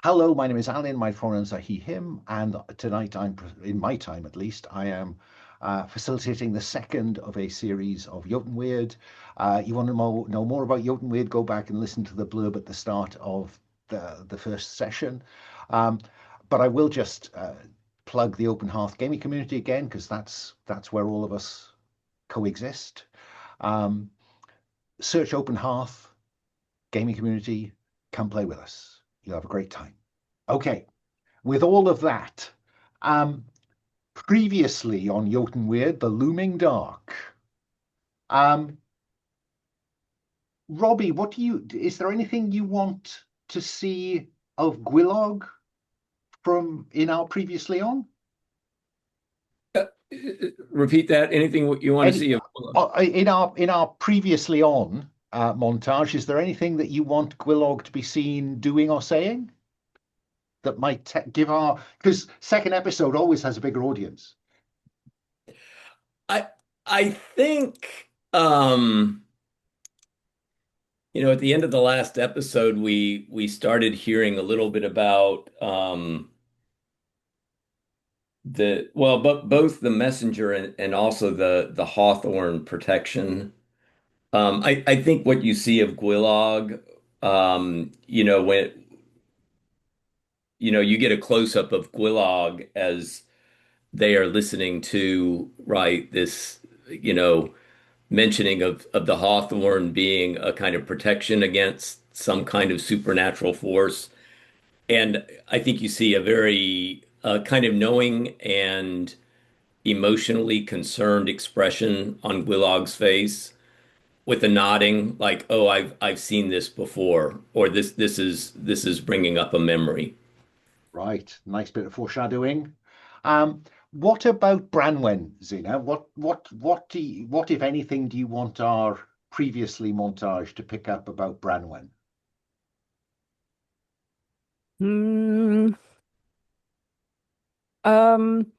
Hello, my name is Alan. My pronouns are he, him, and tonight in my time at least, I am facilitating the second of a series of Eotenweard. You want to know more about Eotenweard? Go back and listen to the blurb at the start of the first session. Um, but I will just plug the Open Hearth gaming community again because that's where all of us coexist. Um, Search Open Hearth gaming community. Come play with us. You'll have a great time. Okay, with all of that, um, previously on Eotenweard, the Looming Dark. Um, Robbie, is there anything you want to see of Gwylog from in our previously on? Repeat that. Anything you want to Any see of? in our previously on montage, is there anything that you want Gwylog to be seen doing or saying that might give our because second episode always has a bigger audience. I I think at the end of the last episode we started hearing a little bit about but both the messenger and also the Hawthorne protection. I think what you see of Gwylog, when you get a close up of Gwylog as they are listening to, right, this, mentioning of the hawthorn being a kind of protection against some kind of supernatural force. And I think you see a very kind of knowing and emotionally concerned expression on Gwylog's face with a nodding like, "Oh, I've seen this before," or this is bringing up a memory. Right, nice bit of foreshadowing. What about Branwen, Zena? What if anything do you want our previously montage to pick up about Branwen? Hmm.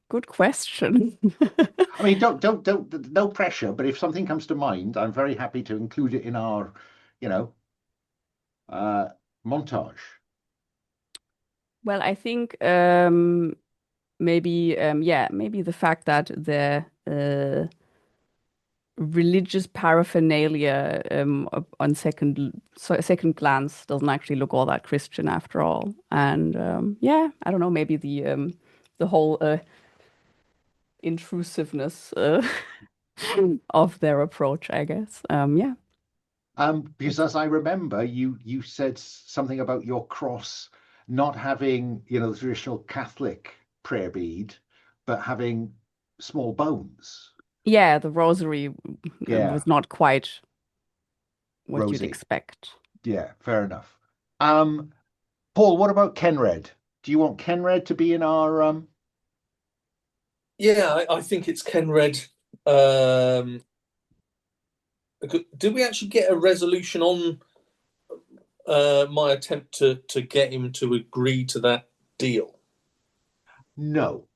Good question. I mean, don't, no pressure, but if something comes to mind, I'm very happy to include it in our, you know, uh, montage. Well, I think maybe maybe the fact that the religious paraphernalia on second glance doesn't actually look all that Christian after all. And yeah, I don't know, maybe the whole intrusiveness of their approach, I guess. Yeah. Because as I remember, you said something about your cross not having, the traditional Catholic prayer bead, but having small bones. Yeah, the rosary Yeah, was not quite what you'd Rosie. expect. Yeah, fair enough. Um, Paul, what about Cenred? Do you want Cenred to be in our Yeah, I think it's Cenred. Um, did we actually get a resolution on my attempt to get him to agree to that deal? no,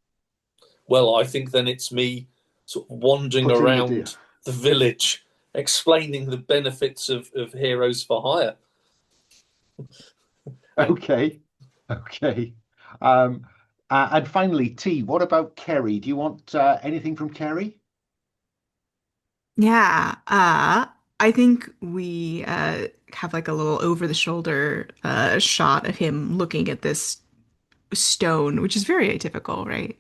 Well, I think then it's me sort of wandering putting the deal. around the village, explaining the benefits of heroes for hire. And Okay, okay. Um, and finally, T, what about Kerry? Do you want anything from Kerry? Yeah, I think we have like a little over the shoulder shot of him looking at this stone, which is very atypical, right?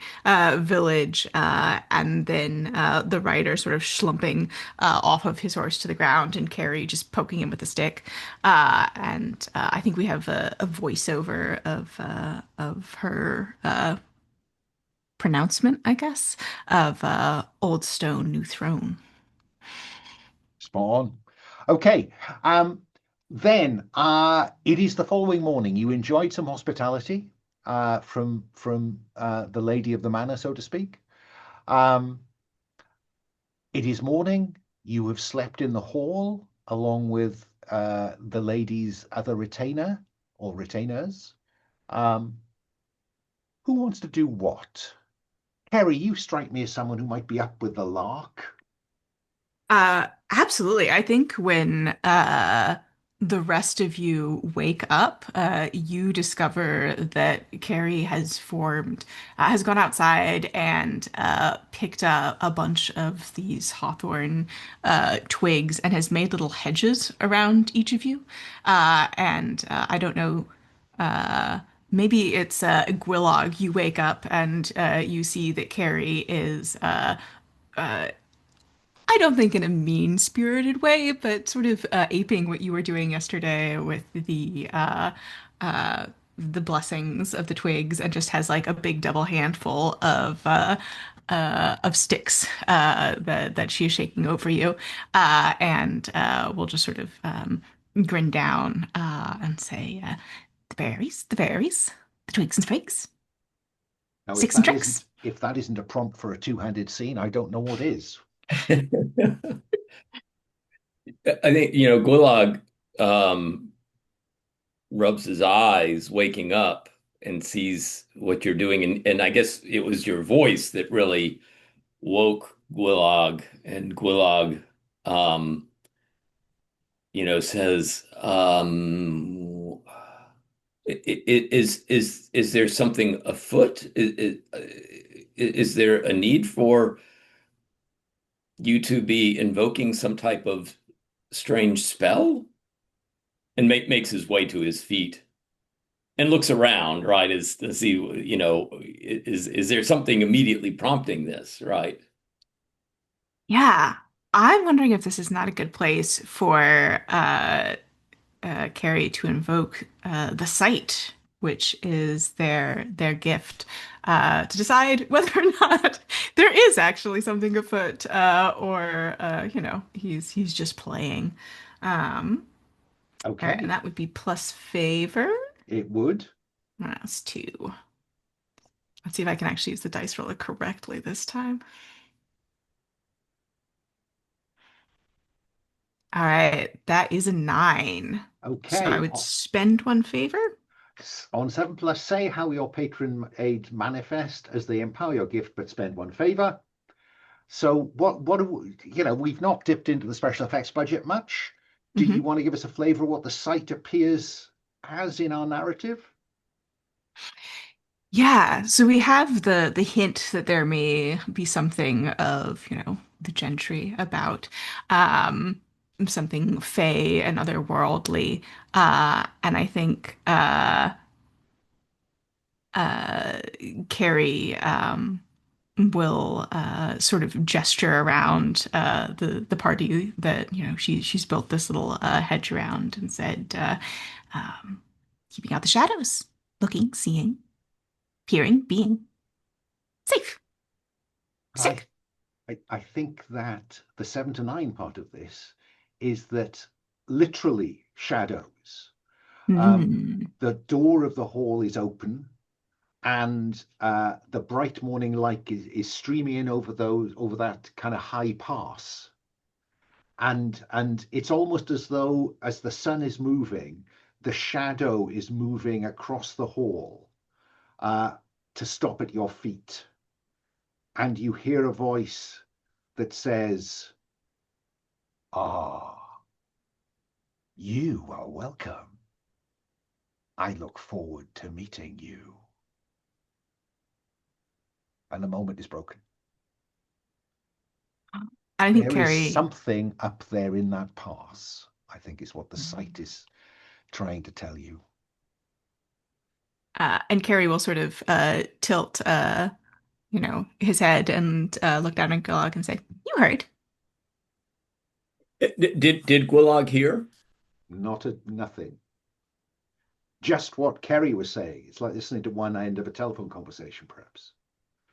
Village, and then the rider sort of slumping off of his horse to the ground, and Carrie just poking him with a stick. And I think we have a voiceover of her pronouncement, I guess, of Old Stone, New Throne. Spot on. Okay. Then it is the following morning. You enjoyed some hospitality from the lady of the manor, so to speak. Um, it is morning. You have slept in the hall along with the lady's other retainer or retainers. Um, who wants to do what? Kerry, you strike me as someone who might be up with the lark. Absolutely. I think when the rest of you wake up, you discover that Carrie has gone outside and picked up a bunch of these hawthorn twigs and has made little hedges around each of you. And I don't know, uh, maybe it's Gwylog. You wake up and you see that Carrie is I don't think in a mean-spirited way, but sort of aping what you were doing yesterday with uh, the blessings of the twigs, and just has like a big double handful of sticks that she is shaking over you, and we'll just sort of grin down and say, the berries, the twigs and twigs, Now, sticks and tricks." if that isn't a prompt for a two-handed scene, I don't know what is. I think, Gwylog rubs his eyes waking up and sees what you're doing. And I guess it was your voice that really woke Gwylog, and Gwylog, says, is there something afoot? Is there a need for you to be invoking some type of strange spell? And makes his way to his feet and looks around, right, as to see, is there something immediately prompting this, right? Yeah, I'm wondering if this is not a good place for Carrie to invoke the sight, which is their gift, to decide whether or not there is actually something afoot, or he's just playing. Um, all right, and Okay, that would be plus favor. it would. That's two. Let's see if I can actually use the dice roller correctly this time. All right, that is a nine. So I Okay, would spend one favor. on 7 plus, say how your patron aids manifest as they empower your gift but spend one favor. So we've not dipped into the special effects budget much. Do you Mhm. want to give us a flavor of what the site appears as in our narrative? Yeah, so we have the hint that there may be something of, the gentry about, um, something fey and otherworldly. And I think uh, Carrie will sort of gesture around the party that, she's built this little hedge around, and said, um, keeping out the shadows, looking, seeing, peering, being safe. I, Sick. I think that the 7 to 9 part of this is that literally shadows. Hmm. The door of the hall is open, and the bright morning light is streaming in over that kind of high pass, and it's almost as though as the sun is moving, the shadow is moving across the hall uh, to stop at your feet, and you hear a voice that says, "Ah, you are welcome. I look forward to meeting you." And the moment is broken. I think There is Carrie, something up there in that pass, I think is what the site is trying to tell you. and Carrie will sort of tilt, his head and look down at Gulog and say, "You heard." Did Gwylog hear? Nothing. Just what Kerry was saying. It's like listening to one end of a telephone conversation, perhaps.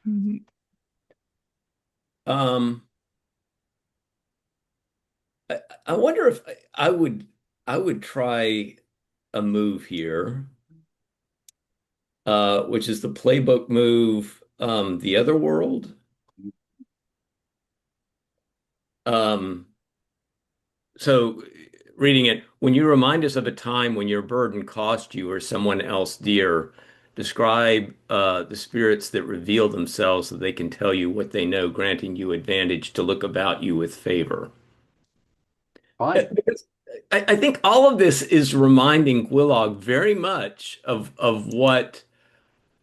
Mhm. Um, I wonder if I would try a move here, which is the playbook move, the other world. Um, so reading it, when you remind us of a time when your burden cost you or someone else dear, describe the spirits that reveal themselves so they can tell you what they know, granting you advantage to look about you with favor. Fine. Because I think all of this is reminding Gwylog very much of what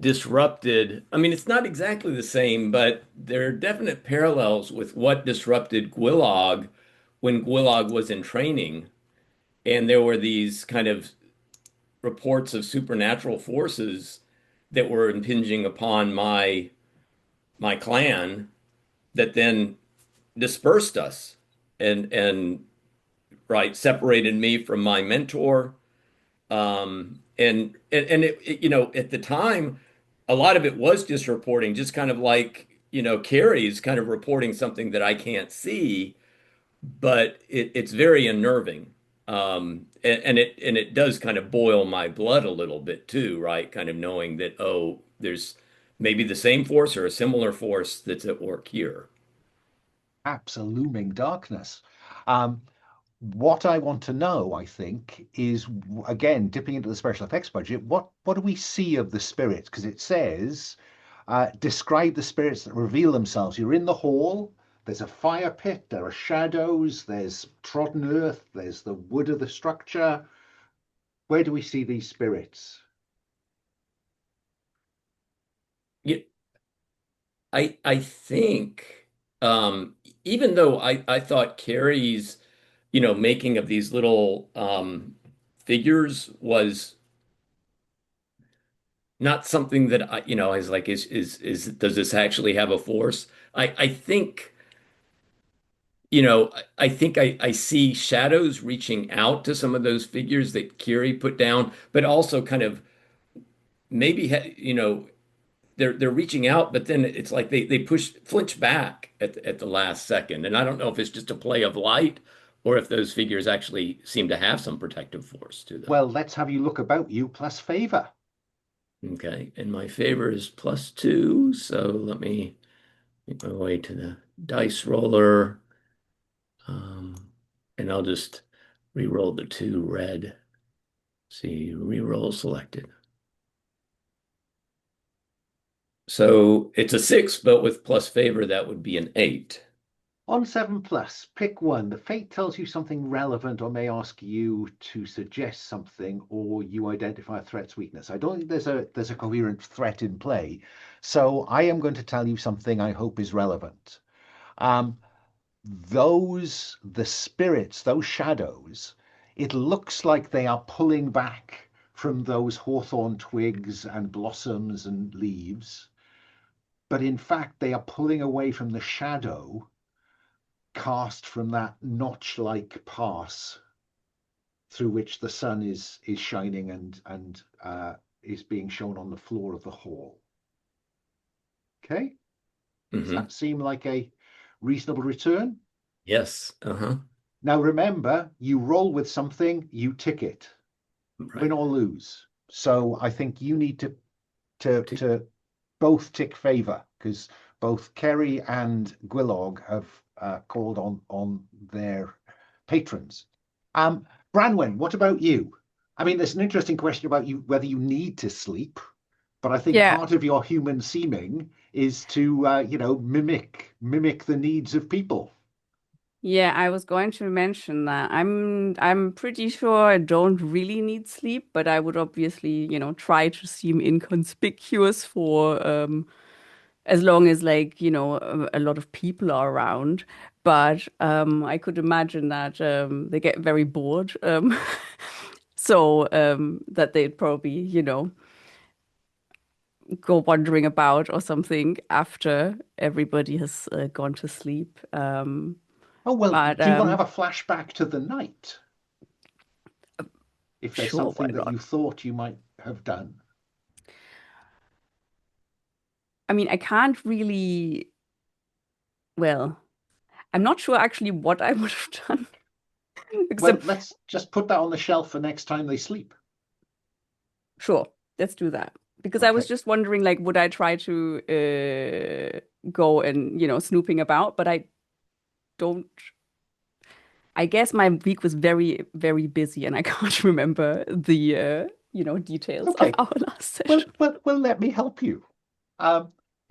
disrupted. I mean, it's not exactly the same, but there are definite parallels with what disrupted Gwylog when Gwylog was in training, and there were these kind of reports of supernatural forces that were impinging upon my clan that then dispersed us and right separated me from my mentor. And at the time, a lot of it was just reporting, just kind of like, Ceri's kind of reporting something that I can't see, but it's very unnerving. And it does kind of boil my blood a little bit too, right? Kind of knowing that, oh, there's maybe the same force or a similar force that's at work here. Looming darkness. Um, what I want to know, I think, is again dipping into the special effects budget. What do we see of the spirits? Because it says, describe the spirits that reveal themselves. You're in the hall. There's a fire pit. There are shadows. There's trodden earth. There's the wood of the structure. Where do we see these spirits? Yeah, I think even though I thought Carrie's making of these little figures was not something that I was like, is does this actually have a force? I think, I think I see shadows reaching out to some of those figures that Kiri put down, but also kind of maybe they're reaching out, but then it's like they flinch back at the last second. And I don't know if it's just a play of light or if those figures actually seem to have some protective force to them. Well, let's have you look about you plus favor. Okay, and my favor is +2, so let me make my way to the dice roller. And I'll just re-roll the 2 red. See, re-roll selected. So it's a 6, but with plus favor, that would be an 8. On 7 plus, pick one. The fate tells you something relevant or may ask you to suggest something, or you identify a threat's weakness. I don't think there's a coherent threat in play. So I am going to tell you something I hope is relevant. The spirits, those shadows, it looks like they are pulling back from those hawthorn twigs and blossoms and leaves. But in fact, they are pulling away from the shadow cast from that notch-like pass through which the sun is shining and is being shown on the floor of the hall. Okay? Does that seem like a reasonable return? Yes. Now remember, you roll with something, you tick it, Right. win or lose. So I think you need to both tick favor, because both Ceri and Gwylog have called on their patrons. Branwen, what about you? I mean, there's an interesting question about you whether you need to sleep, but I think part of your human seeming is to mimic the needs of people. Yeah, I was going to mention that. I'm pretty sure I don't really need sleep, but I would obviously, try to seem inconspicuous for as long as a lot of people are around. But I could imagine that they get very bored. So that they'd probably, go wandering about or something after everybody has gone to sleep. Oh, well, But do you want to have a flashback to the night? If there's sure, why something that not? you thought you might have done. I mean, I can't really, well, I'm not sure actually what I would have done. Well, let's just put that on the shelf for next time they sleep. Sure, let's do that. Because I was just wondering, like, would I try to go and, snooping about? But I don't. I guess my week was very, very busy, and I can't remember the details of our last session. Well, let me help you.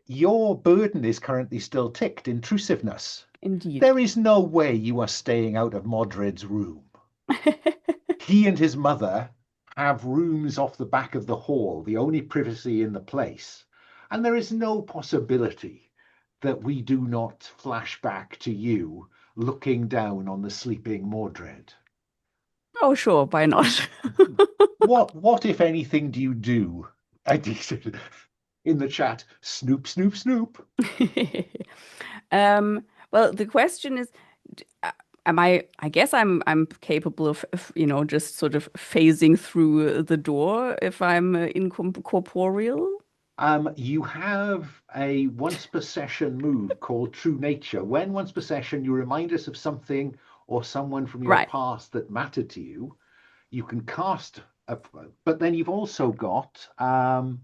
Your burden is currently still ticked, intrusiveness. Indeed. There is no way you are staying out of Moddred's room. He and his mother have rooms off the back of the hall, the only privacy in the place. And there is no possibility that we do not flash back to you looking down on the sleeping Moddred. Oh, sure, why not? What, if anything, do you do? I did in the chat, snoop, snoop, snoop. Well, the question is, am I guess I'm capable of, just sort of phasing through the door if I'm incorporeal. You have a once per session move called True Nature. When once per session you remind us of something or someone from your Right. past that mattered to you, you can cast but then you've also got oh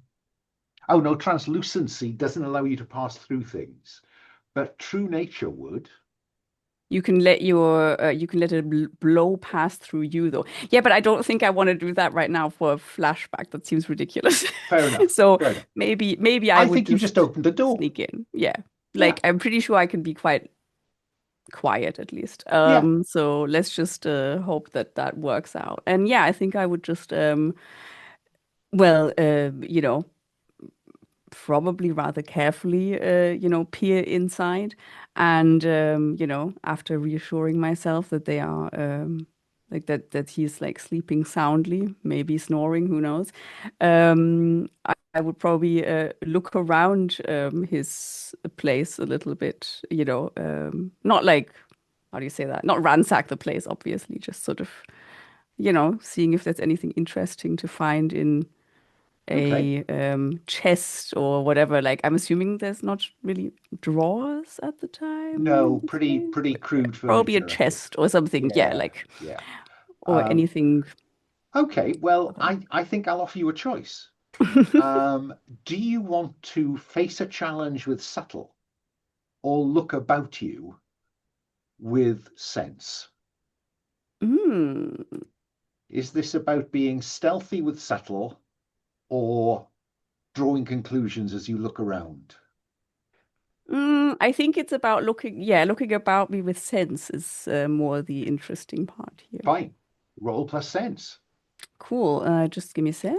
no, translucency doesn't allow you to pass through things, but True Nature would. You can let a blow pass through you though. Yeah, but I don't think I want to do that right now for a flashback. That seems ridiculous. Fair enough. So Fair enough. maybe I I would think you just opened the door. sneak in. Yeah. Yeah. Like I'm pretty sure I can be quite quiet at least. Yeah. So let's just hope that that works out. And yeah, I think I would just well, probably rather carefully, peer inside. And, after reassuring myself that they are, like that he's like sleeping soundly, maybe snoring, who knows. I would probably look around his place a little bit, not like, how do you say that? Not ransack the place, obviously, just sort of, seeing if there's anything interesting to find in Okay. a chest or whatever. Like I'm assuming there's not really drawers at the time. No, in this pretty game. crude Probably a furniture, I think. chest or something. Yeah, Yeah. like Yeah. or anything. Okay, well, Other. I think I'll offer you a choice. Do you want to face a challenge with subtle or look about you with sense? Mm. Is this about being stealthy with subtle or drawing conclusions as you look around? I think it's about looking about me with sense is more the interesting part here. Fine. Roll plus sense. Cool. Just give me a sec.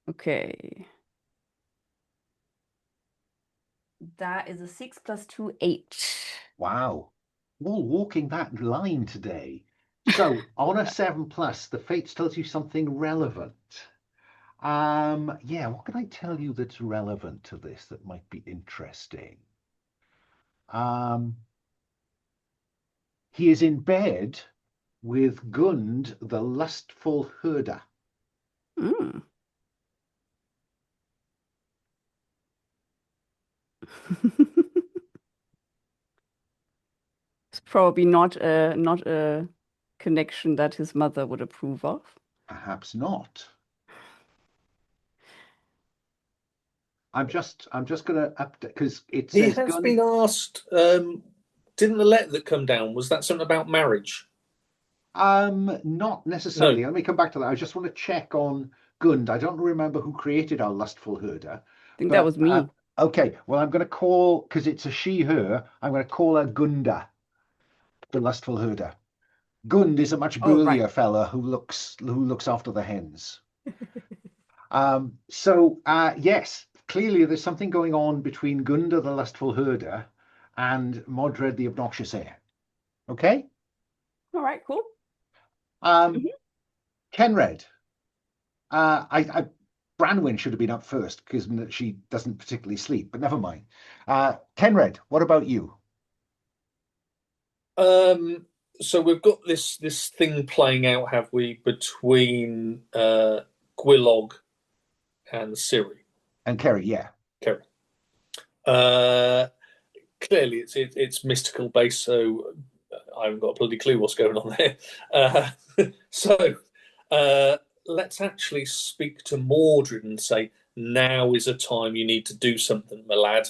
Okay. That is a 6 plus 2, 8. Wow. All walking that line today. So on a 7 plus, the Fates tells you something relevant. Yeah, what can I tell you that's relevant to this that might be interesting? He is in bed with Gund, the lustful herder. Mm. It's probably not a connection that his mother would approve of. Perhaps not. I'm just gonna update because it He says has Gund. been asked, didn't the letter that come down, was that something about marriage? Not necessarily. No. Let me come back to that. I just want to check on Gund. I don't remember who created our lustful herder, I think that but was me. okay. Well, I'm going to call because it's a she/her. I'm going to call her Gunda, the lustful herder. Gund is a much Oh, right. burlier fella who looks after the hens. Yes, clearly there's something going on between Gunda, the lustful herder, and Moddred, the obnoxious heir. Okay. All right, cool. Cenred. Branwen should have been up first because she doesn't particularly sleep, but never mind. Cenred, what about you? So we've got this thing playing out, have we, between Gwylog and Ceri. And Ceri, yeah. Ceri. Clearly, it's mystical based, so I haven't got a bloody clue what's going on there. So let's actually speak to Moddred and say, now is a time you need to do something, my lad.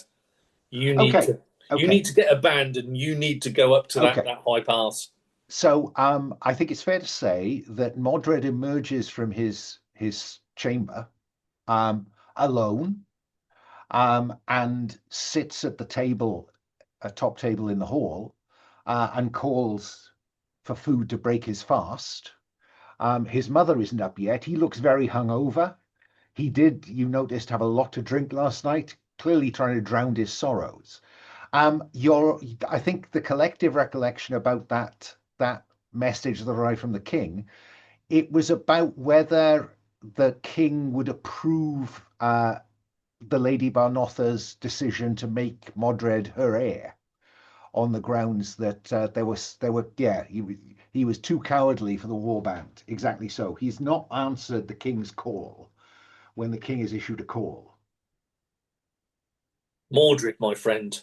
You need Okay. to Okay. you need to get abandoned. You need to go up to that high pass. So I think it's fair to say that Moddred emerges from his chamber alone. and sits at the table, a top table in the hall, and calls for food to break his fast. His mother isn't up yet. He looks very hungover. He did, you noticed, have a lot to drink last night, clearly trying to drown his sorrows. I think the collective recollection about that message that arrived from the king, it was about whether the king would approve the Lady Barnotha's decision to make Moddred her heir, on the grounds that he was too cowardly for the warband. Exactly so. He's not answered the king's call when the king has issued a call. Mordred, my friend,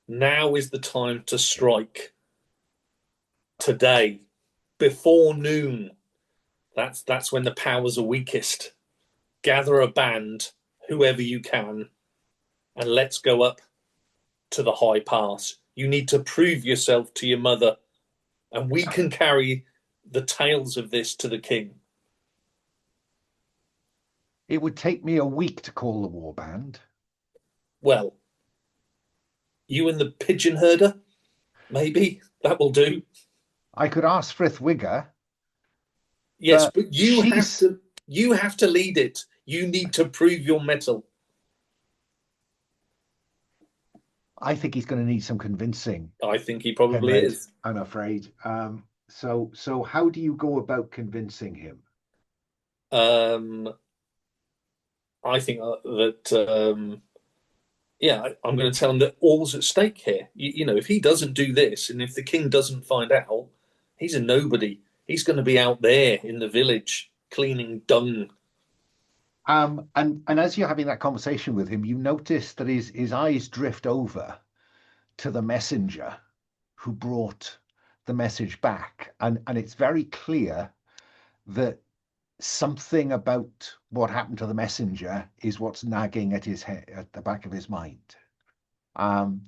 now is the time to strike. Today, before noon. That's when the powers are weakest. Gather a band, whoever you can, and let's go up to the high pass. You need to prove yourself to your mother, and we can carry the tales of this to the king. It would take me a week to call the warband. Well, you and the pigeon herder, maybe that will do. I could ask Frithwigger. Yes, but you have to lead it. You need to prove your mettle. I think he's going to need some convincing. I think he probably Cenred, is. I'm afraid. So how do you go about convincing him? I think that I'm going to tell him that all's at stake here. You know, if he doesn't do this, and if the king doesn't find out, he's a nobody. He's going to be out there in the village cleaning dung. And as you're having that conversation with him, you notice that his eyes drift over to the messenger who brought the message back, and it's very clear that something about what happened to the messenger is what's nagging at his head, at the back of his mind. And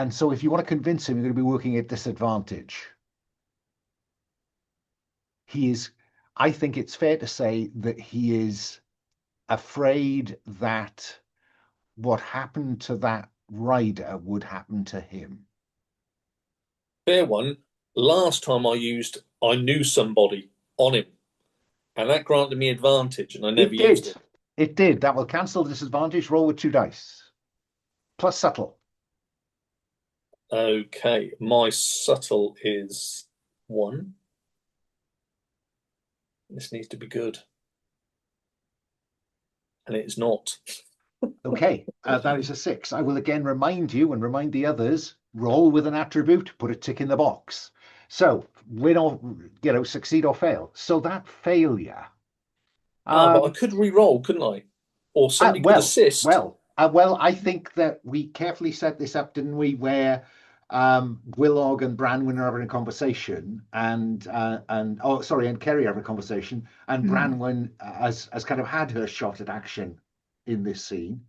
so if you want to convince him, you're going to be working at disadvantage. I think it's fair to say that he is afraid that what happened to that rider would happen to him. Fair one. Last time I knew somebody on him, and that granted me advantage, and I never used it. It did. That will cancel the disadvantage. Roll with 2 dice. Plus subtle. Okay, my subtle is 1. This needs to be good. And it is not. Okay, that is a 6. I will again remind you and remind the others, roll with an attribute, put a tick in the box. So, win or, succeed or fail. So that failure. But I could re-roll, couldn't I? Or somebody could assist. Well, I think that we carefully set this up, didn't we, where Gwylog and Branwen are having a conversation, and Ceri having a conversation, and Branwen has kind of had her shot at action in this scene.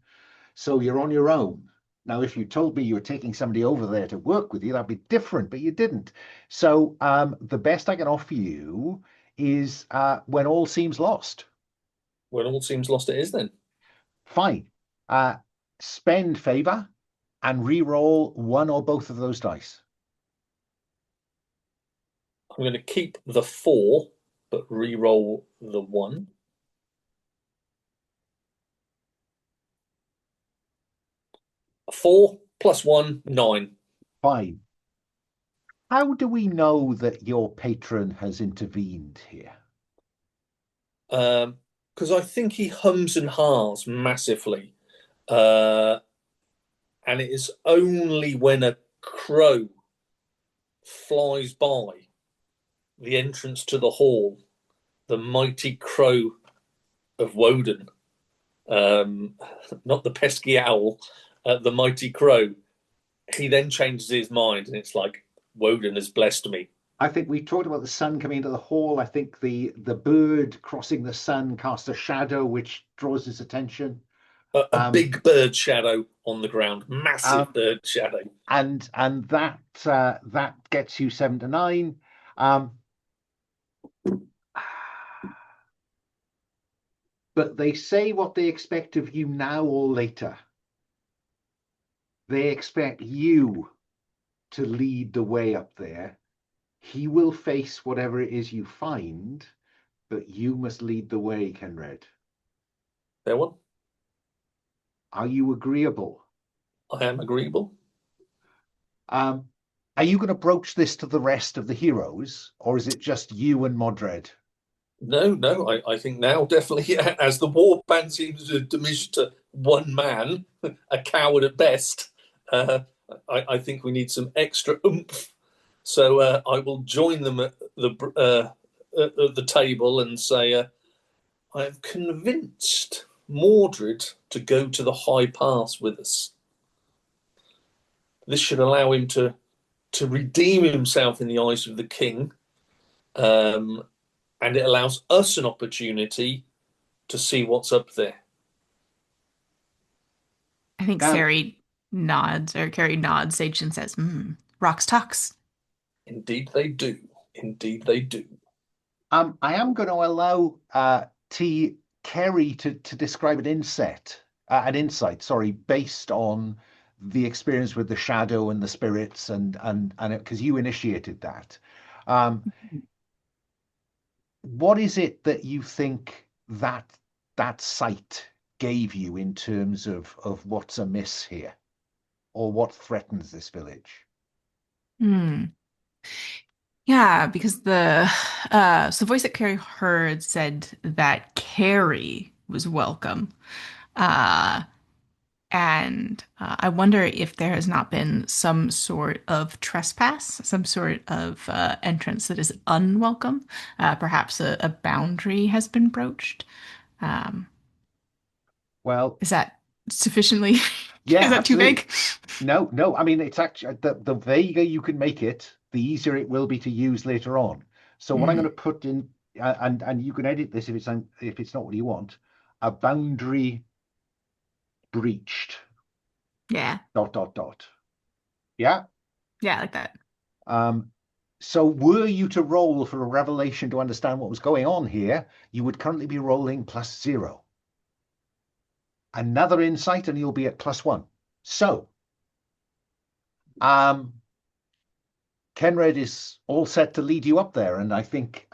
So you're on your own. Now, if you told me you were taking somebody over there to work with you, that'd be different, but you didn't. So the best I can offer you is when all seems lost. When all seems lost it is then. Fine. Spend Favour and re-roll 1 or both of those dice. I'm going to keep the 4, but re-roll the 1. A 4 plus 1, 9. Fine. How do we know that your patron has intervened here? Because I think he hums and haws massively. And it is only when a crow flies by the entrance to the hall, the mighty crow of Woden, not the pesky owl, the mighty crow, he then changes his mind, and it's like, Woden has blessed me. I think we talked about the sun coming into the hall. I think the bird crossing the sun casts a shadow which draws his attention. A big bird shadow on the ground, massive bird shadow, and that gets you 7 to 9. but they say what they expect of you now or later. They expect you to lead the way up there. He will face whatever it is you find, but you must lead the way, Cenred. Fair one. Are you agreeable? I am agreeable. Are you going to broach this to the rest of the heroes, or is it just you and Moddred? No, I think now definitely, as the war band seems to have diminished to one man, a coward at best, I think we need some extra oomph. So I will join them at the table and say, I have convinced Moddred to go to the High Pass with us. This should allow him to redeem himself in the eyes of the king. And it allows us an opportunity to see what's up there. I think Ceri nods, or Carrie nods, Sage, and says, rocks talks. Indeed they do. Indeed they do. I am going to allow Ceri to describe an insight, based on the experience with the shadow and the spirits, and because you initiated that. What is it that you think that sight gave you in terms of what's amiss here, or what threatens this village? Yeah, because the voice that Carrie heard said that Carrie was welcome. And I wonder if there has not been some sort of trespass, some sort of entrance that is unwelcome. Perhaps a boundary has been broached. Well, is that sufficiently? Yeah, is that absolutely. too vague? No. I mean, it's actually the vaguer you can make it, the easier it will be to use later on. So what I'm going to put in, and you can edit this if it's not what you want, a boundary breached. Yeah. ... Yeah. Yeah, like that. So were you to roll for a revelation to understand what was going on here, you would currently be rolling +0. Another insight and you'll be at +1. So, Cenred is all set to lead you up there, and I think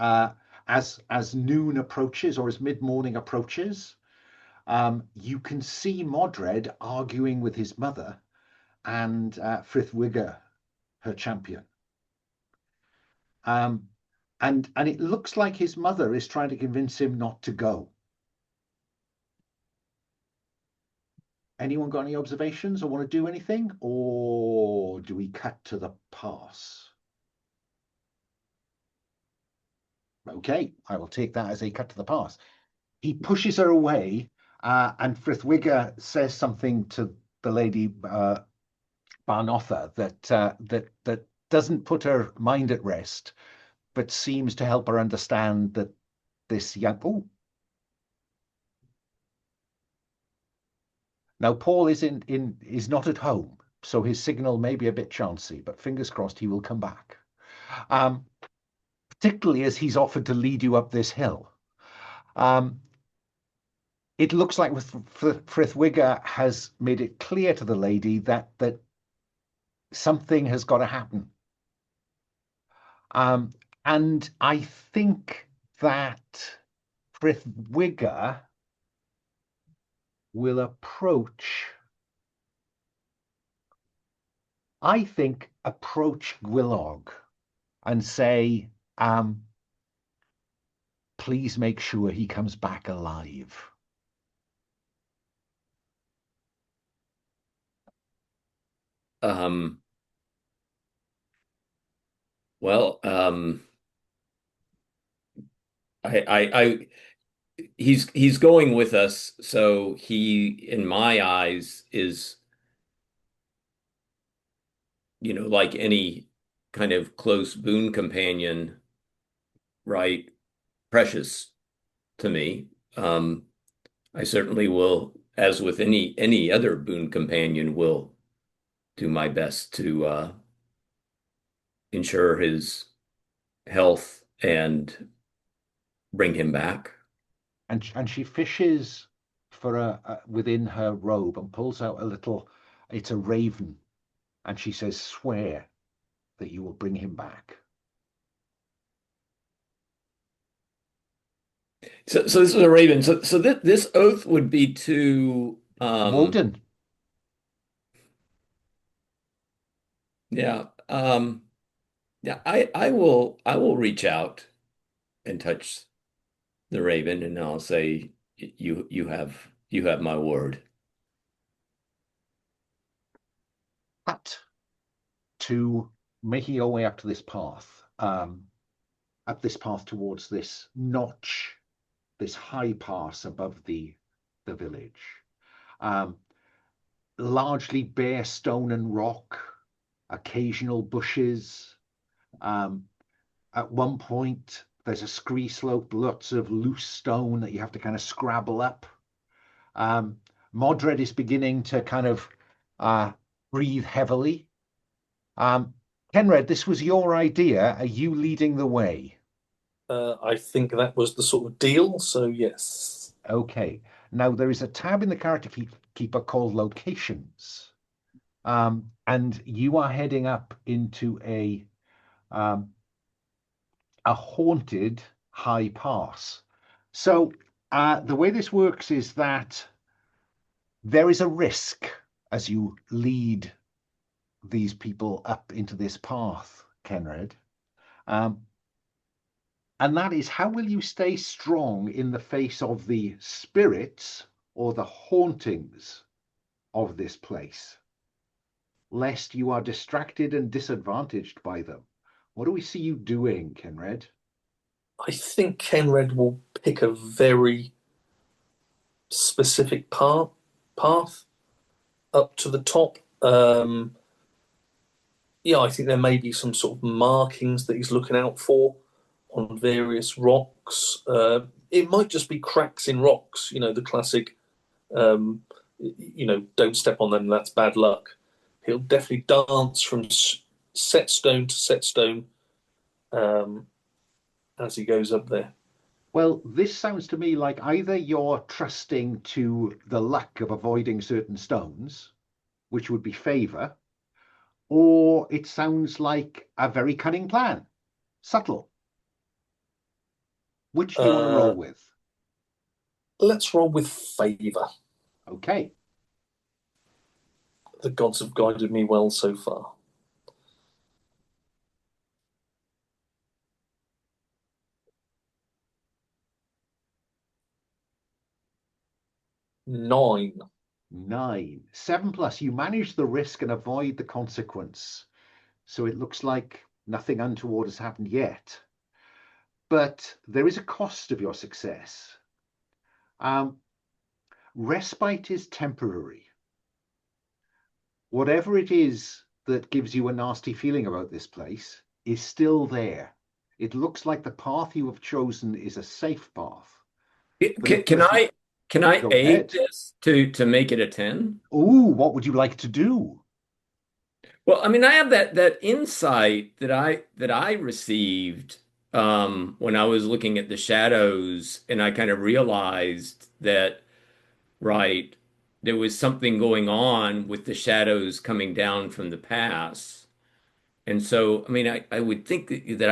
as noon approaches, or as mid-morning approaches, you can see Moddred arguing with his mother and Frithwigger, her champion. And it looks like his mother is trying to convince him not to go. Anyone got any observations or want to do anything? Or do we cut to the pass? Okay, I will take that as a cut to the pass. He pushes her away, and Frithwigger says something to the lady Barnotha that doesn't put her mind at rest, but seems to help her understand that this young... Now, Paul is not at home, so his signal may be a bit chancy, but fingers crossed he will come back. Particularly as he's offered to lead you up this hill. It looks like Frithwigger has made it clear to the lady that something has got to happen. And I think that Frithwigger will approach Gwylog and say, please make sure he comes back alive. Well, he's going with us, so he, in my eyes, is, like any kind of close boon companion, right? Precious to me. I certainly will, as with any other boon companion, will do my best to ensure his health and bring him back. and she fishes for within her robe and pulls out a little. It's a raven, and she says, "Swear that you will bring him back." So this is a raven. So this oath would be to Woden. yeah. Yeah, I will reach out and touch the raven, and I'll say you have my word. But to making your way up to this path, towards this notch, this high pass above the village. Largely bare stone and rock, occasional bushes. At one point, there's a scree slope, lots of loose stone that you have to kind of scrabble up. Moddred is beginning to kind of breathe heavily. Cenred, this was your idea. Are you leading the way? I think that was the sort of deal, so yes. Okay. Now, there is a tab in the character keeper called Locations. And you are heading up into a haunted high pass. So the way this works is that there is a risk as you lead these people up into this path, Cenred. And that is, how will you stay strong in the face of the spirits or the hauntings of this place, lest you are distracted and disadvantaged by them? What do we see you doing, Cenred? I think Cenred will pick a very specific path up to the top. Yeah, I think there may be some sort of markings that he's looking out for on various rocks. It might just be cracks in rocks, the classic, don't step on them, that's bad luck. He'll definitely dance from set stone to set stone as he goes up there. Well, this sounds to me like either you're trusting to the luck of avoiding certain stones, which would be Favour, or it sounds like a very cunning plan. Subtle. Which do you want to roll with? Let's roll with Favour. Okay. The gods have guided me well so far. Nine. 7 plus. You manage the risk and avoid the consequence. So it looks like nothing untoward has happened yet. But there is a cost of your success. Respite is temporary. Whatever it is that gives you a nasty feeling about this place is still there. It looks like the path you have chosen is a safe path. Can I Go aid ahead. this to make it a 10? Ooh, what would you like to do? Well, I mean, I have that insight that I received when I was looking at the shadows, and I kind of realized that, right, there was something going on with the shadows coming down from the pass. And so, I mean, I would think that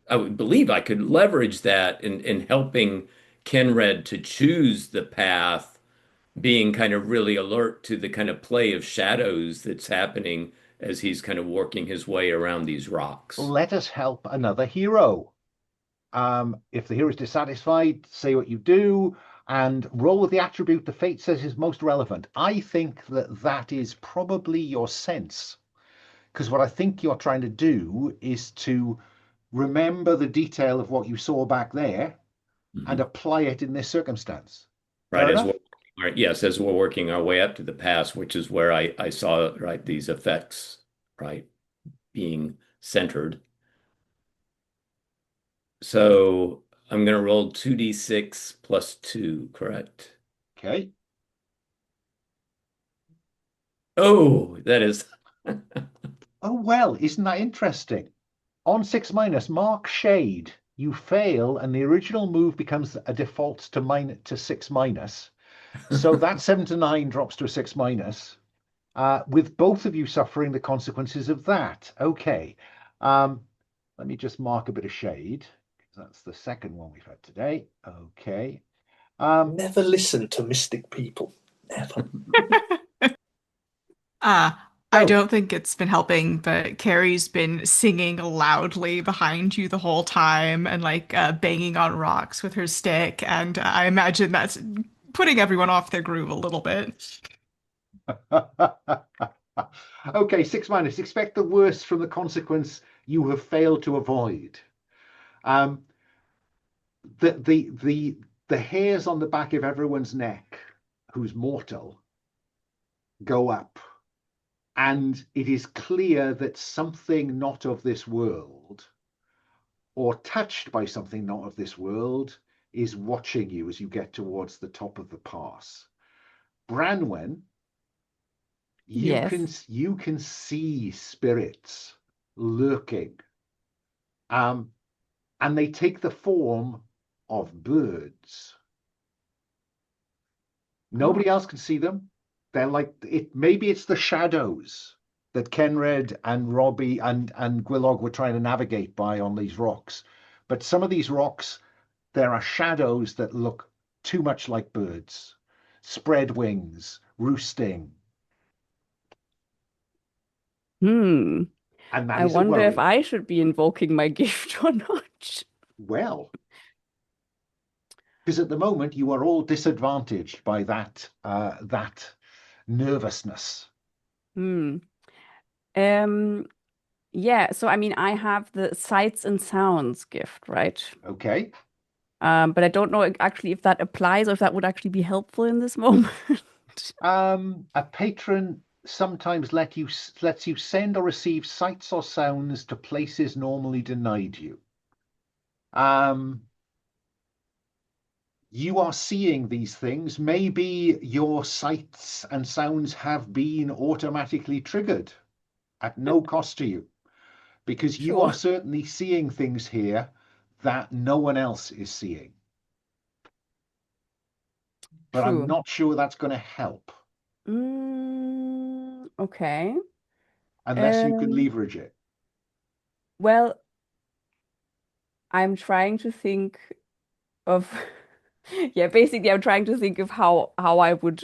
I would believe I could leverage that in helping Cenred to choose the path, being kind of really alert to the kind of play of shadows that's happening as he's kind of working his way around these rocks. Let us help another hero. If the hero is dissatisfied, say what you do and roll with the attribute the fate says is most relevant. I think that is probably your sense, because what I think you're trying to do is to remember the detail of what you saw back there and apply it in this circumstance. Right, Fair enough? as we're working our way up to the pass, which is where I saw, right, these effects, right, being centered. So I'm going to roll 2d6 plus 2, correct? Okay. Oh, that is. Oh, well, isn't that interesting? On 6 minus, mark shade. you fail, and the original move becomes a default to 6 minus. So that 7 to 9 drops to a 6 minus, with both of you suffering the consequences of that. Okay. Let me just mark a bit of shade, because that's the second one we've had today. Okay. Never listen to mystic people. Never. I don't think it's been helping, but Carrie's been singing loudly behind you the whole time and like banging on rocks with her stick, and I imagine that's putting everyone off their groove a little bit. Okay, 6 minus. Expect the worst from the consequence you have failed to avoid. The hairs on the back of everyone's neck who's mortal go up, and it is clear that something not of this world, or touched by something not of this world, is watching you as you get towards the top of the pass. Branwen, Yes. you can see spirits lurking, and they take the form of birds. Nobody else can see them. They're like it. Maybe it's the shadows that Cenred and Robbie and Gwylog were trying to navigate by on these rocks. But some of these rocks, there are shadows that look too much like birds, spread wings, roosting, Hmm. and that I is a wonder if worry. I should be invoking my gift or not. Well, because at the moment you are all disadvantaged by that nervousness. Hmm. Um, yeah, so I mean, I have the sights and sounds gift, right? Okay. But I don't know actually if that applies or if that would actually be helpful in this moment. A patron sometimes lets you send or receive sights or sounds to places normally denied you. You are seeing these things. Maybe your sights and sounds have been automatically triggered at no cost to you, because you are Sure, certainly seeing things here that no one else is seeing. But I'm true. not sure that's going to help Okay. unless you could Um, leverage it. well, I'm trying to think of yeah, basically I'm trying to think of how I would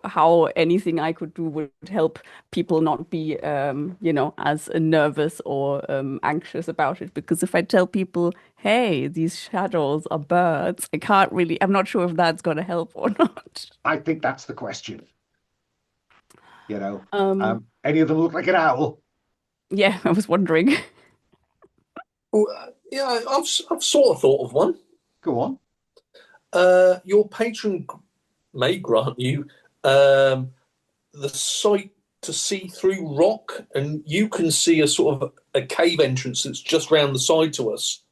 how anything I could do would help people not be as nervous or anxious about it, because if I tell people, hey, these shadows are birds, I'm not sure if that's gonna help or not. I think that's the question. Um Any of them look like an owl? yeah, I was wondering. Well, yeah, I've sort of thought of one. Go on. Your patron may grant you um, the sight to see through rock, and you can see a sort of a cave entrance that's just round the side to us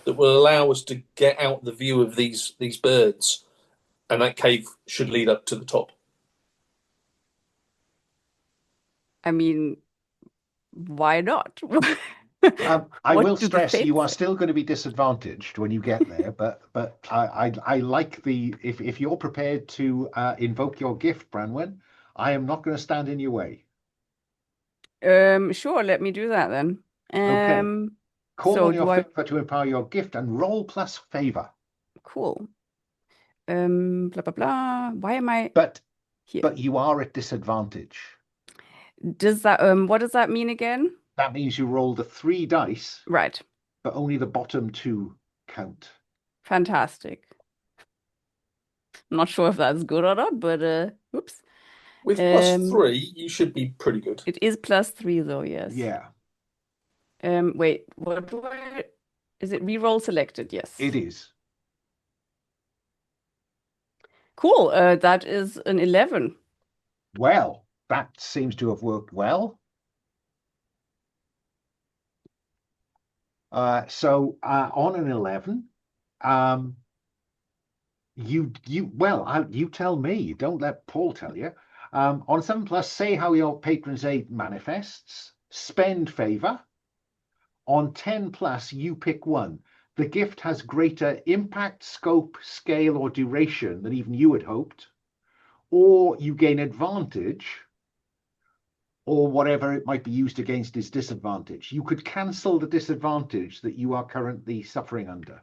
that will allow us to get out the view of these birds, and that cave should lead up to the top. I mean, why not? I will What do the stress you fates are say? still going to be disadvantaged when you get there, but I like the if you're prepared to invoke your gift, Branwen, I am not going to stand in your way. Sure, let me do that then. Okay. Call So on your do I favor to empower your gift and roll plus favor. cool. Blah blah blah. Why am I But here? you are at disadvantage. Does that what does that mean again? That means you roll the 3 dice, Right. but only the bottom 2 count. Fantastic. I'm not sure if that's good or not, but oops. With plus Um, three, you should be pretty good. it is +3 though, yes. Yeah, Wait, what do I is it reroll selected? it Yes. is. Cool. That is an 11. Well, that seems to have worked well. So on an 11, um, you tell me. Don't let Paul tell you. On 7 plus, say how your patron's aid manifests. Spend favor. On 10 plus, you pick one. the gift has greater impact, scope, scale, or duration than even you had hoped, or you gain advantage, or whatever it might be used against is disadvantage. You could cancel the disadvantage that you are currently suffering under.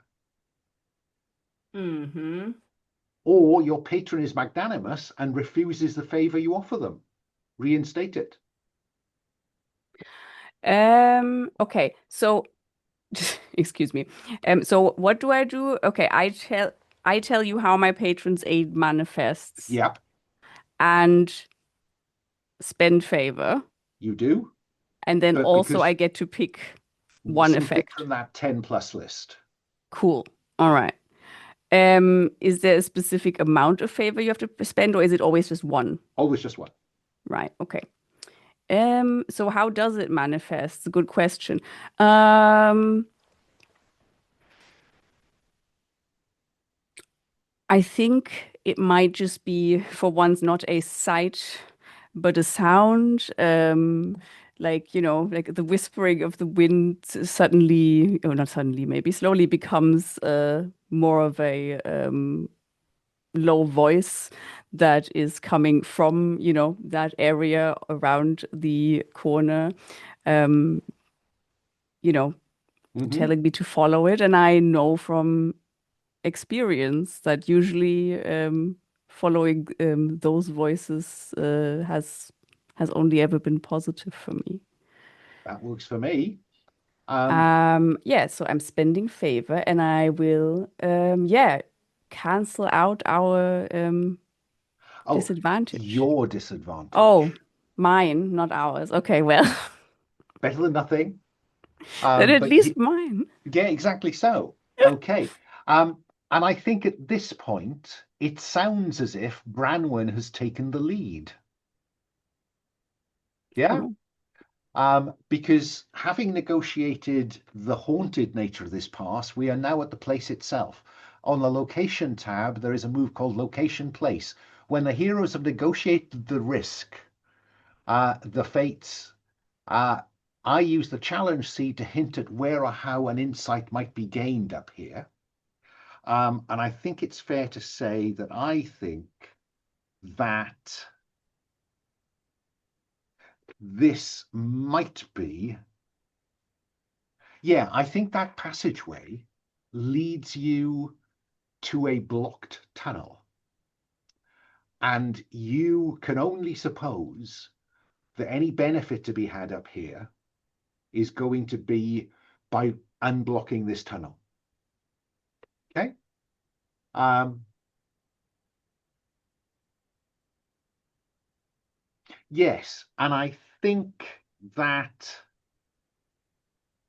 Mm-hmm. Or your patron is magnanimous and refuses the favor you offer them. Reinstate it. Okay, so excuse me. So what do I do? Okay, I tell you how my patron's aid manifests Yep, and spend favor. you do. And then But also I because get to pick one something effect. from that 10 plus list. Cool. All right. Is there a specific amount of favor you have to spend, or is it always just one? Always just one. Right. Okay. So how does it manifest? It's a good question. I think it might just be for once not a sight, but a sound. Like, like the whispering of the wind suddenly, or not suddenly, maybe slowly becomes more of a low voice that is coming from, that area around the corner, um, telling me to follow it. And I know from experience that usually following those voices has only ever been positive for me. That works for me. Yeah, so I'm spending favor and I will cancel out our disadvantage. Your disadvantage. Oh, mine, not ours. Okay, well, Better than nothing. then at least mine. Yeah, exactly so. Okay. And I think at this point, it sounds as if Branwen has taken the lead. Yeah? Because having negotiated the haunted nature of this pass, we are now at the place itself. On the location tab, there is a move called Location Place. When the heroes have negotiated the risk, the fates, I use the challenge seed to hint at where or how an insight might be gained up here. And I think it's fair to say that I think that this might be, yeah, I think that passageway leads you to a blocked tunnel. And you can only suppose that any benefit to be had up here is going to be by unblocking this tunnel. Okay? Yes, and I think that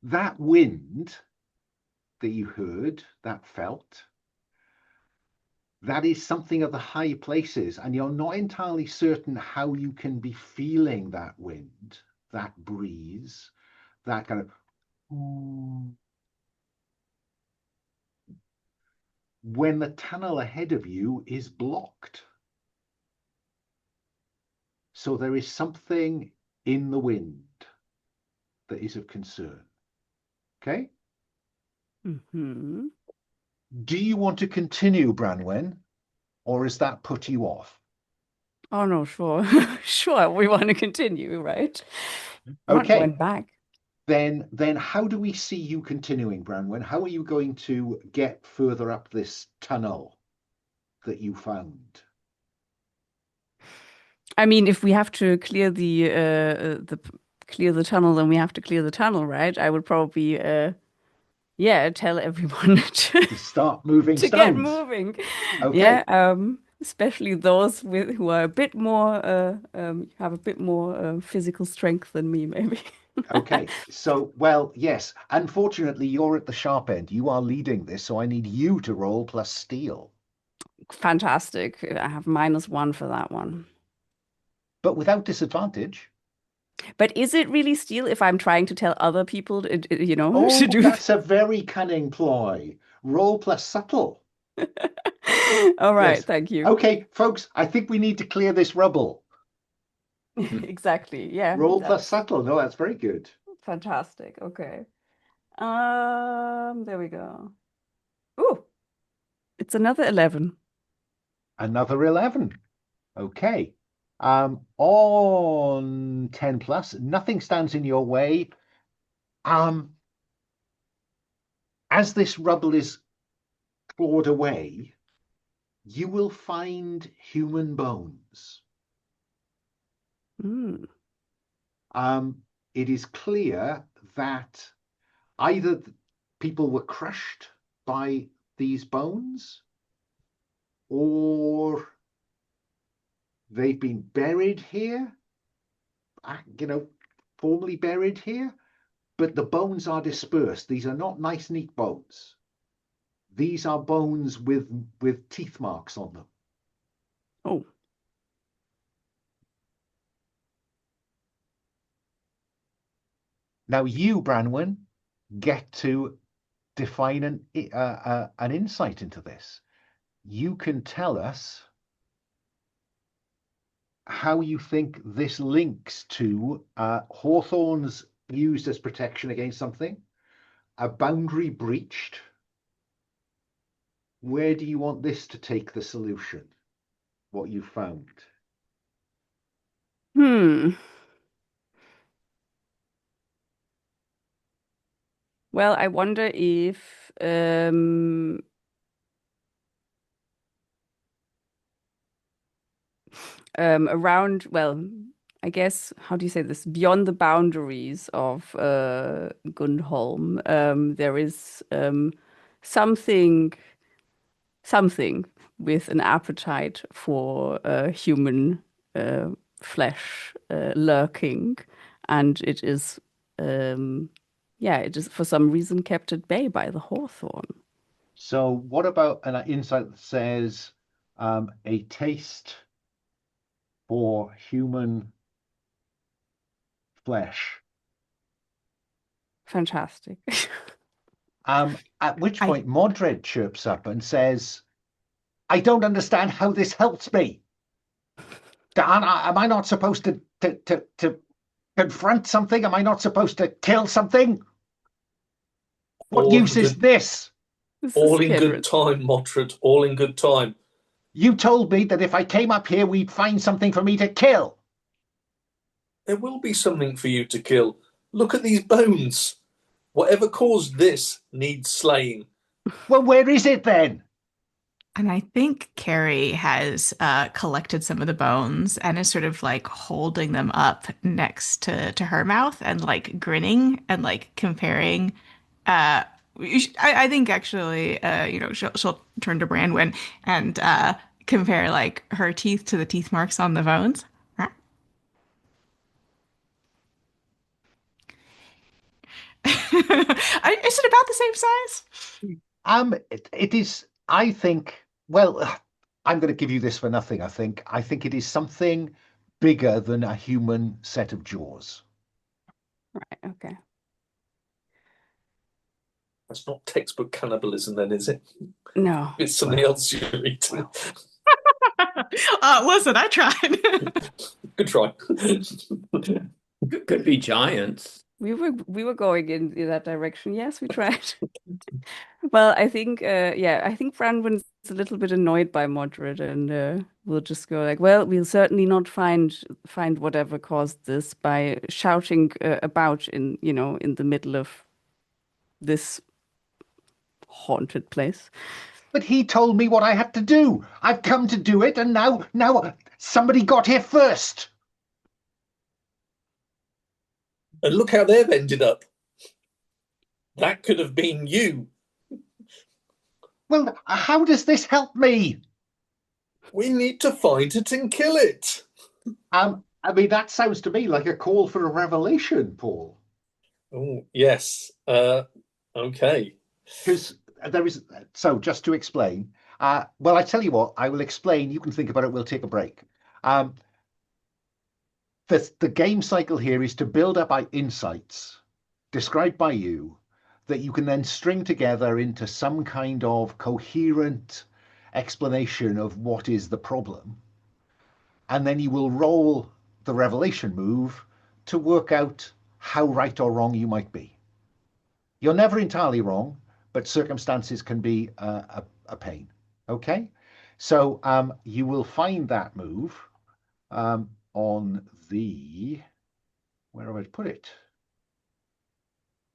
that wind that you heard, that felt, that is something of the high places, and you're not entirely certain how you can be feeling that wind, that breeze, that kind of when the tunnel ahead of you is blocked. So there is something in the wind that is of concern. Okay? Mm-hmm. Do you want to continue, Branwen, or is that put you off? Oh, no, sure. Sure, we want to continue, right? I'm not Okay. going back. Then how do we see you continuing, Branwen? How are you going to get further up this tunnel that you found? I mean, if we have to clear the tunnel, then we have to clear the tunnel, right? I would probably tell everyone To start moving to stones. get moving. Okay. Yeah, especially those who are a bit more have a bit more physical strength than me, maybe. Okay. So, well, yes. Unfortunately, you're at the sharp end. You are leading this, so I need you to roll plus steal. Fantastic. I have -1 for that one. But without disadvantage. But is it really steal if I'm trying to tell other people, Oh, to do? that's a very cunning ploy. Roll plus subtle. All right, Yes. thank you. Okay, folks, I think we need to clear this rubble. Exactly. Yeah. Roll plus subtle. No, that's very good. Fantastic. Okay. There we go. Ooh, it's another 11. Another 11. Okay. On 10 plus, nothing stands in your way. As this rubble is clawed away, you will find human bones. Mm. It is clear that either people were crushed by these bones, or they've been buried here, formally buried here, but the bones are dispersed. These are not nice, neat bones. These are bones with teeth marks on them. Oh. Now you, Branwen, get to define an insight into this. You can tell us how you think this links to hawthorns used as protection against something, a boundary breached. Where do you want this to take the solution? What you found? Well, I wonder if around, well, I guess, how do you say this? Beyond the boundaries of Gundholm, there is something with an appetite for human flesh lurking, and it is it is for some reason kept at bay by the hawthorn. So what about an insight that says a taste for human flesh? Fantastic. At which point Moddred chirps up and says, I don't understand how this helps me. Am I not supposed to confront something? Am I not supposed to kill something? What use is this? All in good time, Moddred. All in good time. You told me that if I came up here, we'd find something for me to kill. There will be something for you to kill. Look at these bones. Whatever caused this needs slaying. Well, where is it then? And I think Ceri has collected some of the bones and is sort of like holding them up next to her mouth and like grinning and like comparing. I think actually, she'll turn to Branwen and compare like her teeth to the teeth marks on the bones. Is it about the same size? It is. I think. Well, I'm going to give you this for nothing. I think it is something bigger than a human set of jaws. Right. Okay. That's not textbook cannibalism, then, is it? No. It's something else you're eating. Listen, I tried. Good try. Could be giants. We were going in that direction. Yes, we tried. Well, I think I think Branwen's a little bit annoyed by Moddred, and we'll just go like, well, we'll certainly not find whatever caused this by shouting about in the middle of this haunted place. But he told me what I had to do. I've come to do it, and now somebody got here first. And look how they've ended up. That could have been you. Well, how does this help me? We need to find it and kill it. I mean, that sounds to me like a call for a revelation, Paul. Oh, yes. Okay. Because there is. So, just to explain. Well, I tell you what. I will explain. You can think about it. We'll take a break. The game cycle here is to build up insights described by you that you can then string together into some kind of coherent explanation of what is the problem. And then you will roll the revelation move to work out how right or wrong you might be. You're never entirely wrong, but circumstances can be a pain. Okay, so you will find that move on the, where have I put it?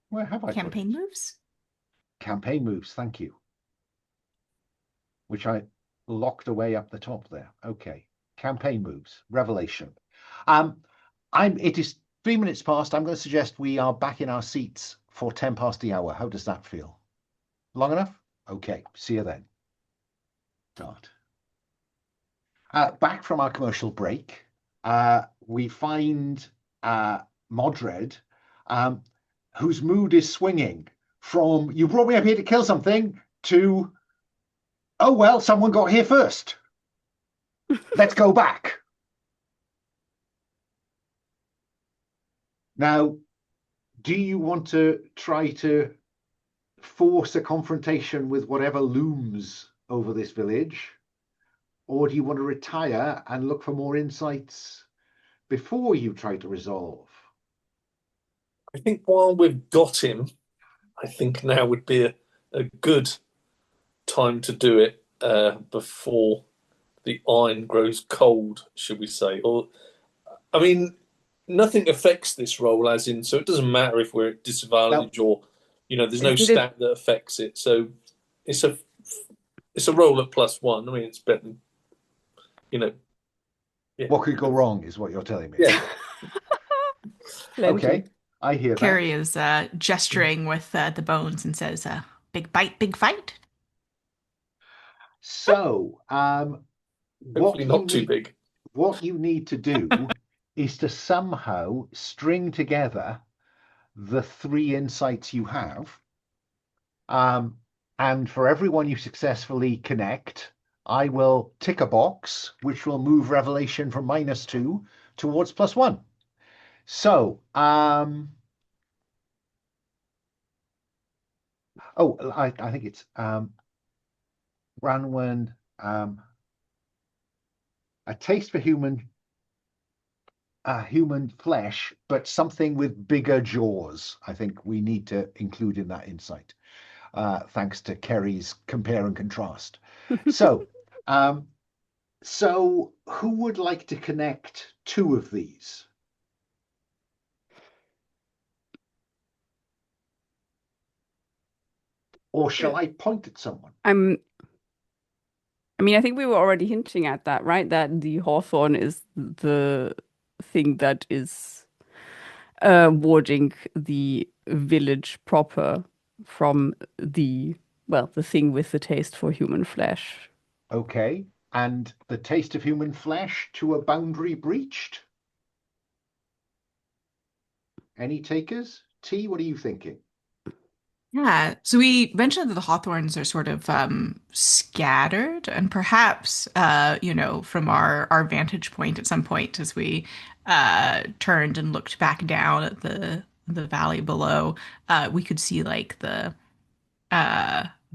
Where have I put it? Campaign moves? Campaign moves, thank you. Which I locked away up the top there. Okay, campaign moves, revelation. It is 3 minutes past. I'm going to suggest we are back in our seats for 10 past the hour. How does that feel? Long enough? Okay, see you then. Start. Back from our commercial break, we find Moddred, whose mood is swinging from, you brought me up here to kill something, to, oh, well, someone got here first. Let's go back. Now, do you want to try to force a confrontation with whatever looms over this village? Or do you want to retire and look for more insights before you try to resolve? I think while we've got him, I think now would be a good time to do it before the iron grows cold, should we say. Or, I mean, nothing affects this roll, as in, so it doesn't matter if we're at disadvantage or, there's no stat that affects it. So it's a roll at +1. I mean, it's better than, Yeah. What could go wrong is what you're telling me. Yeah. Okay, I hear Ceri is gesturing with the bones and says, big bite, big fight. So, hopefully not too big. What you need to do is to somehow string together the 3 insights you have. And for everyone you successfully connect, I will tick a box, which will move revelation from -2 towards +1. So, I think it's Branwen, a taste for human flesh, but something with bigger jaws. I think we need to include in that insight, thanks to Ceri's compare and contrast. So, so who would like to connect 2 of these? Or shall I point at someone? I mean, I think we were already hinting at that, right? That the hawthorn is the thing that is warding the village proper from the thing with the taste for human flesh. Okay, and the taste of human flesh to a boundary breached? Any takers? T, what are you thinking? Yeah, so we mentioned that the hawthorns are sort of scattered, and perhaps, from our vantage point at some point as we turned and looked back down at the valley below, we could see like the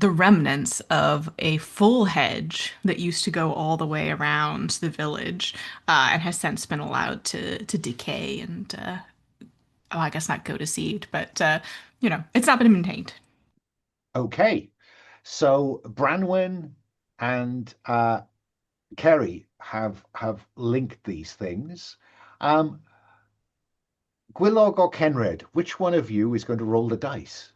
remnants of a full hedge that used to go all the way around the village, and has since been allowed to decay and I guess not go to seed, but it's not been maintained. Okay, so Branwen and Ceri have linked these things. Gwylog or Cenred, which one of you is going to roll the dice?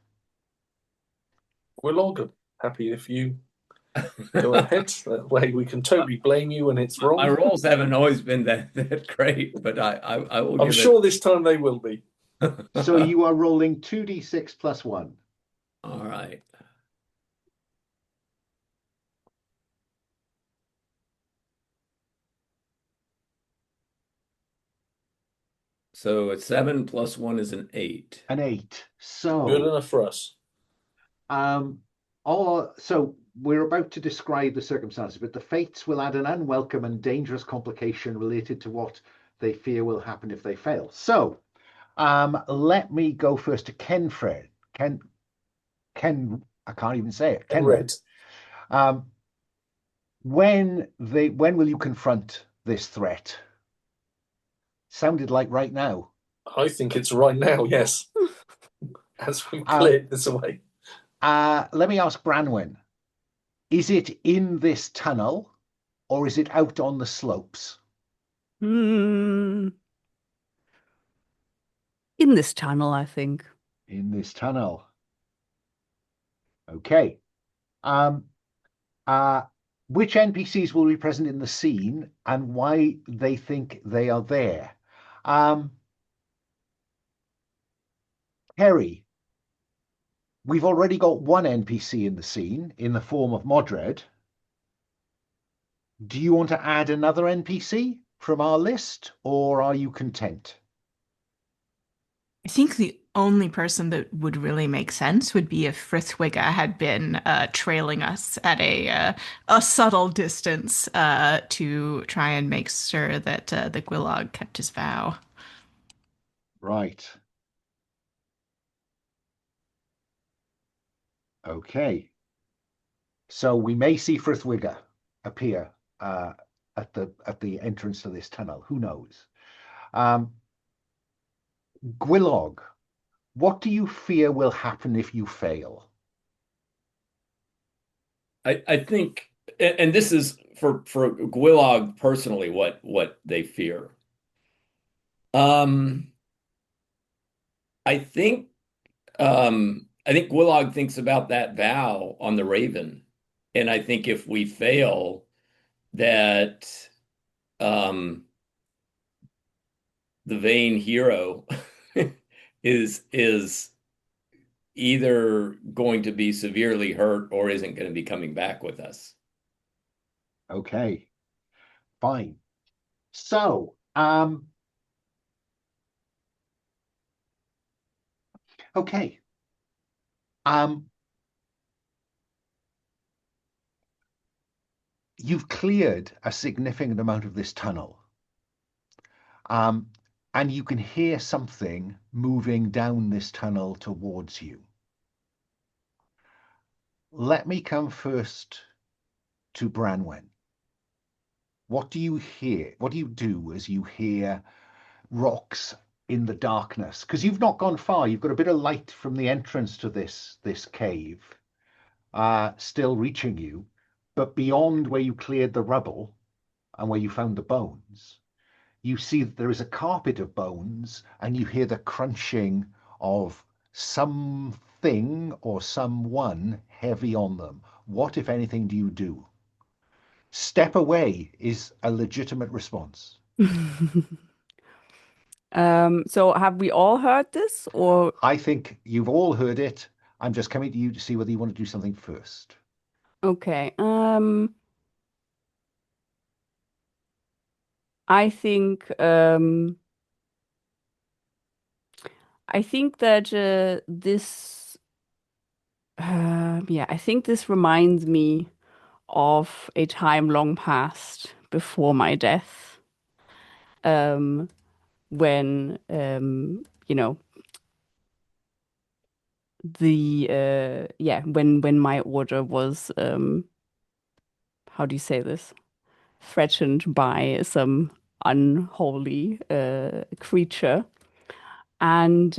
Gwylog, I'm happy if you go ahead. That way we can totally blame you when it's wrong. My rolls haven't always been that great, but I will. I'm sure this time they will be. So you are rolling 2d6 + 1. All right. So it's 7 + 1 is an 8. An 8. So good enough for us. So we're about to describe the circumstances, but the fates will add an unwelcome and dangerous complication related to what they fear will happen if they fail. So let me go first to Cenred. Ken, I can't even say it. Cenred. When will you confront this threat? Sounded like right now. I think it's right now, yes. as we've Um, cleared this away. Let me ask Branwen, is it in this tunnel or is it out on the slopes? Hmm. In this tunnel, I think. In this tunnel. Okay. Um, uh, which NPCs will be present in the scene and why they think they are there? Ceri, we've already got one NPC in the scene in the form of Moddred. Do you want to add another NPC from our list, or are you content? I think the only person that would really make sense would be if Frithwigga had been trailing us at a subtle distance to try and make sure that the Gwylog kept his vow. Right. Okay. So we may see Frithwigga appear at the entrance to this tunnel. Who knows? Um, Gwylog, what do you fear will happen if you fail? I think, and this is for Gwylog personally, what they fear. Um, I think I think Gwylog thinks about that vow on the Raven, and I think if we fail, that um, the vain hero is either going to be severely hurt or isn't going to be coming back with us. Okay, fine. So, okay. Um, you've cleared a significant amount of this tunnel. Um, and you can hear something moving down this tunnel towards you. Let me come first to Branwen. What do you hear? What do you do as you hear rocks in the darkness? Because you've not gone far. You've got a bit of light from the entrance to this cave, still reaching you. But beyond where you cleared the rubble and where you found the bones, you see that there is a carpet of bones, and you hear the crunching of something or someone heavy on them. What, if anything, do you do? Step away is a legitimate response. So have we all heard this or I think you've all heard it. I'm just coming to you to see whether you want to do something first. okay. I think I think that this yeah, I think this reminds me of a time long past before my death. Um when you know the yeah, when my order was how do you say this? Threatened by some unholy creature. And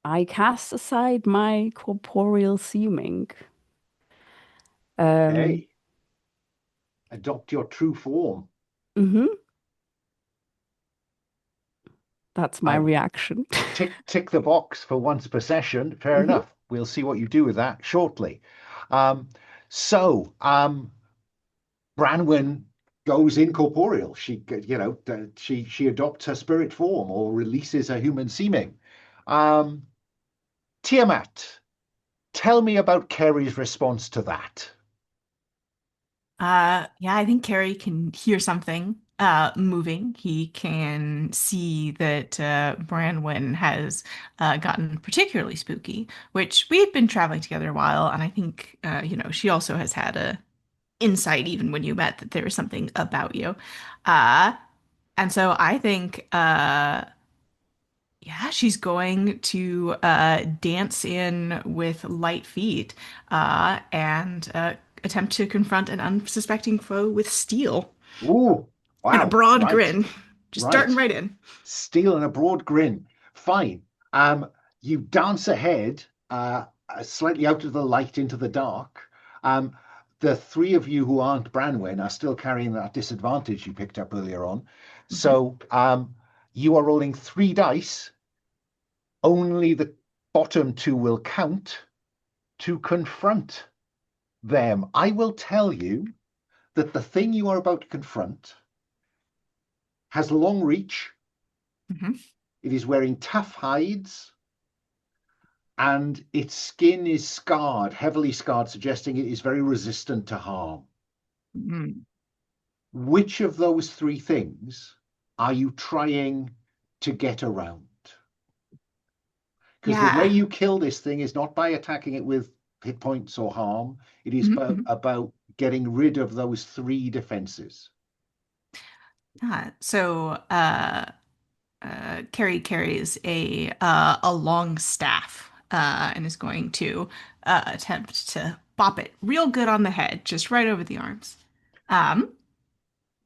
I cast aside my corporeal seeming. Um, Okay. Adopt your true form. mhm, that's my I reaction. tick the box for once per session. Fair Mhm. enough. We'll see what you do with that shortly. Um, so, Branwen goes incorporeal. She adopts her spirit form or releases her human seeming. Um, Tiamat, tell me about Ceri's response to that. Yeah, I think Carrie can hear something moving. He can see that Branwen has gotten particularly spooky, which we had been traveling together a while, and I think she also has had a insight even when you met that there was something about you. Uh, and so I think yeah, she's going to dance in with light feet and attempt to confront an unsuspecting foe with steel Ooh, and a wow, broad right, grin. Just darting right. right in. Steel and a broad grin. Fine. Um, You dance ahead, slightly out of the light into the dark. Um, the three of you who aren't Branwen are still carrying that disadvantage you picked up earlier on. Mhm. So you are rolling 3 dice. Only the bottom two will count to confront them. I will tell you that the thing you are about to confront has long reach. Mhm. It is wearing tough hides, and its skin is scarred, heavily scarred, suggesting it is very resistant to harm. Mhm. Which of those three things are you trying to get around? Because the way Yeah. you kill this thing is not by attacking it with hit points or harm. It is Mhm. Mhm. about getting rid of those three defenses. Carrie carries a long staff and is going to attempt to bop it real good on the head, just right over the arms. Um,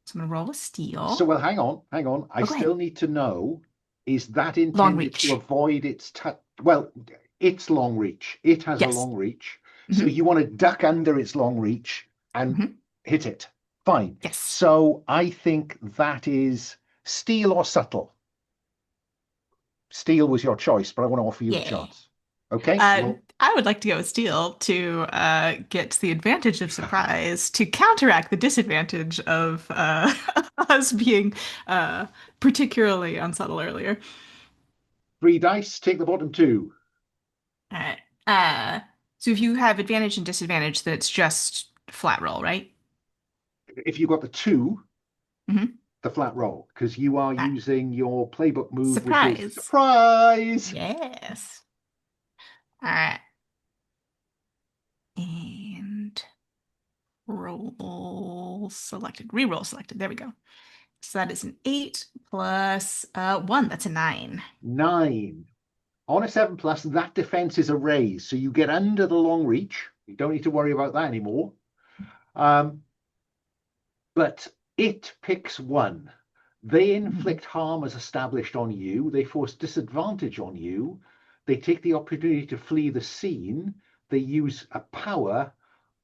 so I'm gonna roll a So, steal. well, hang on. I Oh, go ahead. still need to know, is that Long intended to reach. avoid its touch? Well, its long reach. It has a Yes. long reach. So Hmm. you want to duck under its long reach and Hmm. hit it. Fine. Yes. So I think that is steal or subtle. Steal was your choice, but I want to offer you the Yeah. chance. Okay. Well, I would like to go with steal to get the advantage of surprise to counteract the disadvantage of us being particularly unsubtle earlier. 3 dice, take the bottom two. All right. Uh, so if you have advantage and disadvantage, that's just flat roll, right? If you got the two, Mm-hmm. the flat roll, because you are All right. using your playbook move, which is Surprise. surprise. Yes. All right. And roll selected. Reroll selected. There we go. So that is an 8 plus 1. That's a 9. 9. On a 7 plus, that defense is a raise. So you get under the long reach. You don't need to worry about that anymore. Um, but it picks one. They Mhm. inflict harm as established on you. They force disadvantage on you. They take the opportunity to flee the scene. They use a power,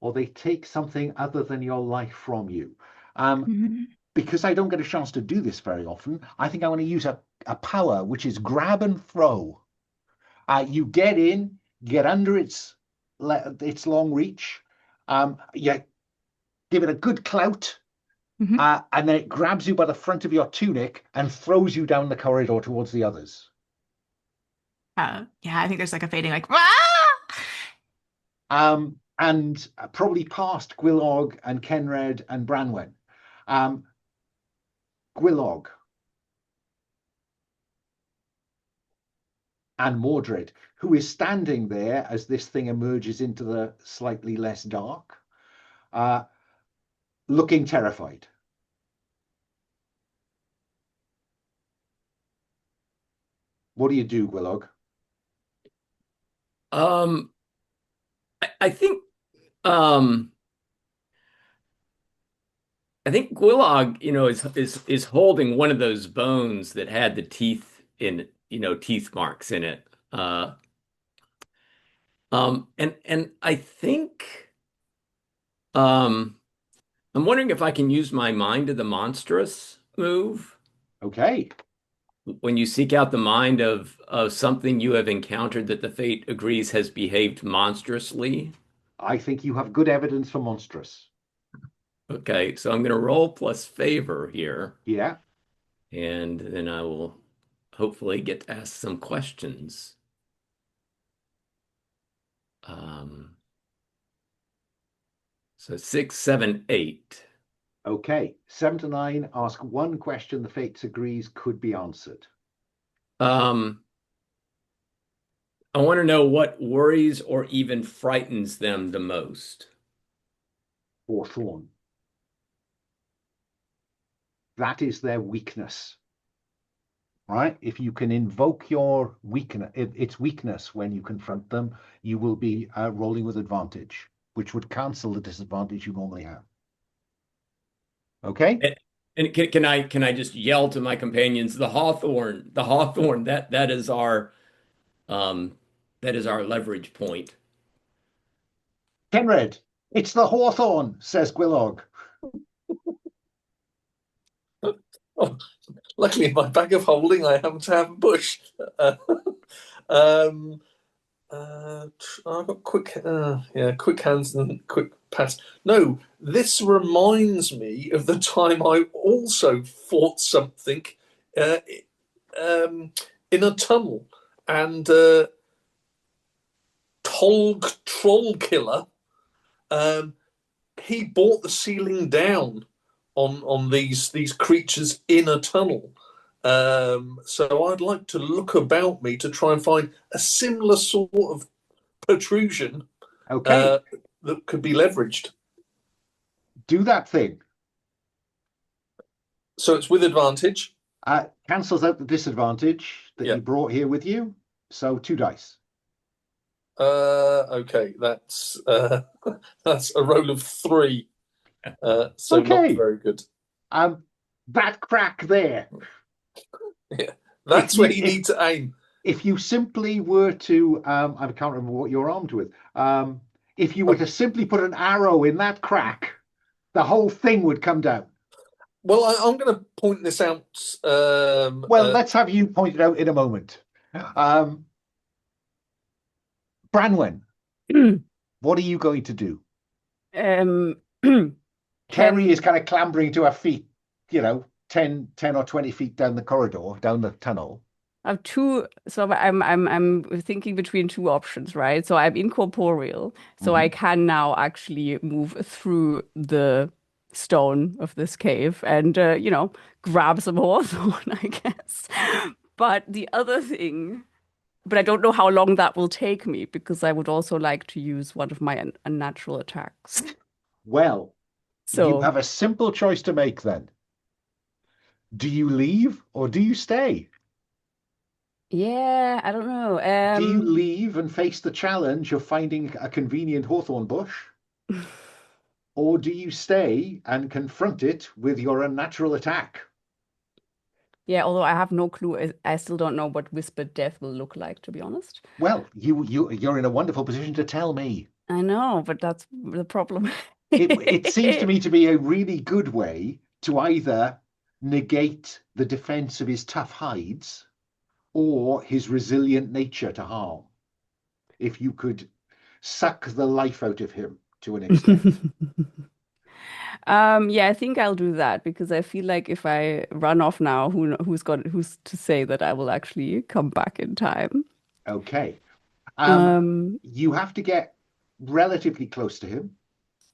or they take something other than your life from you. Mhm. Because I don't get a chance to do this very often, I think I want to use a power, which is grab and throw. You get in, get under its long reach. You give it a good clout, Mhm. and then it grabs you by the front of your tunic and throws you down the corridor towards the others. Yeah, I think there's like a fading, like, ah! And probably past Gwylog and Cenred and Branwen. Um, Gwylog and Moddred, who is standing there as this thing emerges into the slightly less dark, uh, looking terrified. What do you do, Gwylog? Um, I think um I think Gwylog, is holding one of those bones that had the teeth in, teeth marks in it. And I think um I'm wondering if I can use my mind of the monstrous move. Okay, When you seek out the mind of something you have encountered that the fate agrees has behaved monstrously. I think you have good evidence for monstrous. Okay, so I'm going to roll plus favor here, Yeah. and then I will hopefully get to ask some questions. Um, so 6, 7, 8. Okay. 7 to 9. Ask one question the Fates agrees could be answered. Um, I want to know what worries or even frightens them the most. Hawthorn. That is their weakness, right? If you can invoke your weakness, its weakness when you confront them, you will be rolling with advantage, which would cancel the disadvantage you normally have. Okay. And can I just yell to my companions, the Hawthorn, that is our Um, that is our leverage point. Cenred, it's the hawthorn, says Gwylog. Oh, luckily, in my bag of holding, I happen to have a bush. Um, I've got quick hands and quick pass. No, this reminds me of the time I also fought something uh, in a tunnel, and Tolg Troll Killer, he brought the ceiling down on these creatures in a tunnel. So I'd like to look about me to try and find a similar sort of protrusion Okay, that could be leveraged. do that thing. So it's with advantage. Cancels out the disadvantage that Yeah. you brought here with you. So 2 dice. Okay, that's a roll of 3. So Okay. not very good. That crack there. Yeah, that's where you need to aim. If you simply were to, I can't remember what you're armed with. If you were to simply put an arrow in that crack, the whole thing would come down. Well, I'm going to point this out. Let's have you point it out in a moment. Branwen, what are you going to do? Ceri is kind of clambering to her feet, 10 or 20 feet down the corridor, down the tunnel. I have two, so I'm thinking between two options, right? So I'm incorporeal, so I can now actually move through the stone of this cave and grab some hawthorn, I guess. But the other thing, but I don't know how long that will take me because I would also like to use one of my unnatural attacks. Well, you So have a simple choice to make then. Do you leave or do you stay? yeah, I don't know. Do you leave and face the challenge of finding a convenient hawthorn bush? Or do you stay and confront it with your unnatural attack? Yeah, although I have no clue, I still don't know what Whispered Death will look like, to be honest. Well, you're in a wonderful position to tell me. I know, but that's the problem. It seems to me to be a really good way to either negate the defense of his tough hides or his resilient nature to harm. If you could suck the life out of him to an extent. Yeah, I think I'll do that because I feel like if I run off now, who's to say that I will actually come back in time? Okay. You have to get relatively close to him.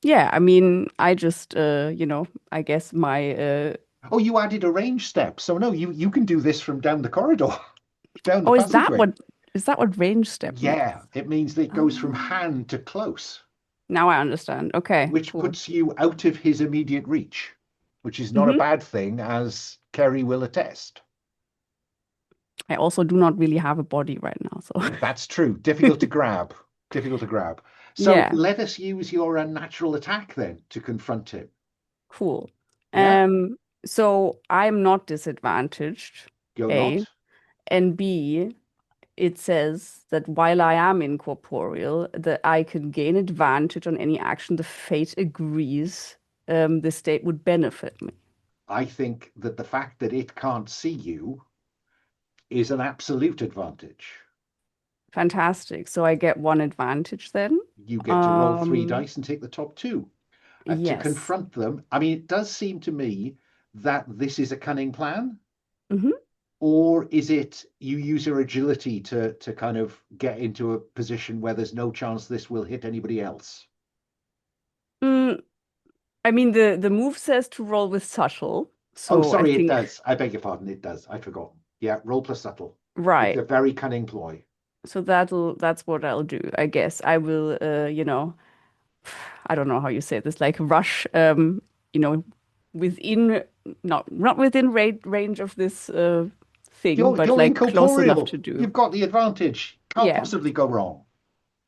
Yeah, I mean, I just I guess my Oh, you added a range step. So no, you can do this from down the corridor, down the Oh, is that passageway. what range step means? Yeah, it means that it goes from hand to close, Now I understand. Okay, which cool. puts you out of his immediate reach, which is not a bad thing, as Ceri will attest. I also do not really have a body right now, so That's true. Difficult to grab. Difficult to grab. So yeah, let us use your unnatural attack then to confront him. cool. Yeah? So I'm not disadvantaged, You're A, not? and B, it says that while I am incorporeal, that I can gain advantage on any action the fate agrees this state would benefit me. I think that the fact that it can't see you is an absolute advantage. Fantastic. So I get one advantage then. You get to roll 3 dice and take the top 2. To Yes. confront them. I mean, it does seem to me that this is a cunning plan. Or is it you use your agility to kind of get into a position where there's no chance this will hit anybody else? I mean, the move says to roll with subtle. So Oh, sorry, I think, it does. I beg your pardon, it does. I forgot. Yeah, roll plus subtle. right. It's a very cunning ploy. So that's what I'll do. I guess I will, I don't know how you say this, like rush, within, not within range of this thing, but You're like close enough incorporeal. to do. You've got the advantage. Can't Yeah. possibly go wrong.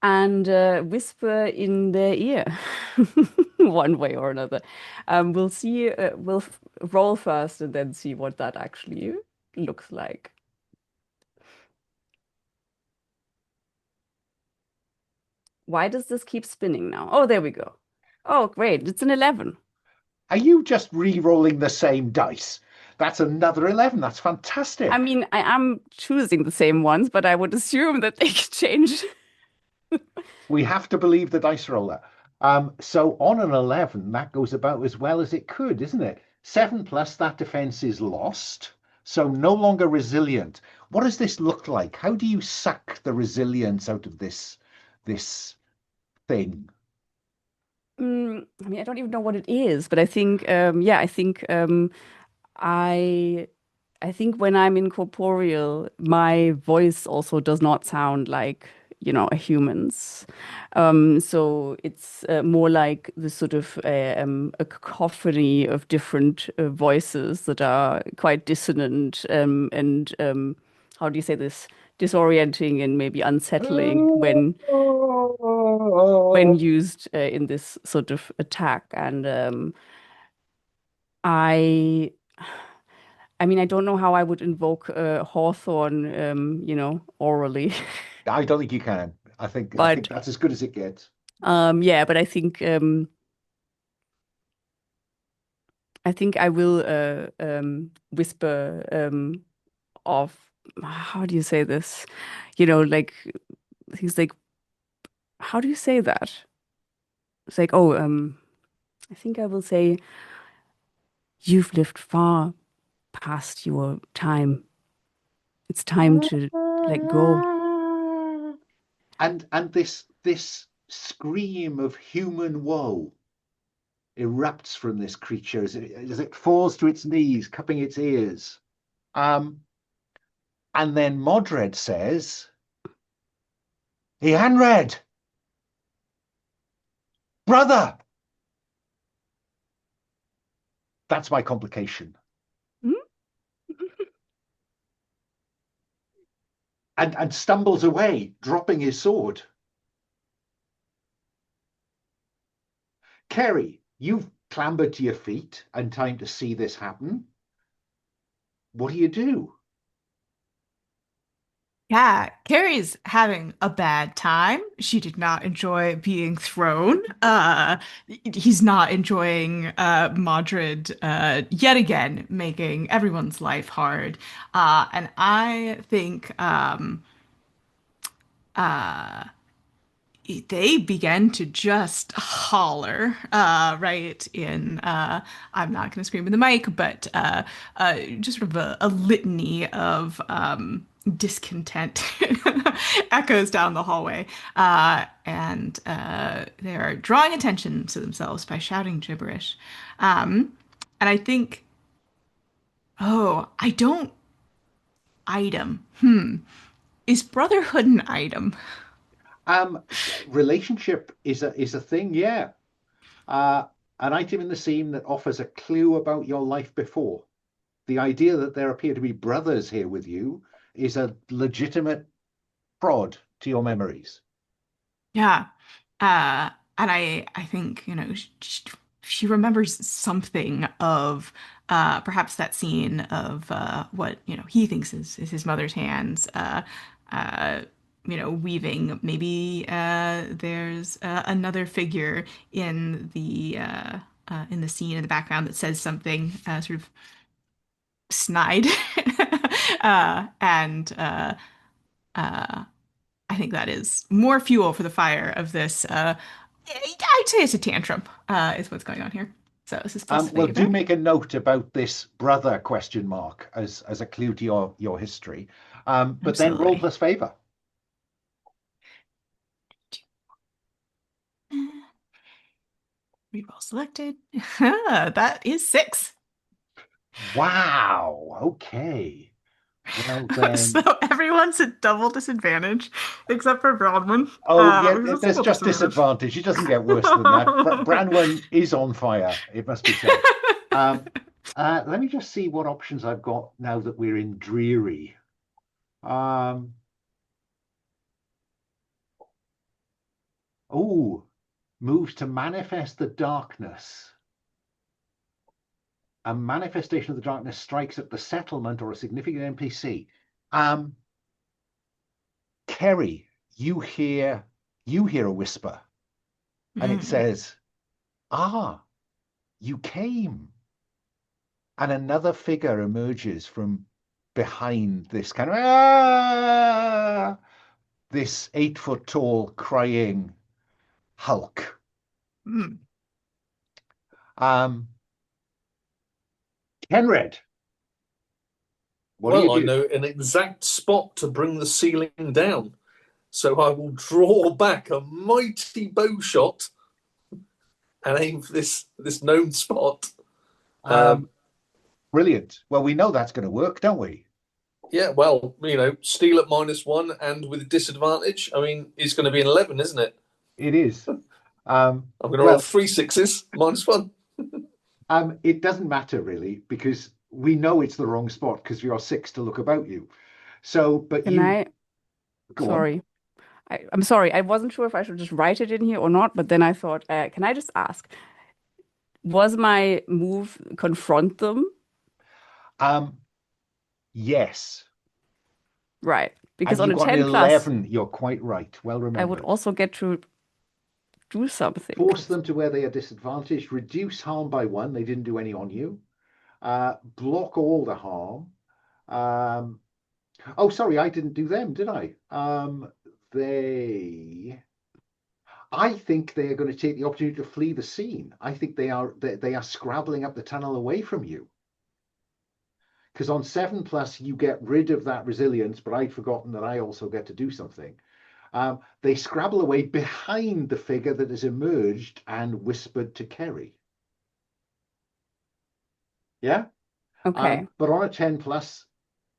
And whisper in their ear, one way or another. We'll see. We'll roll first and then see what that actually looks like. Why does this keep spinning now? Oh, there we go. Oh, great. It's an 11. Are you just re-rolling the same dice? That's another 11. That's fantastic. I mean, I am choosing the same ones, but I would assume that they could change. We have to believe the dice roller. So on an 11, that goes about as well as it could, isn't it? 7 plus, that defense is lost. So no longer resilient. What does this look like? How do you suck the resilience out of this thing? I mean, I don't even know what it is, but I think, yeah, I think when I'm incorporeal, my voice also does not sound like, a human's. So it's more like this sort of a cacophony of different voices that are quite dissonant and how do you say this? Disorienting and maybe unsettling when used in this sort of attack. And I. I mean, I don't know how I would invoke Hawthorne, orally. I don't think you can. I think But that's as good as it gets. yeah, but I think I will whisper of how do you say this? Like he's like, how do you say that? It's like, oh, I think I will say, you've lived far past your time. It's time to let go. And this scream of human woe erupts from this creature as it falls to its knees, cupping its ears. And then Moddred says, Cenred, brother. That's my complication. And stumbles away, dropping his sword. Ceri, you've clambered to your feet in time to see this happen. What do you do? Yeah, Carrie's having a bad time. She did not enjoy being thrown. He's not enjoying Moddred yet again, making everyone's life hard. And I think they began to just holler, right in, I'm not going to scream in the mic, but just sort of a litany of discontent echoes down the hallway. And they're drawing attention to themselves by shouting gibberish. And I think, oh, I don't item. Is brotherhood an item? Relationship is a thing, yeah. An item in the scene that offers a clue about your life before. The idea that there appear to be brothers here with you is a legitimate prod to your memories. Yeah. And I think, she remembers something of perhaps that scene of what, he thinks is his mother's hands, uh, weaving. Maybe there's another figure in the scene in the background that says something sort of snide. And I think that is more fuel for the fire of this. I'd say it's a tantrum, is what's going on here. So this is plus Well, do favor. make a note about this brother question mark as a clue to your history. But then roll Absolutely. plus favor. Reroll selected. That is 6. Wow. Okay. Well then. So everyone's at double disadvantage except for Branwen. Oh yeah, Because it's there's single just disadvantage. It doesn't get worse than that. Branwen is on fire. It must be said. Let me just see what options I've got now that we're in dreary. Oh, moves to manifest the darkness. A manifestation of the darkness strikes at the settlement or a significant NPC. Ceri, you hear you hear a whisper, and it Mm. says, "Ah, you came." And another figure emerges from behind this kind of this 8 foot tall crying Hulk. Mm. Um, Cenred, what do you Well, I do? know an exact spot to bring the ceiling down. So I will draw back a mighty bow shot and aim for this known spot. Um, Brilliant. Well, we know that's going to work, don't we? Yeah, well, steal at -1 and with disadvantage. I mean, it's going to be an 11, isn't it? It is. I'm going to roll Well, 3 6s, -1. it doesn't matter really because we know it's the wrong spot because you're 6 to look about you. So, but Can you I? go on. Sorry. I'm sorry. I wasn't sure if I should just write it in here or not, but then I thought, can I just ask, was my move confront them? Um, yes. Right. Because And on you a got an 10 plus, 11. You're quite right. Well I would remembered. also get to do something. Force them to where they are disadvantaged. Reduce harm by 1. They didn't do any on you. Block all the harm. Um, oh, sorry, I didn't do them, did I? They. I think they are going to take the opportunity to flee the scene. I think they are scrabbling up the tunnel away from you. Because on 7 plus, you get rid of that resilience, but I'd forgotten that I also get to do something. They scrabble away behind the figure that has emerged and whispered to Ceri. Yeah? Okay. But on a 10 plus,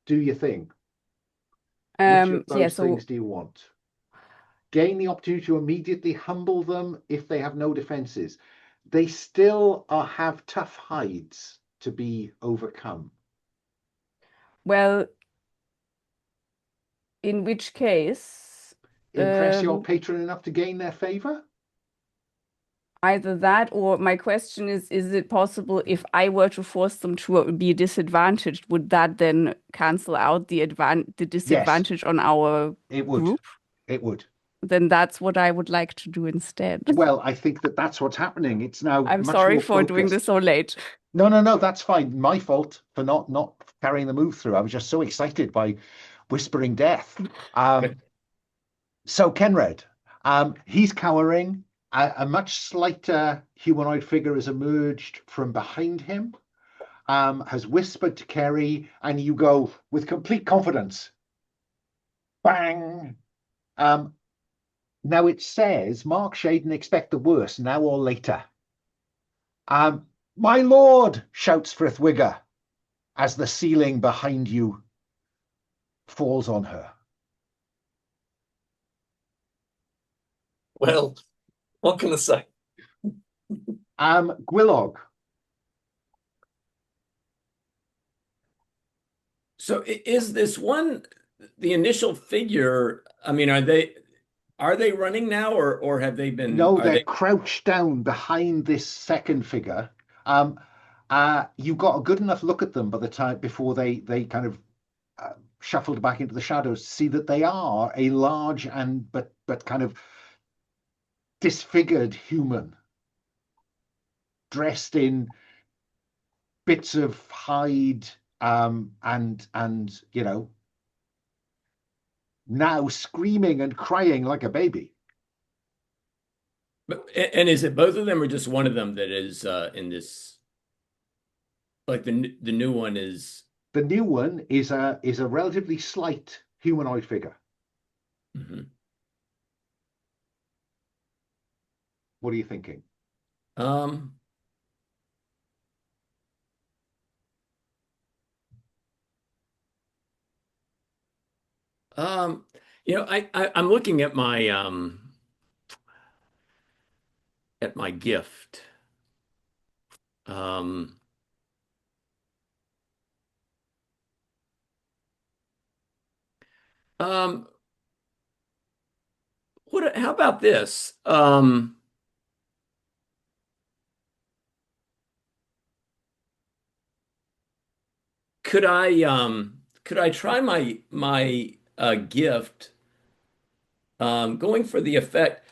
do your thing. Which of Yeah, those so things do you want? Gain the opportunity to immediately humble them if they have no defenses. They still have tough hides to be overcome. well, in which case, Impress your um, patron enough to gain their favor? either that or my question is it possible if I were to force them to be disadvantaged, would that then cancel out the Yes, disadvantage on our it would. group? It would. Then that's what I would like to do instead. Well, I think that that's what's happening. It's now I'm much sorry more for doing this focused. so late. No, no, no, that's fine. My fault for not carrying the move through. I was just so excited by whispering death. So Cenred, he's cowering. A much slighter humanoid figure has emerged from behind him, has whispered to Ceri, and you go with complete confidence. Bang! Um, Now it says, mark shade and expect the worst, now or later. My lord, shouts Frithwigger as the ceiling behind you falls on her. Well, what can I say? Gwylog. So is this one the initial figure? I mean, are they running now or have they been No, are they're they crouched down behind this second figure. You got a good enough look at them by the time before they kind of shuffled back into the shadows to see that they are a large and but kind of disfigured human dressed in bits of hide and now screaming and crying like a baby. and is it both of them or just one of them that is in this like the new one is The new one is a relatively slight humanoid figure. mhm. What are you thinking? Um um I'm looking at my gift. Um um how about this? Could I try my gift Going for the effect,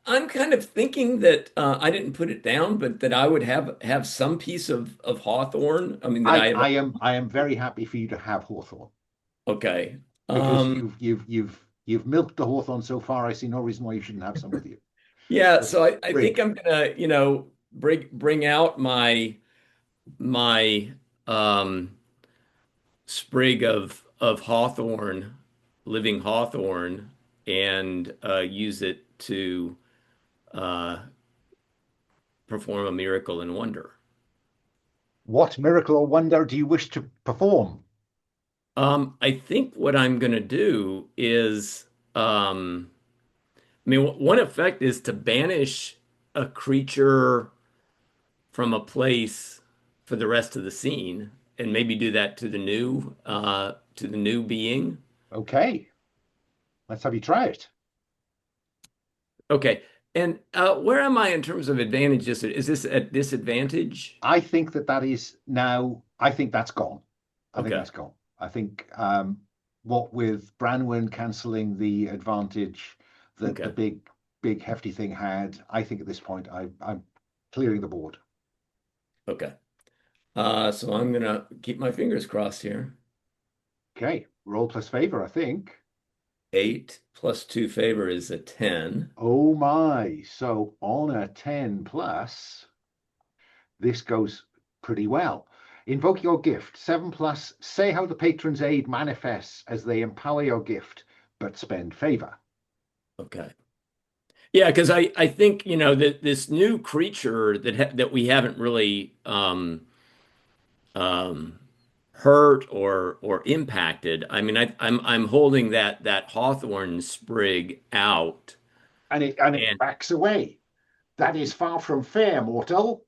I'm kind of thinking that I didn't put it down, but that I would have some piece of hawthorn. I mean, that I have. I am very happy for you to have Hawthorn Okay. because Um, you've milked the Hawthorn so far. I see no reason why you shouldn't have some with you. yeah, The so I think sprig. I'm gonna, bring out my sprig of hawthorn, living hawthorn, and use it to uh, perform a miracle and wonder. What miracle or wonder do you wish to perform? I think what I'm gonna do is, um, I mean, one effect is to banish a creature from a place for the rest of the scene, and maybe do that to the new being. Okay, let's have you try it. Okay. And where am I in terms of advantages? Is this at disadvantage? I think that is now. I think that's gone. I think Okay. that's gone. I think what with Branwen cancelling the advantage that the Okay. big hefty thing had, I think at this point I'm clearing the board. Okay. So I'm gonna keep my fingers crossed here. Okay, roll plus favor, I think. 8 plus 2 favor is a 10. Oh my! So on a 10 plus, this goes pretty well. Invoke your gift. 7 plus, say how the patron's aid manifests as they empower your gift, but spend favor. Okay. Yeah, because I think that this new creature that we haven't really um, hurt or impacted. I mean, I'm holding that hawthorn sprig out, And it and backs away. That is far from fair, mortal.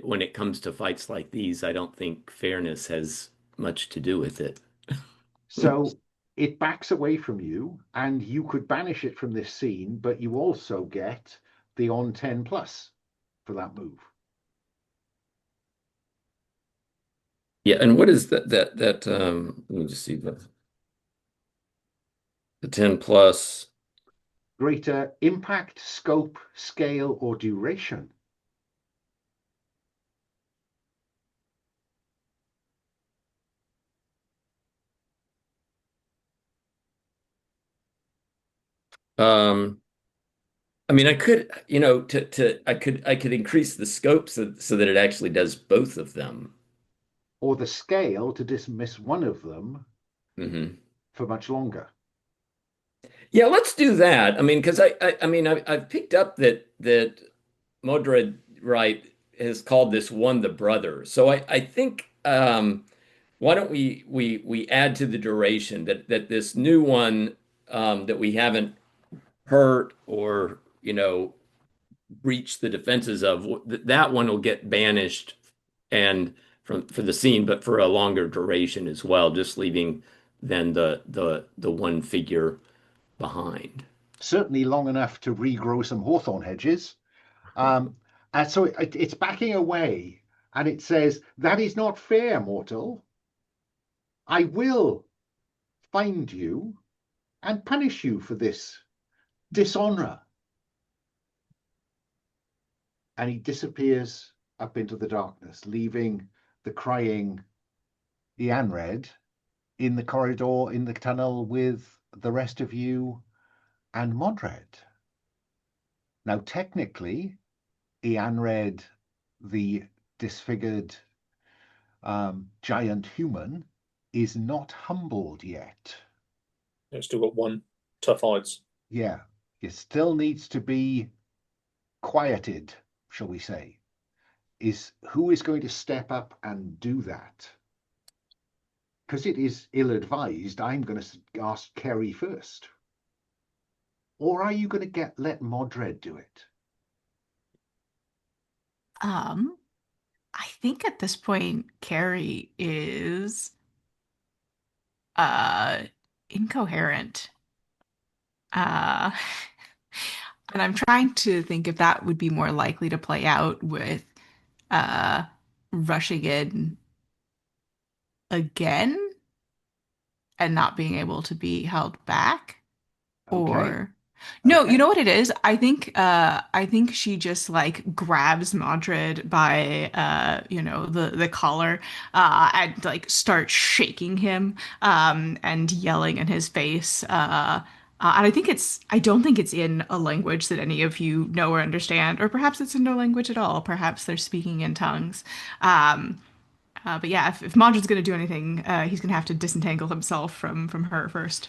when it comes to fights like these, I don't think fairness has much to do with it. So it backs away from you, and you could banish it from this scene, but you also get the on 10 plus for that move. Yeah, and what is that let me just see the 10 plus. Greater impact, scope, scale, or duration. Um, I mean, I could, I could increase the scope so that it actually does both of them. Or the scale to dismiss one of them Hmm. for much longer. Yeah, let's do that. I mean, because I mean, I've picked up that Moddred, right, has called this one the brother. So I think, why don't we add to the duration that this new one, that we haven't hurt or breached the defenses of, that one will get banished and for the scene, but for a longer duration as well, just leaving then the one figure behind. Certainly long enough to regrow some hawthorn hedges. Um, and so it's backing away, and it says, that is not fair, mortal. I will find you and punish you for this dishonor. And he disappears up into the darkness, leaving the crying Cenred in the corridor, in the tunnel with the rest of you and Moddred. Now, technically, Cenred, the disfigured giant human, is not humbled yet. It's still got one tough odds. Yeah, it still needs to be quieted, shall we say. Is who is going to step up and do that? Because it is ill-advised, I'm going to ask Ceri first. Or are you going to let Moddred do it? Um, I think at this point, Carrie is uh incoherent. Uh and I'm trying to think if that would be more likely to play out with uh rushing in again and not being able to be held back. Okay. Or no, you Okay. know what it is? I think she just like grabs Moddred by the collar and like starts shaking him and yelling in his face. And I don't think it's in a language that any of you know or understand, or perhaps it's in no language at all. Perhaps they're speaking in tongues. Um, but yeah, if Moddred's going to do anything, he's going to have to disentangle himself from her first.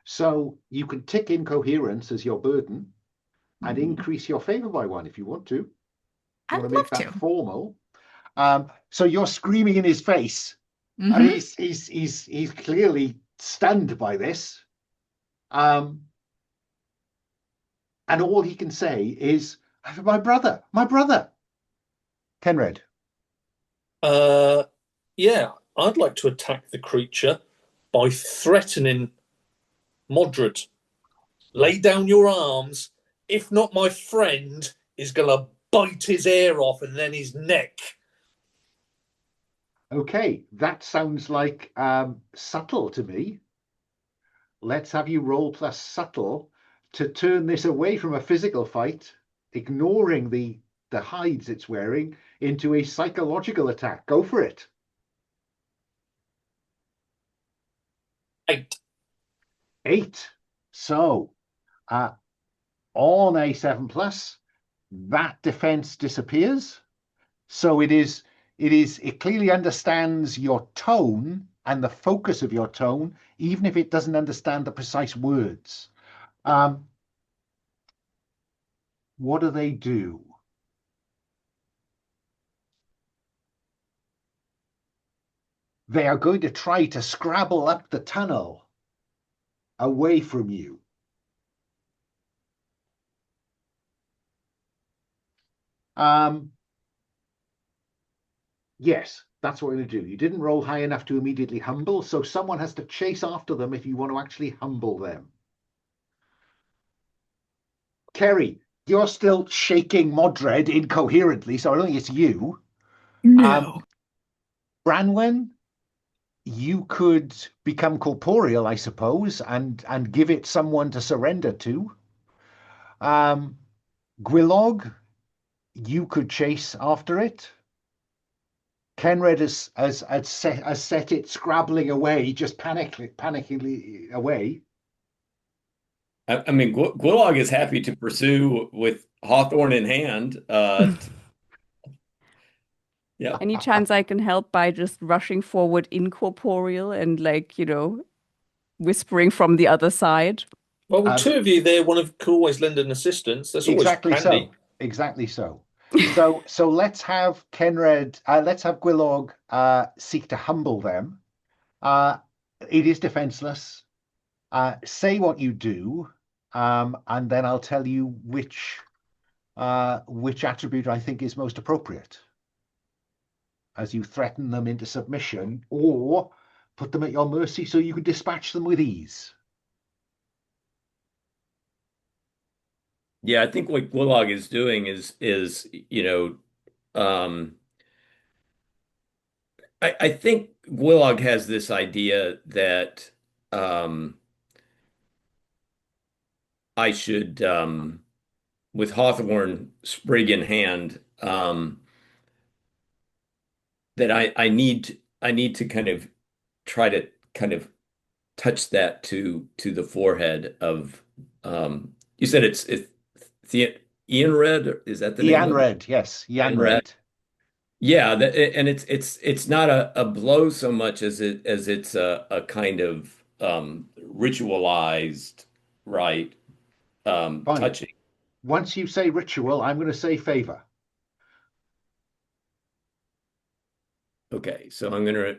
So you can tick incoherence as your burden and Mm. increase your favor by one if you want to. You want I'd to make love that to. formal. So you're screaming in his face, and Hmm. he's clearly stunned by this. Um, and all he can say is, "My brother, my brother." Cenred. Uh, yeah, I'd like to attack the creature by threatening Moddred. Lay down your arms. If not, my friend is going to bite his ear off and then his neck. Okay, that sounds like subtle to me. Let's have you roll plus subtle to turn this away from a physical fight, ignoring the hides it's wearing, into a psychological attack. Go for it. 8. 8. So uh, on a 7 plus, that defense disappears. So it clearly understands your tone and the focus of your tone, even if it doesn't understand the precise words. What do they do? They are going to try to scrabble up the tunnel away from you. Yes, that's what we're going to do. You didn't roll high enough to immediately humble, so someone has to chase after them if you want to actually humble them. Ceri, you're still shaking Moddred incoherently, so I don't think it's you. No. Branwen, you could become corporeal, I suppose, and give it someone to surrender to. Gwylog, you could chase after it. Cenred has set it scrabbling away, just panicking away. I mean, Gwylog is happy to pursue with Hawthorn in hand. Yeah. Any chance I can help by just rushing forward incorporeal and like, whispering from the other side? Well, with Um, two of you there, one of could always lend an assistance. That's always exactly handy. so. Exactly so. So let's have Cenred, let's have Gwylog seek to humble them. It is defenseless. Say what you do, and then I'll tell you which attribute I think is most appropriate as you threaten them into submission or put them at your mercy so you can dispatch them with ease. Yeah, I think what Gwylog is doing is um, I think Gwylog has this idea that um, I should, with Hawthorn sprig in hand, that I need to kind of try to kind of touch that to the forehead of you said it's the Cenred, is that the name of it? Cenred, yes, Cenred. Cenred. Yeah, and it's not a blow so much as it's a kind of ritualized, right, Fine. touching. Once you say ritual, I'm going to say favor. Okay, so I'm gonna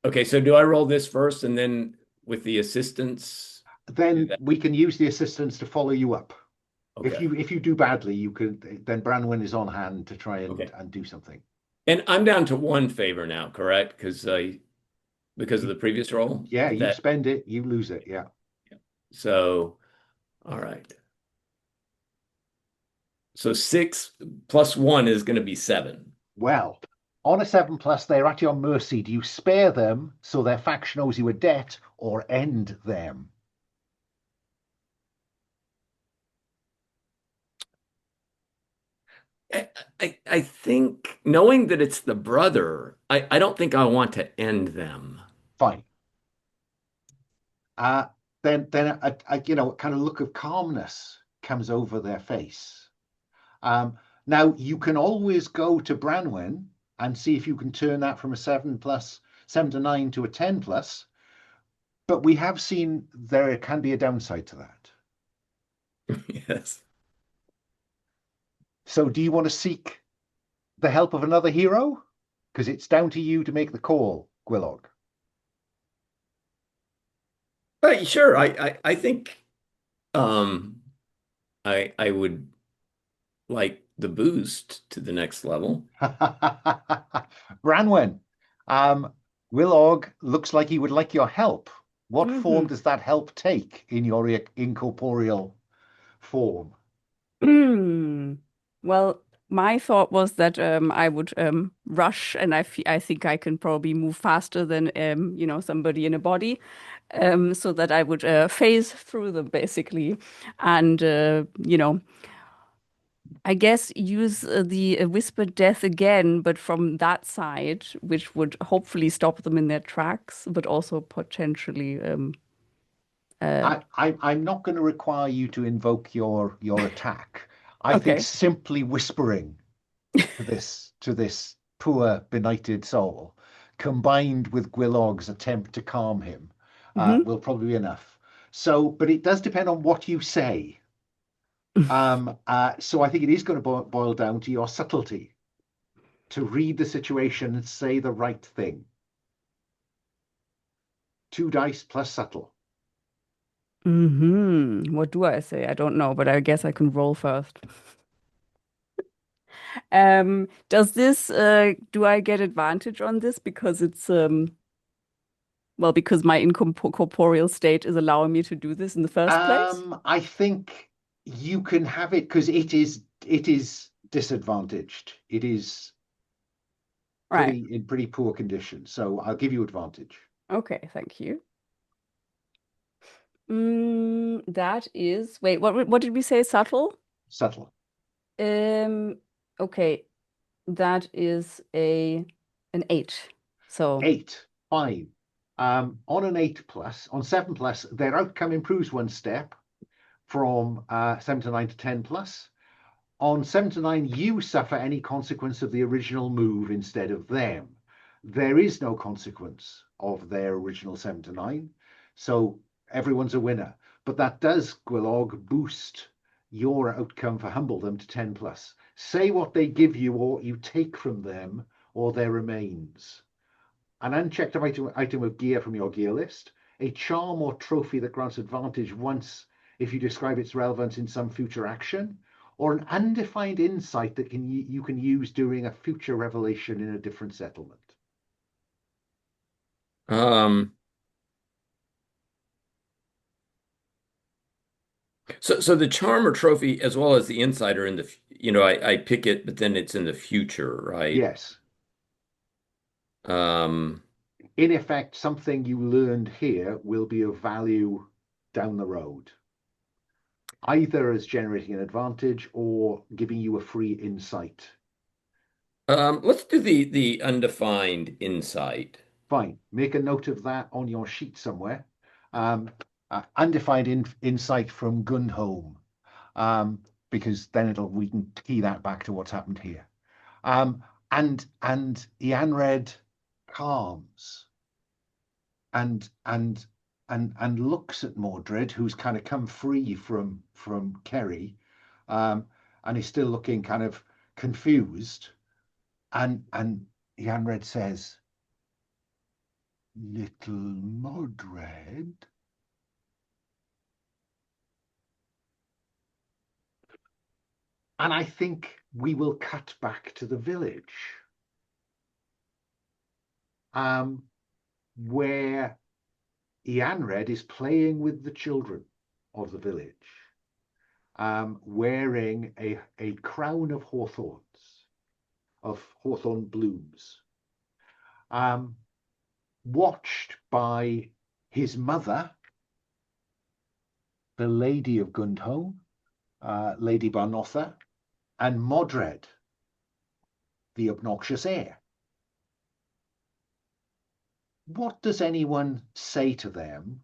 okay, so do I roll this first and then with the assistance do Then that? we can use the assistants to follow you up. Okay. If you do badly, you could then Branwen is on hand to try Okay. and do something. And I'm down to one favor now, correct? Because of the previous roll? Yeah, Is you that spend it, you lose it. Yeah. so? All right. So 6 plus 1 is going to be 7. Well, On a 7+, they're at your mercy. Do you spare them so their faction owes you a debt, or end them? I think knowing that it's the brother, I don't think I want to end them. Fine. Then a kind of look of calmness comes over their face. Now you can always go to Branwen and see if you can turn that from a 7+, 7 to 9 to a 10+, but we have seen there can be a downside to that. Yes. So do you want to seek the help of another hero? Because it's down to you to make the call, Gwylog. Sure. I think I would like the boost to the next level. Branwen, Gwylog looks like he would like your help. What form does that help take in your incorporeal form? Well, my thought was that I would rush, and I think I can probably move faster than somebody in a body, so that I would phase through them basically, and I guess use the whispered death again, but from that side, which would hopefully stop them in their tracks, but also potentially. I'm not going to require you to invoke your attack. I think Okay. simply whispering to this poor benighted soul, combined with Gwylog's attempt to calm him, will probably be enough. So, but it does depend on what you say. So I think it is going to boil down to your subtlety, to read the situation and say the right thing. 2 dice plus subtle. What do I say? I don't know, but I guess I can roll first. Does this do I get advantage on this because it's because my incorporeal state is allowing me to do this in the first place? I think you can have it because it is disadvantaged. It is Right. in pretty poor condition. So I'll give you advantage. Okay, thank you. That is, wait, what did we say? Subtle? Subtle. Okay, that is an 8. So 8, fine. On an 8+, on 7+, their outcome improves 1 step from 7 to 9 to 10+. On 7 to 9, you suffer any consequence of the original move instead of them. There is no consequence of their original 7 to 9, so everyone's a winner. But that does, Gwylog, boost your outcome for Humble Them to 10+. Say what they give you or you take from them or their remains. An unchecked item of gear from your gear list, a charm or trophy that grants advantage once if you describe its relevance in some future action, or an undefined insight that you can use during a future revelation in a different settlement. So the charm or trophy, as well as the insider in the, I pick it, but then it's in the future, right? Yes. Um, In effect, something you learned here will be of value down the road, either as generating an advantage or giving you a free insight. let's do the undefined insight. Fine. Make a note of that on your sheet somewhere. Undefined insight from Gundholm, because then we can key that back to what's happened here. And Cenred calms and looks at Moddred, who's kind of come free from Ceri, and is still looking kind of confused. And Cenred says, "Little Moddred." And I think we will cut back to the village, where Cenred is playing with the children of the village, wearing a crown of hawthorns. of hawthorn blooms, watched by his mother, the Lady of Gundholm, Lady Barnotha, and Moddred, the obnoxious heir. What does anyone say to them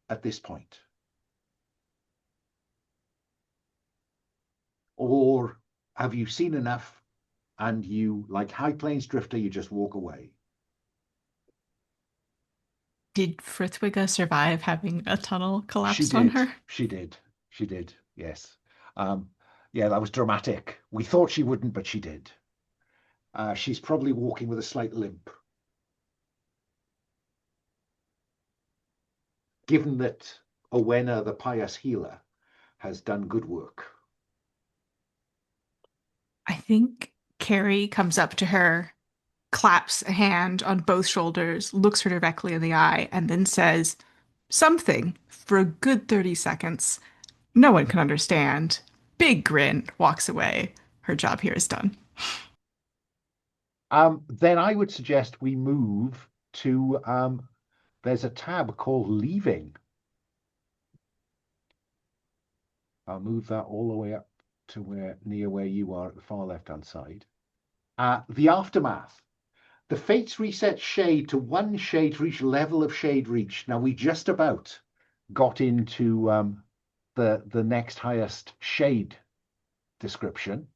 at this point? Or have you seen enough and you, like High Plains Drifter, you just walk away? Did Frithwiga survive having a tunnel She collapsed on did. her? She did. She did. Yes. Yeah, that was dramatic. We thought she wouldn't, but she did. She's probably walking with a slight limp. Given that Owena, the pious healer, has done good work. I think Ceri comes up to her, claps a hand on both shoulders, looks her directly in the eye, and then says something for a good 30 seconds. No one can understand. Big grin, walks away. Her job here is done. Then I would suggest we move to, there's a tab called Leaving. I'll move that all the way up to near where you are at the far left-hand side. The Aftermath. The Fates reset shade to 1 shade for each level of shade reached. Now, we just about got into the next highest shade description.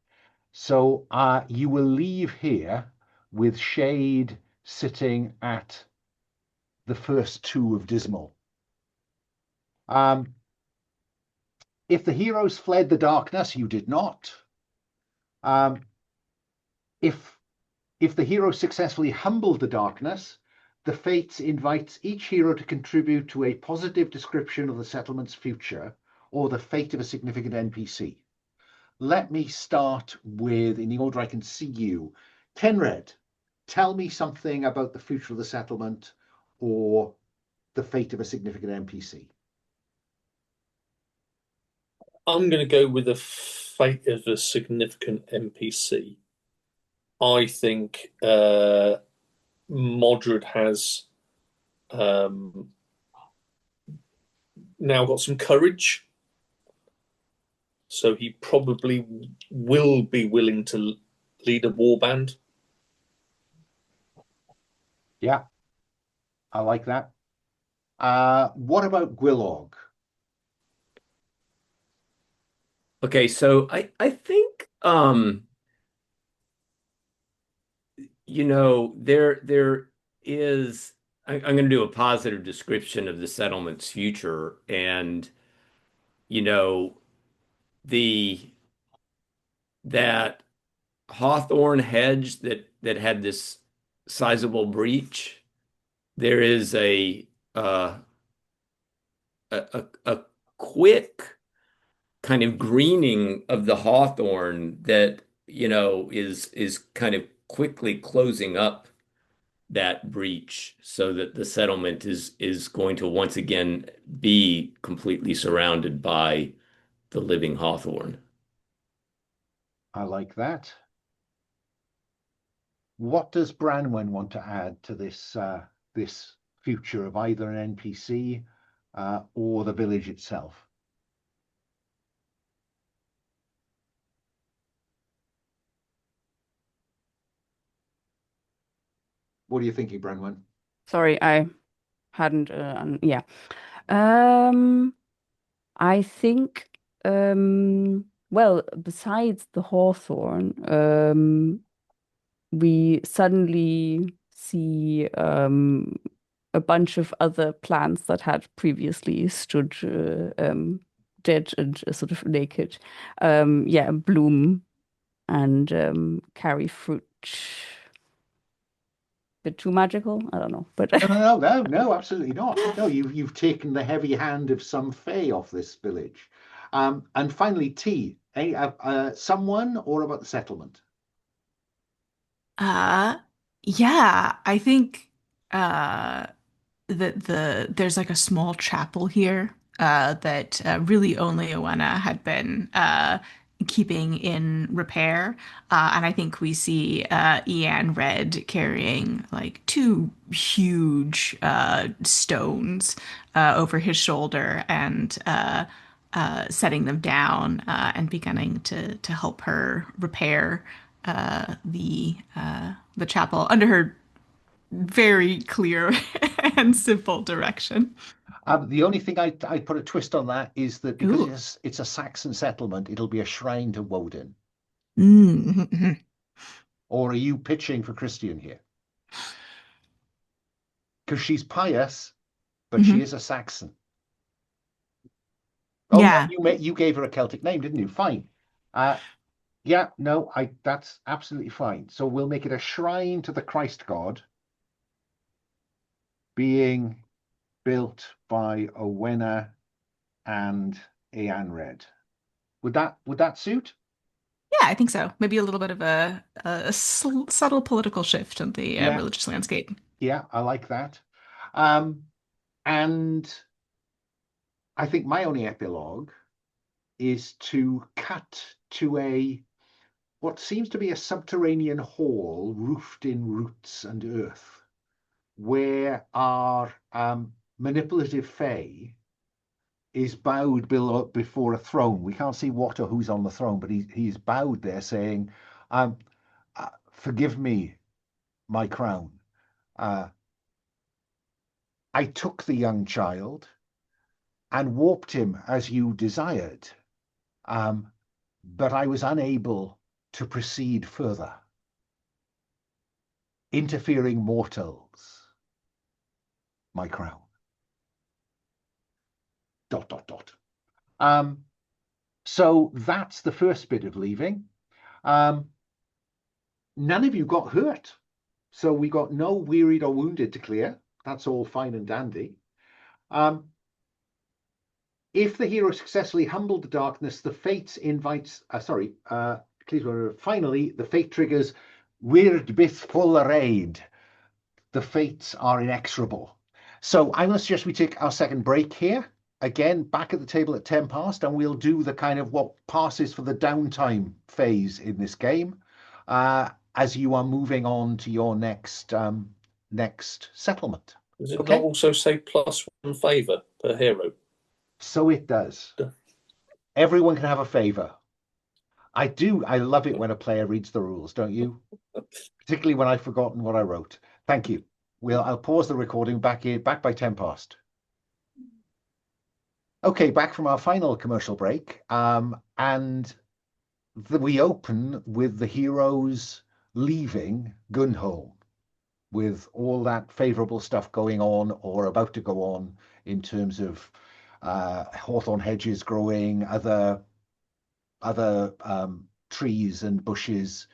So you will leave here with shade sitting at the first 2 of Dismal. If the heroes fled the darkness, you did not. If the hero successfully humbled the darkness, the Fates invites each hero to contribute to a positive description of the settlement's future or the fate of a significant NPC. Let me start with, in the order I can see you, Cenred, tell me something about the future of the settlement or the fate of a significant NPC. I'm going to go with the fate of a significant NPC. I think Moddred has now got some courage, so he probably will be willing to lead a warband. Yeah, I like that. What about Gwylog? Okay, so I think there is I'm going to do a positive description of the settlement's future, and you know the that hawthorn hedge that had this sizable breach. There is a quick kind of greening of the hawthorn that is kind of quickly closing up that breach so that the settlement is going to once again be completely surrounded by the living hawthorn. I like that. What does Branwen want to add to this future of either an NPC or the village itself? What are you thinking, Branwen? Sorry, I hadn't. Yeah. Um, I think. Well, besides the hawthorn, we suddenly see a bunch of other plants that had previously stood dead and sort of naked, yeah, bloom and carry fruit. Bit too magical? I don't know, but No, absolutely not. No, you've taken the heavy hand of some fae off this village. And finally, T, someone or about the settlement? Uh, yeah, I think uh there's like a small chapel here that really only Owena had been keeping in repair. And I think we see Eotenweard carrying like two huge stones over his shoulder and setting them down and beginning to help her repair the chapel under her very clear and simple direction. The only thing I put a twist on that is that because Ooh. it's a Saxon settlement, it'll be a shrine to Woden. Mm-hmm. Or are you pitching for Christian here? Because she's pious, but she Mm-hmm. is a Saxon. Oh no, Yeah. you gave her a Celtic name, didn't you? Fine. Yeah, no, that's absolutely fine. So we'll make it a shrine to the Christ God being built by Owena and Eotenweard. Would that suit? Yeah, I think so. Maybe a little bit of subtle political shift in the Yeah, religious landscape. yeah, I like that. Um, and I think my only epilogue is to cut to what seems to be a subterranean hall roofed in roots and earth, where our manipulative fae is bowed before a throne. We can't see what or who's on the throne, but he's bowed there saying, forgive me, my crown. I took the young child and warped him as you desired, but I was unable to proceed further. Interfering mortals, my crown. ... So that's the first bit of leaving. None of you got hurt. So we got no wearied or wounded to clear. That's all fine and dandy. If the hero successfully humbled the darkness, the fate invites, finally, the fate triggers Weird Bith Full Raid. The fates are inexorable. So I'm going to suggest we take our second break here. Again, back at the table at 10 past, and we'll do the kind of what passes for the downtime phase in this game as you are moving on to your next settlement. Does it Okay? not also say +1 favour per hero? So it does. Everyone can have a favor. I love it when a player reads the rules, don't you? Particularly when I've forgotten what I wrote. Thank you. I'll pause the recording back by 10 past. Okay, back from our final commercial break. And we open with the heroes leaving Gundholm, with all that favorable stuff going on or about to go on in terms of hawthorn hedges growing, other trees and bushes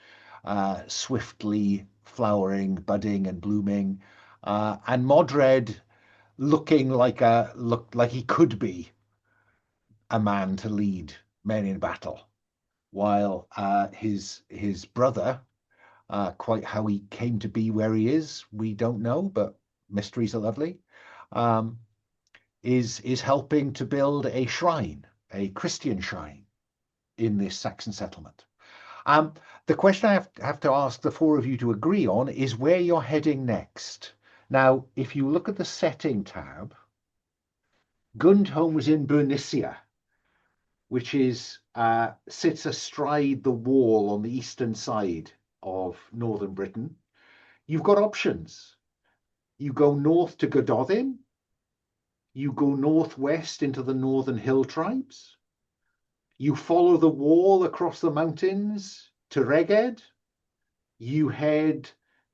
swiftly flowering, budding, and blooming, and Moddred looking like he could be a man to lead men in battle, while his brother, quite how he came to be where he is, we don't know, but mysteries are lovely. Is helping to build a shrine, a Christian shrine, in this Saxon settlement. The question I have to ask the four of you to agree on is where you're heading next. Now, if you look at the setting tab, Gundholm was in Bernicia, which sits astride the wall on the eastern side of northern Britain. You've got options. You go north to Gododin. You go northwest into the northern hill tribes. You follow the wall across the mountains to Reged. You head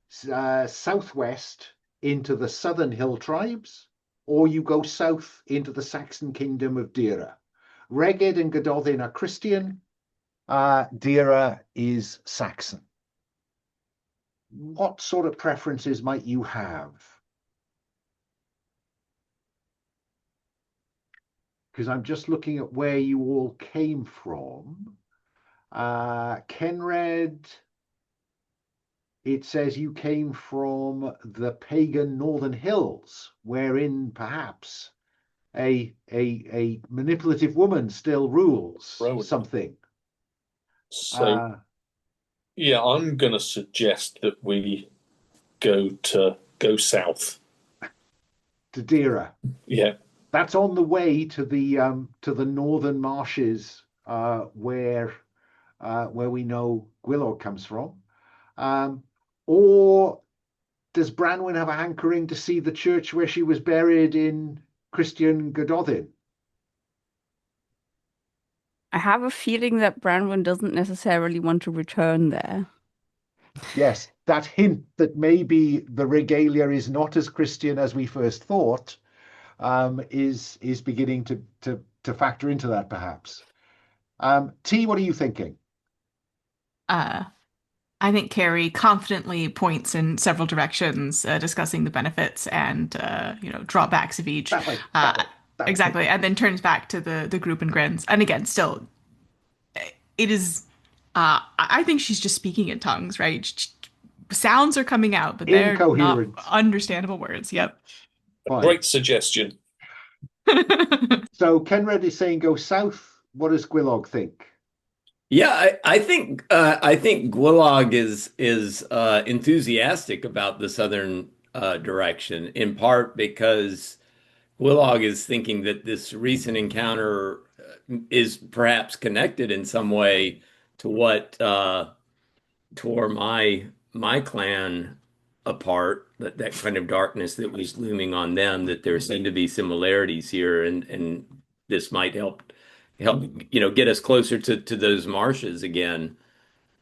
southwest into the southern hill tribes, or you go south into the Saxon kingdom of Dira. Reged and Gododin are Christian. Dira is Saxon. What sort of preferences might you have? Because I'm just looking at where you all came from. Cenred, it says you came from the pagan northern hills, wherein perhaps a manipulative woman still rules something. So Uh, yeah, I'm going to suggest that we go south. to Dira. Yeah. That's on the way to the northern marshes where we know Gwylog comes from. Or does Branwen have a hankering to see the church where she was buried in Christian Gododin? I have a feeling that Branwen doesn't necessarily want to return there. Yes, that hint that maybe the regalia is not as Christian as we first thought is beginning to factor into that, perhaps. T, what are you thinking? Uh, I think Carrie confidently points in several directions, discussing the benefits and drawbacks of each. That way, Uh, that way, that way. exactly, and then turns back to the group and grins. And again, still, it is. I think she's just speaking in tongues, right? Sounds are coming out, but they're not Incoherent. understandable words. Yep. Fine. Great suggestion. So Cenred is saying go south. What does Gwylog think? Yeah, I think Gwylog is enthusiastic about the southern direction, in part because Gwylog is thinking that this recent encounter is perhaps connected in some way to what tore my clan apart, that kind of darkness that was looming on them, that there seem to be similarities here, and this might help get us closer to those marshes again,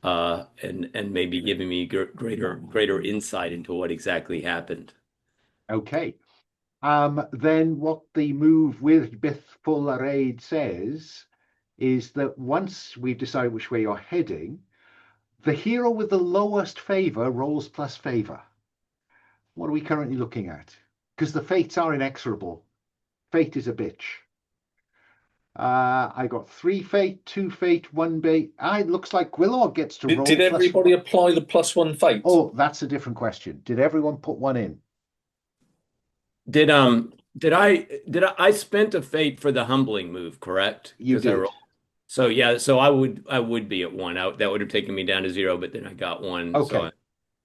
and maybe giving me greater insight into what exactly happened. Okay. Then what the move with Bithful Araid says is that once we've decided which way you're heading, the hero with the lowest favor rolls plus favor. What are we currently looking at? Because the fates are inexorable. Fate is a bitch. I got 3 fate, 2 fate, 1 bait. It looks like Gwylog gets to roll. Did everybody apply the +1 fate? Oh, that's a different question. Did everyone put one in? Did I spent a fate for the humbling move, correct? You did. So yeah, so I would be at 1. That would have taken me down to 0, but then I got 1. Okay.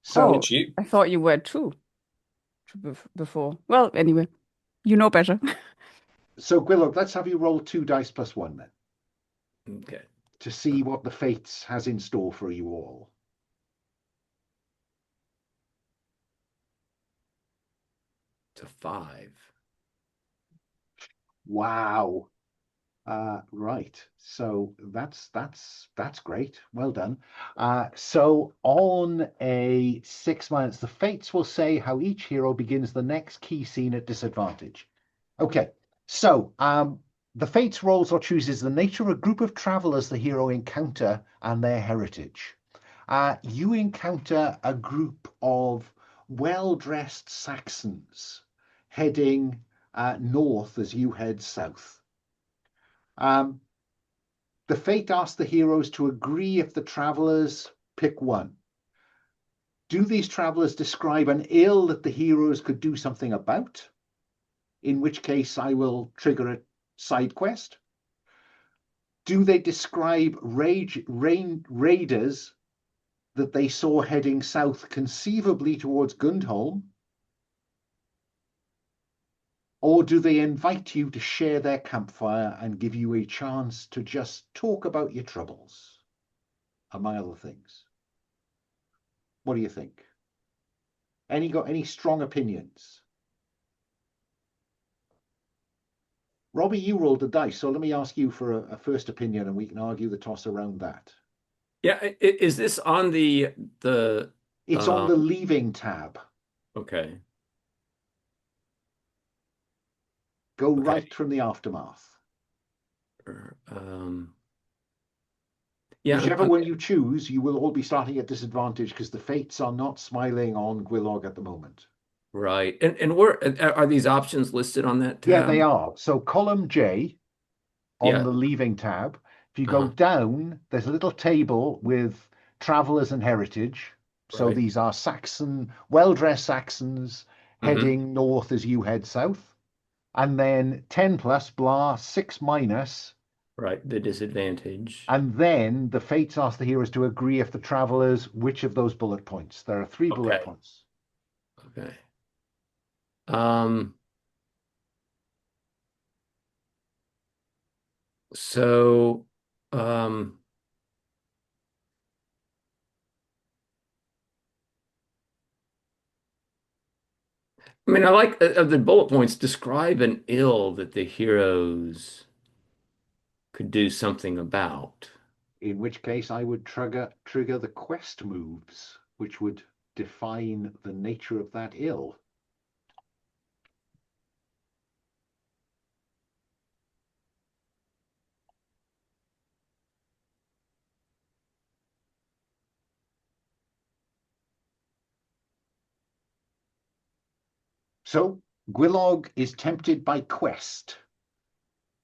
So Did you? I thought you were 2 before. Well, anyway, you know better. So Gwylog, let's have you roll 2 dice plus 1 then, Okay. to see what the fates has in store for you all. To 5. Wow. Right. So that's great. Well done. So on a 6 minutes, the fates will say how each hero begins the next key scene at disadvantage. Okay. So the fates rolls or chooses the nature of a group of travelers the hero encounter and their heritage. You encounter a group of well-dressed Saxons heading north as you head south. The fate asks the heroes to agree if the travelers pick one. Do these travelers describe an ill that the heroes could do something about? In which case I will trigger a side quest. Do they describe raiders that they saw heading south, conceivably towards Gundholm? Or do they invite you to share their campfire and give you a chance to just talk about your troubles, among other things? What do you think? Got any strong opinions? Robbie, you rolled the dice, so let me ask you for a first opinion, and we can argue the toss around that. Yeah, is this on the It's on the leaving tab. Okay. Go Okay. right from the aftermath. Yeah, Whichever one you choose, you will all be starting at disadvantage because the fates are not smiling on Gwylog at the moment. right. And where are these options listed on that tab? Yeah, they are. So column J on Yeah. the leaving tab, if you go down, there's a little table with travelers and heritage. So Right. these are Saxon, well-dressed Saxons heading north as you head south. And then 10 plus, blah, 6 minus Right, the disadvantage. And then the fates ask the heroes to agree if the travelers, which of those bullet points. There are 3 bullet Okay. points. Okay. Um, so, um, I mean, I like of the bullet points, describe an ill that the heroes could do something about. In which case I would trigger the quest moves, which would define the nature of that ill. So Gwylog is tempted by quest.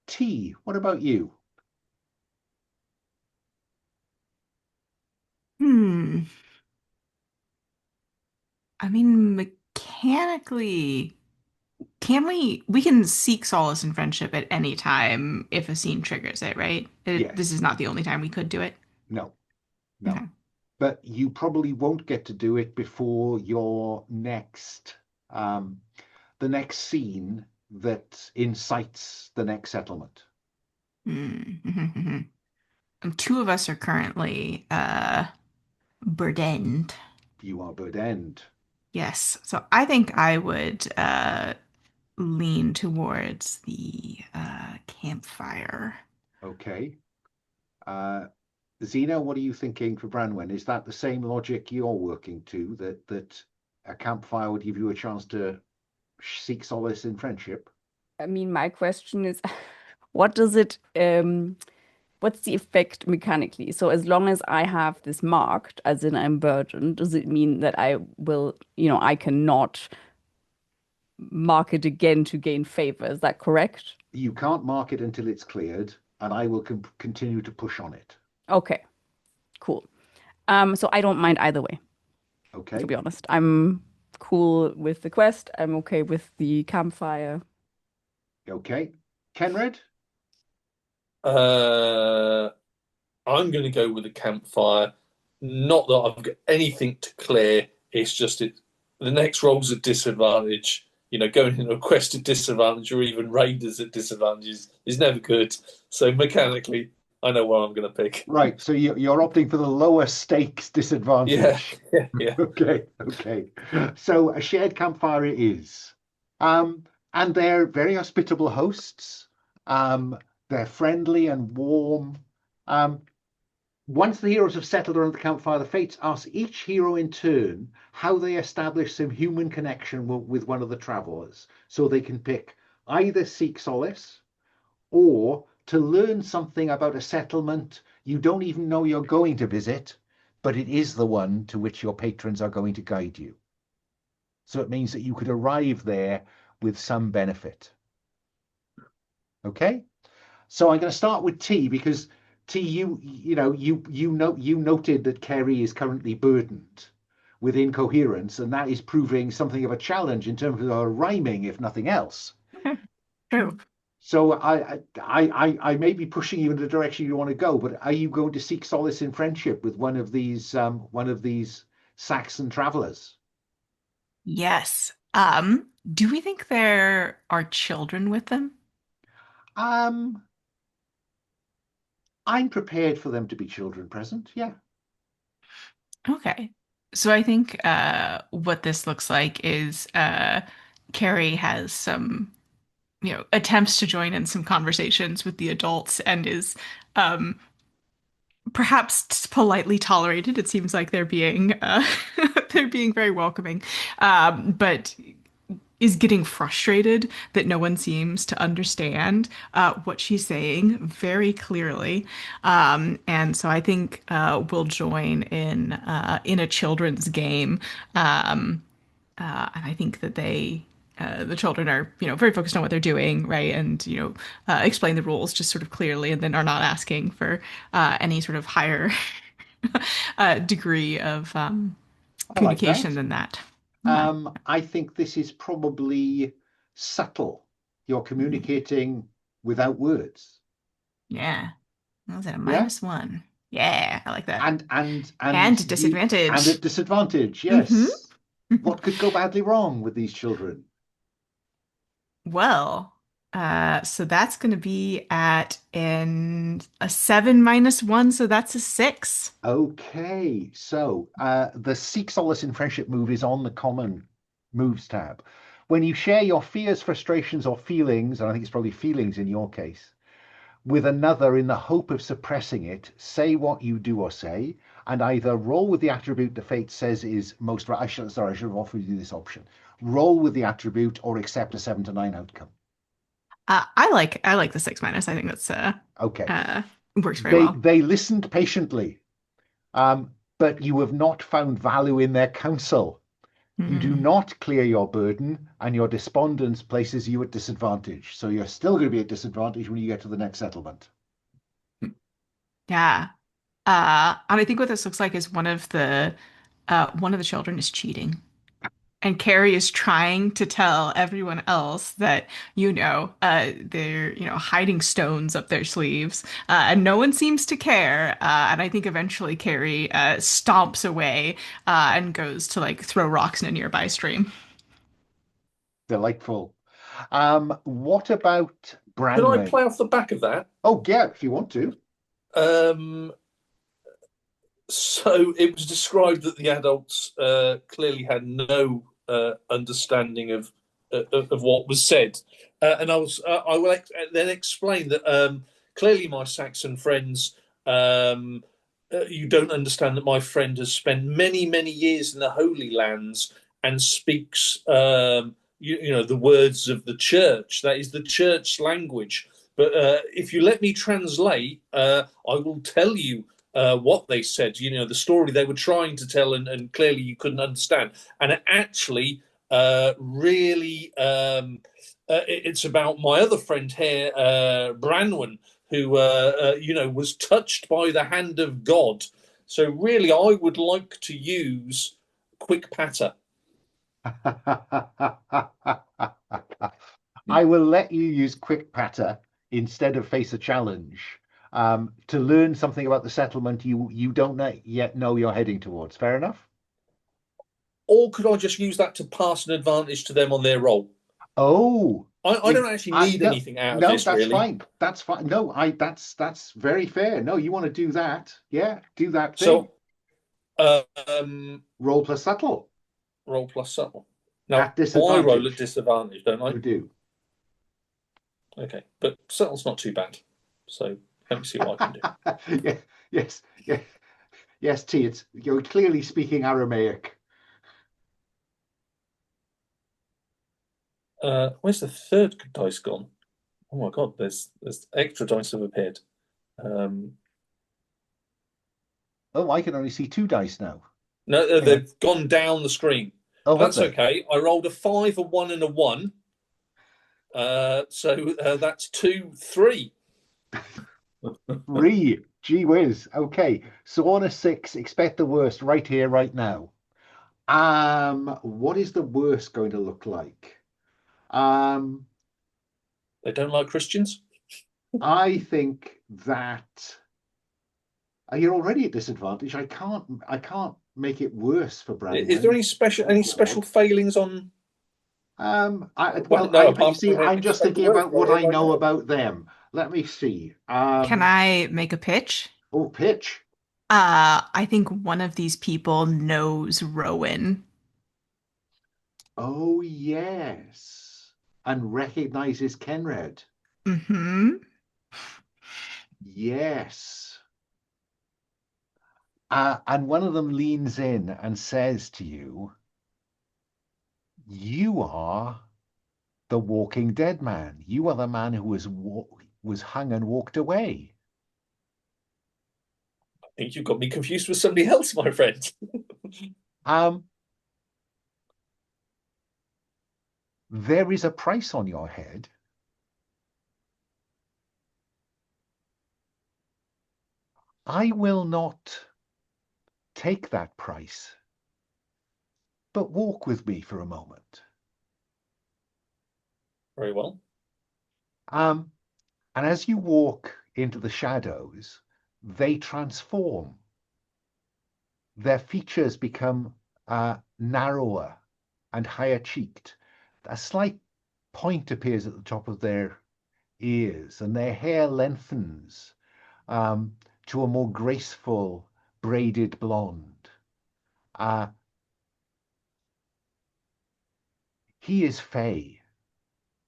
T, what about you? Hmm. I mean, mechanically, can we can seek solace in friendship at any time if a scene triggers it, right? This Yes. is not the only time we could do it. No, no. Okay. But you probably won't get to do it before your next the next scene that incites the next settlement. Hmm. And two of us are currently burdened. You are burdened. Yes. So I think I would lean towards the campfire. Okay. Uh, Xena, what are you thinking for Branwen? Is that the same logic you're working to, that a campfire would give you a chance to seek solace in friendship? I mean, my question is, what does it, what's the effect mechanically? So as long as I have this marked, as in I'm burdened, does it mean that I will, I cannot mark it again to gain favor? Is that correct? You can't mark it until it's cleared, and I will continue to push on it. Okay, cool. So I don't mind either way, to Okay. be honest. I'm cool with the quest. I'm okay with the campfire. Okay. Cenred? Uh, I'm going to go with the campfire. Not that I've got anything to clear. It's just the next roll's a disadvantage. Going into a quest at disadvantage or even raiders at disadvantages is never good. So mechanically, I know what I'm going to pick. Right. So you're opting for the lower stakes Yeah, disadvantage. yeah. Okay. Okay. So a shared campfire it is. And they're very hospitable hosts. They're friendly and warm. Um, Once the heroes have settled around the campfire, the fates ask each hero in turn how they establish some human connection with one of the travelers. So they can pick either seek solace or to learn something about a settlement you don't even know you're going to visit, but it is the one to which your patrons are going to guide you. So it means that you could arrive there with some benefit. Okay? So I'm going to start with T because T, you noted that Ceri is currently burdened with incoherence, and that is proving something of a challenge in terms of her rhyming, if nothing else. True. So I may be pushing you in the direction you want to go, but are you going to seek solace in friendship with one of these Saxon travelers? Yes. Do we think there are children with them? Um, I'm prepared for them to be children present. Yeah. Okay. So I think what this looks like is Carrie has some, attempts to join in some conversations with the adults and is um, perhaps politely tolerated. It seems like they're being they're being very welcoming, but is getting frustrated that no one seems to understand what she's saying very clearly. And so I think we'll join in a children's game. And I think that the children are, very focused on what they're doing, right? And, explain the rules just sort of clearly and then are not asking for any sort of higher degree of I like communication that. than that. Yeah. I think this is probably subtle. You're communicating without words. Yeah. I was at a Yeah, -1. Yeah, I like that. and And you and disadvantage. at disadvantage. Mm-hmm. Yes. What could go badly wrong with these children? Well, so that's going to be at a 7 - 1, so that's a 6. Okay, so the Seek Solace in Friendship move is on the Common Moves tab. When you share your fears, frustrations, or feelings, and I think it's probably feelings in your case, with another in the hope of suppressing it, say what you do or say, and either roll with the attribute the fate says is most right. Sorry, I should have offered you this option. Roll with the attribute or accept a 7 to 9 outcome. I like the 6 minus. I think that's Okay. uh works very They well. they listened patiently, but you have not found value in their counsel. You do Hmm. not clear your burden, and your despondence places you at disadvantage. So you're still going to be at disadvantage when you get to the next settlement. Yeah. And I think what this looks like is one of the children is cheating. And Carrie is trying to tell everyone else that, they're, hiding stones up their sleeves. And no one seems to care. And I think eventually Carrie stomps away and goes to like throw rocks in a nearby stream. Delightful. What about Can I Branwen? play off the back of that? Oh, yeah, if you want to. Um, so it was described that the adults clearly had no understanding of what was said, and I will then explain that clearly my Saxon friends. You don't understand that my friend has spent many years in the Holy Lands and speaks, the words of the church. That is the church language. But if you let me translate, I will tell you what they said. The story they were trying to tell, and clearly you couldn't understand. And it actually really, it's about my other friend here, Branwen, who was touched by the hand of God. So really, I would like to use PbtA. I will let you use PbtA instead of face a challenge to learn something about the settlement you don't yet know you're heading towards. Fair enough? Or could I just use that to pass an advantage to them on their roll? Oh, I don't actually need no, anything out of no, this, that's really. fine. That's fine. No, that's very fair. No, you want to do that? Yeah, do that thing. So, Roll plus subtle roll plus subtle. Now, at I roll at disadvantage. disadvantage, don't I? You do. Okay, but subtle's not too bad. So let me see what I can do. Yeah, yes, yeah, yes, T. You're clearly speaking Aramaic. Where's the third dice gone? Oh my god, there's extra dice have appeared. Oh, I can only see 2 dice now. No, Hang on. they've gone down the screen. Oh, But have that's they? okay. I rolled a 5, a 1, and a 1. So that's 2, 3. 3. Gee whiz. Okay. So on a 6, expect the worst right here, right now. What is the worst going to look like? They don't like Christians. I think that you're already at disadvantage. I can't make it worse for Is there Branwen. any special failings on? Well, No, you apart see, from I'm just expect the thinking worst about right what here, I right know now. about them. Let me see. Can I make a pitch? Oh, pitch. I think one of these people knows Rowan. Oh, yes. And recognizes Cenred. Mm-hmm. Yes. And one of them leans in and says to you, "You are the Walking Dead man. You are the man who was hung and walked away." I think you've got me confused with somebody else, my friend. Um, there is a price on your head. I will not take that price, but walk with me for a moment. Very well. And as you walk into the shadows, they transform. Their features become narrower and higher cheeked. A slight point appears at the top of their ears, and their hair lengthens to a more graceful braided blonde. He is Fey,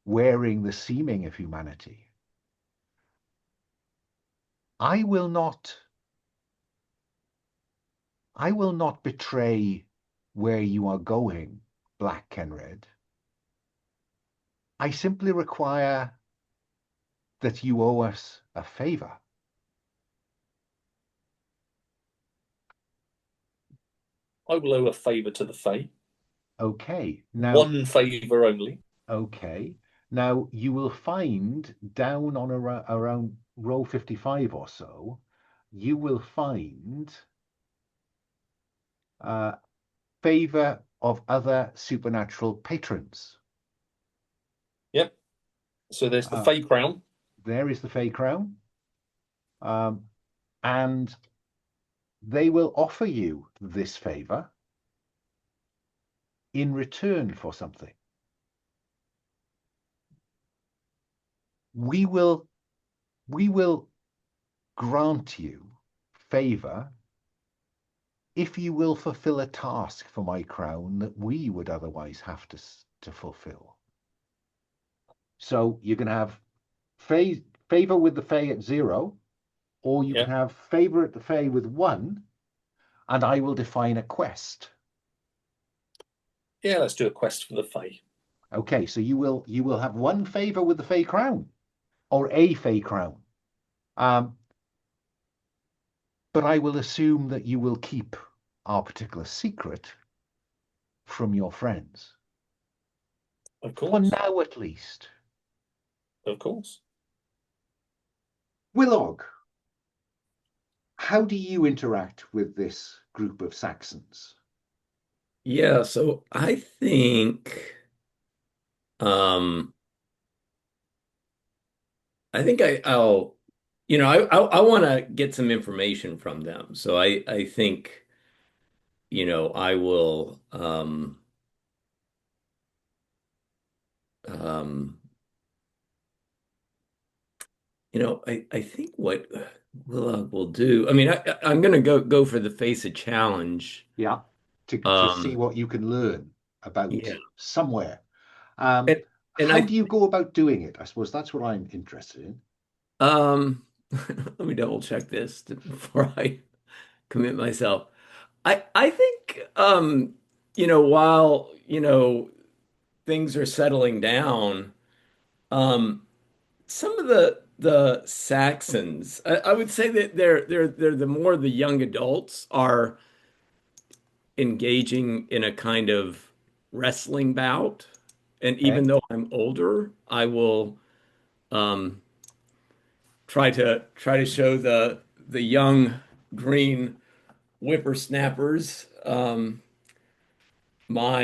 wearing the seeming of humanity. I will not betray where you are going, Black Cenred. I simply require that you owe us a favor. I will owe a favour to the Fae. Okay. Now, one favour only. Okay. Now, you will find down on around row 55 or so, you will find favor of other supernatural patrons. Yep. So there's the Fey crown. There is the Fey crown. And they will offer you this favor in return for something. We will grant you favor if you will fulfill a task for my crown that we would otherwise have to fulfill. So you can have favor with the Fae at 0, or you can have favor at the Fae with 1, and I will define a quest. Yeah, let's do a quest for the Fae. Okay, so you will have 1 favor with the Fae crown, or a Fae crown. But I will assume that you will keep our particular secret from your friends. Of course. For now, at least. Of course. Gwylog, how do you interact with this group of Saxons? Yeah, so I think I'll I want to get some information from them. So I think I will I think what will do. I mean, I'm going to go for the face a challenge. Yeah, to see what you can learn about somewhere. And how do you go about doing it? I suppose that's what I'm interested in. Let me double check this before I commit myself. I think while things are settling down, some of the Saxons, I would say that they're the more the young adults are engaging in a kind of wrestling bout. And even though I'm older, I will try to show the young green whippersnappers my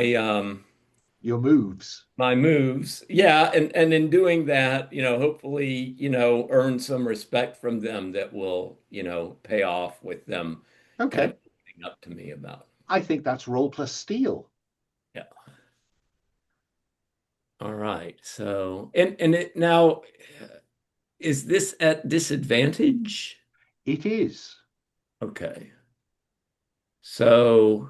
your moves. My moves. Yeah, and in doing that, hopefully, earn some respect from them that will, pay off with them kind of looking up to me about. I think that's roll plus steal. Yeah. All right. So, and it now, is this at disadvantage? It is. Okay. So,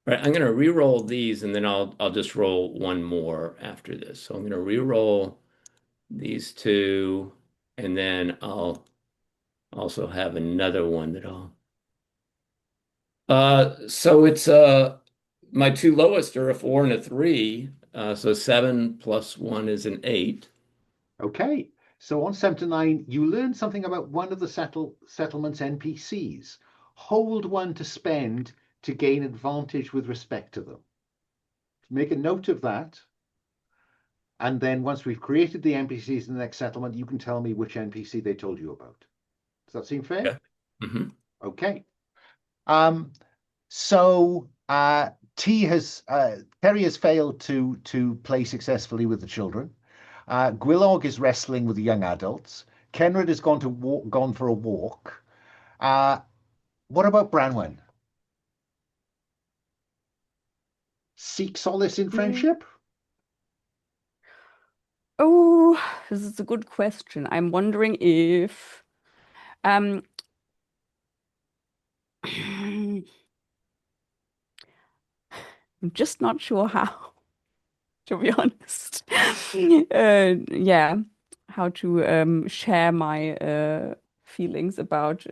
all right, I'm going to re-roll these, and then I'll just roll one more after this. So I'm going to re-roll these 2, and then I'll also have another one that I'll. So it's my 2 lowest are a 4 and a 3. So 7 plus 1 is an 8. Okay. So on 7 to 9, you learn something about one of the settlement's NPCs. Hold 1 to spend to gain advantage with respect to them. Make a note of that. And then once we've created the NPCs in the next settlement, you can tell me which NPC they told you about. Does that seem fair? Yeah. Mm-hmm. Okay. So Ceri has failed to play successfully with the children. Gwylog is wrestling with the young adults. Cenred has gone for a walk. Uh, what about Branwen? Seek solace in Mm. friendship? Oh, this is a good question. I'm wondering if um I'm just not sure how, to be honest. Yeah, how to share my feelings about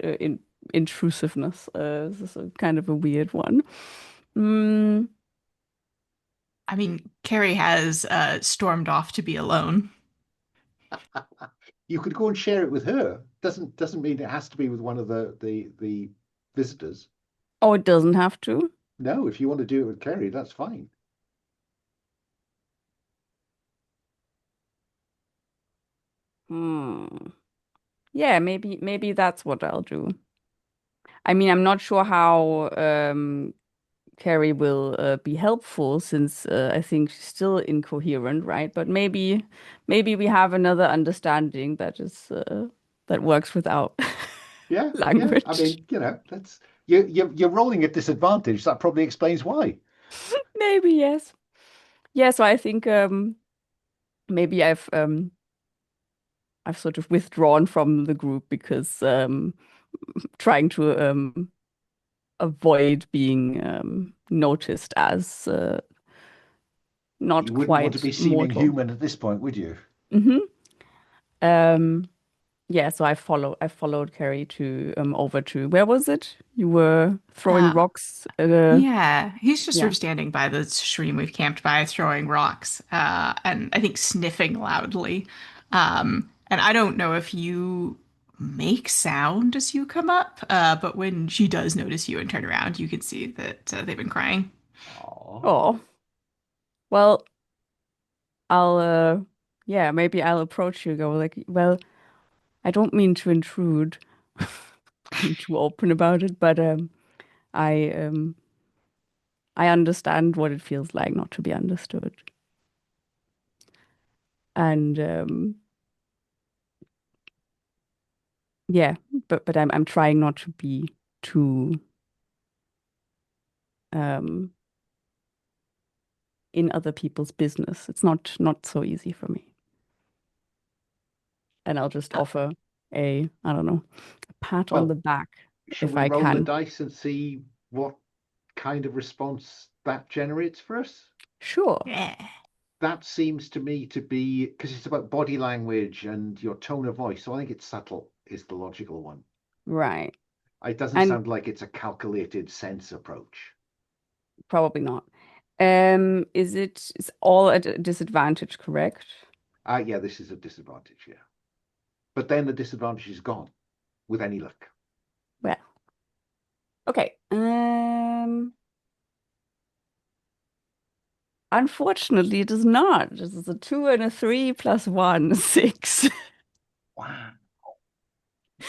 intrusiveness. This is a kind of a weird one. Mm, I mean, Carrie has stormed off to be alone. You could go and share it with her. Doesn't mean it has to be with one of the visitors. oh, it doesn't have to. No, if you want to do it with Kerry, that's fine. Hmm. Yeah, maybe that's what I'll do. I mean, I'm not sure how Carrie will be helpful since I think she's still incoherent, right? But maybe we have another understanding that works without Yeah, yeah. I language. mean, that's you're rolling at disadvantage. That probably explains why. Maybe yes. Yeah, so I think maybe I've sort of withdrawn from the group because trying to avoid being noticed as You not wouldn't want to quite be seeming mortal. human at this point, would you? Hmm. Um, yeah, so I followed Carrie to over to where was it? You were throwing Uh, rocks. yeah, he's just sort Yeah. of standing by the stream we've camped by, throwing rocks, and I think sniffing loudly. And I don't know if you make sound as you come up, but when she does notice you and turn around, you can see that they've been crying. Oh, Oh, well, I'll yeah, maybe I'll approach you, go like, well, I don't mean to intrude, being too open about it, but I um I understand what it feels like not to be understood. And yeah, but I'm trying not to be too um in other people's business. It's not so easy for me. And I'll just Uh, offer I don't know, a pat on the well, back shall if we I roll the can. dice and see what kind of response that generates for us? Sure. yeah. That seems to me to be because it's about body language and your tone of voice. So I think it's subtle is the logical one. Right. It doesn't And sound like it's a calculated sense approach. probably not. Is all at a disadvantage, correct? Yeah, this is a disadvantage, yeah. But then the disadvantage is gone with any luck. Well, okay. Unfortunately, it is not. This is a two and a three plus one, six. Wow,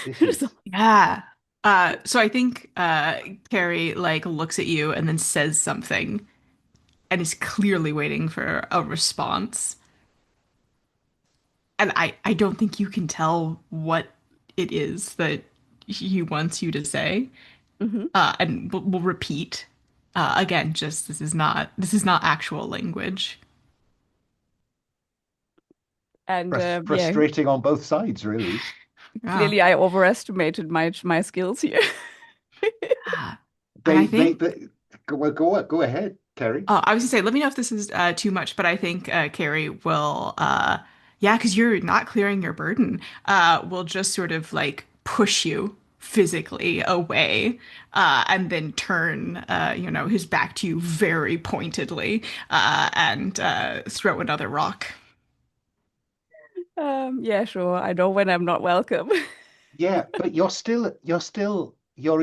this So- is Yeah. So I think Carrie like looks at you and then says something and is clearly waiting for a response. And I don't think you can tell what it is that he wants you to say. Mhm. And we'll repeat again, just this is not actual language. And yeah, frustrating on both sides, really. Yeah. clearly I overestimated my skills here. And I They go ahead, Terry. I was gonna say, let me know if this is too much, but I think Carrie will, yeah, because you're not clearing your burden, will just sort of like push you physically away, and then turn, his back to you very pointedly, and throw another rock. Yeah, sure. I know when I'm not welcome. Yeah, but your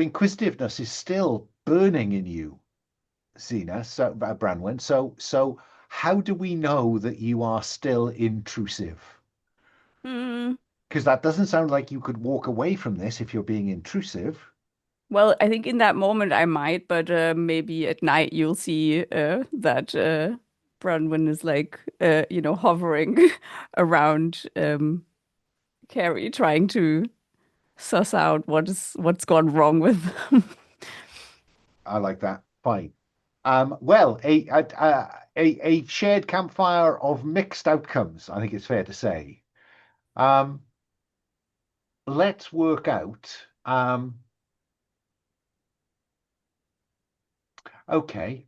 inquisitiveness is still burning in you, Zena, so Branwen. So how do we know that you are still intrusive? Hmm. Because that doesn't sound like you could walk away from this if you're being intrusive. Well, I think in that moment I might, but maybe at night you'll see that Branwen is like hovering around Ceri trying to suss out what's gone wrong with them. I like that. Fine. Well, a shared campfire of mixed outcomes, I think it's fair to say. Let's work out. Okay.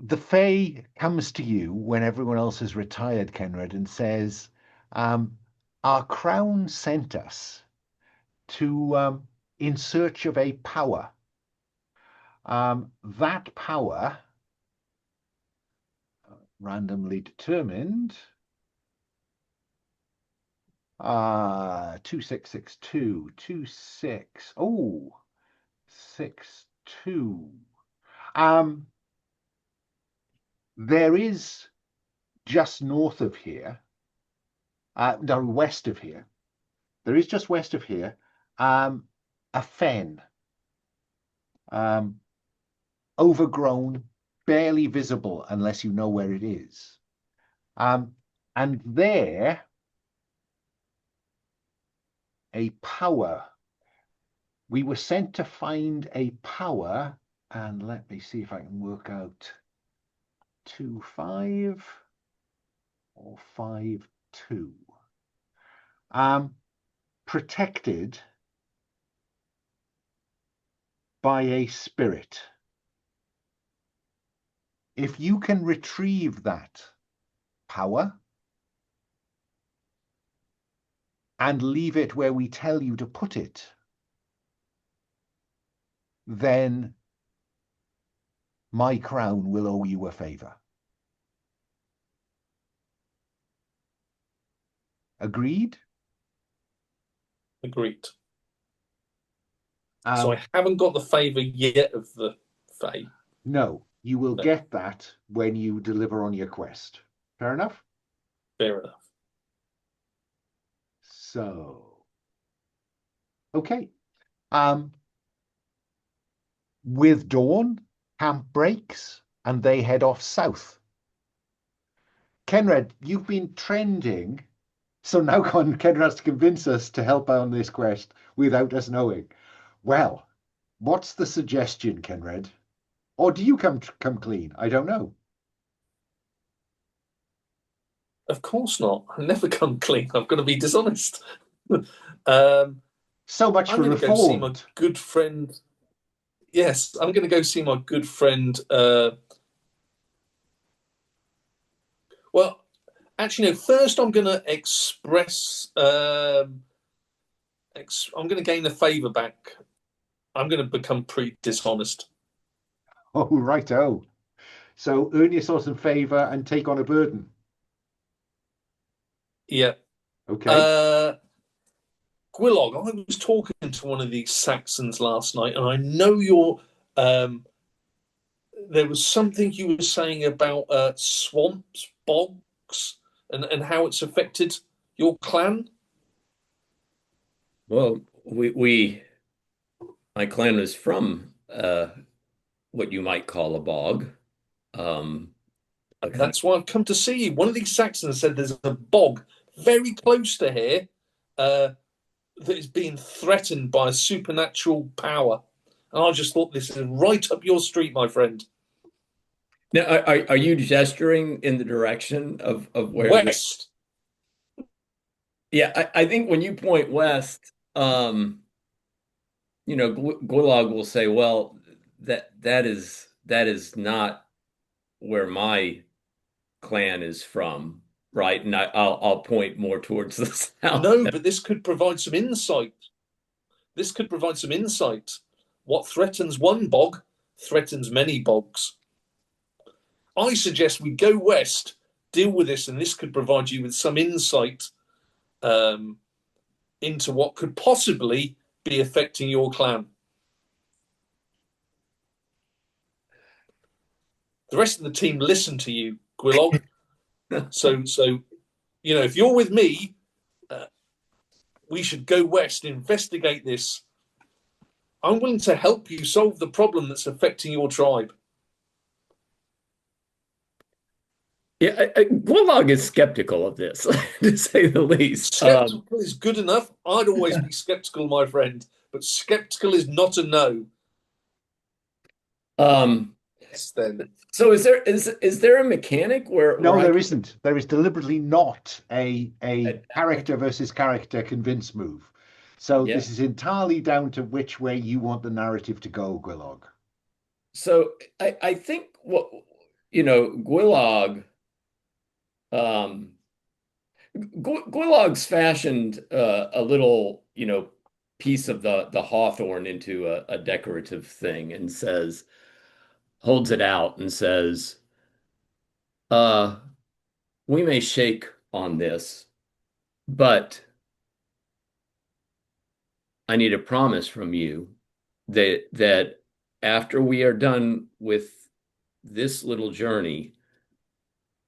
The Fae comes to you when everyone else has retired, Cenred, and says, our crown sent us to in search of a power. That power, randomly determined, 2662, 26, oh, 62. There is just north of here, no, west of here, there is just west of here, a fen, overgrown, barely visible unless you know where it is. And there, a power. We were sent to find a power, and let me see if I can work out 2-5 or 5-2. Protected by a spirit. If you can retrieve that power and leave it where we tell you to put it, then my crown will owe you a favor. Agreed? Agreed. So I haven't got the favour yet of the Fae. No, you will get that when you deliver on your quest. Fair enough? Fair enough. So, okay. With dawn, camp breaks and they head off south. Cenred, you've been trending, so now Cenred has to convince us to help out on this quest without us knowing. Well, what's the suggestion, Cenred? Or do you come clean? I don't know. Of course not. I never come clean. I've got to be dishonest. So much for reformed. I'm going to go see my good friend. Yes, I'm going to go see my good friend. Well, actually, no. First, I'm going to express. I'm going to gain the favour back. I'm going to become pretty dishonest. Oh, righto. So earn yourself some favour and take on a burden. Yeah. Okay. Gwylog, I was talking to one of these Saxons last night, and I know you're. There was something you were saying about swamps, bogs, and how it's affected your clan. Well, my clan is from what you might call a bog. That's why I've come to see you. One of these Saxons said there's a bog very close to here that is being threatened by a supernatural power. And I just thought this is right up your street, my friend. Now, are you gesturing in the direction of where? West. Yeah, I think when you point west, Gwylog will say, well, that is not where my clan is from, right? And I'll point more towards the south. No, but this could provide some insight. What threatens one bog threatens many bogs. I suggest we go west, deal with this, and this could provide you with some insight into what could possibly be affecting your clan. The rest of the team listen to you, Gwylog. so if you're with me, we should go west, investigate this. I'm willing to help you solve the problem that's affecting your tribe. Yeah, Gwylog is skeptical of this, to say the least. Skeptical is good enough. I'd always be skeptical, my friend, but skeptical is not a no. Um, Yes, then. so is there a mechanic No, where I there can isn't. There is deliberately not a character versus character convince move. So yeah. this is entirely down to which way you want the narrative to go, Gwylog. So I think what Gwylog um Gwylog's fashioned a little, piece of the hawthorn into a decorative thing and holds it out and says, uh, we may shake on this, but I need a promise from you that after we are done with this little journey,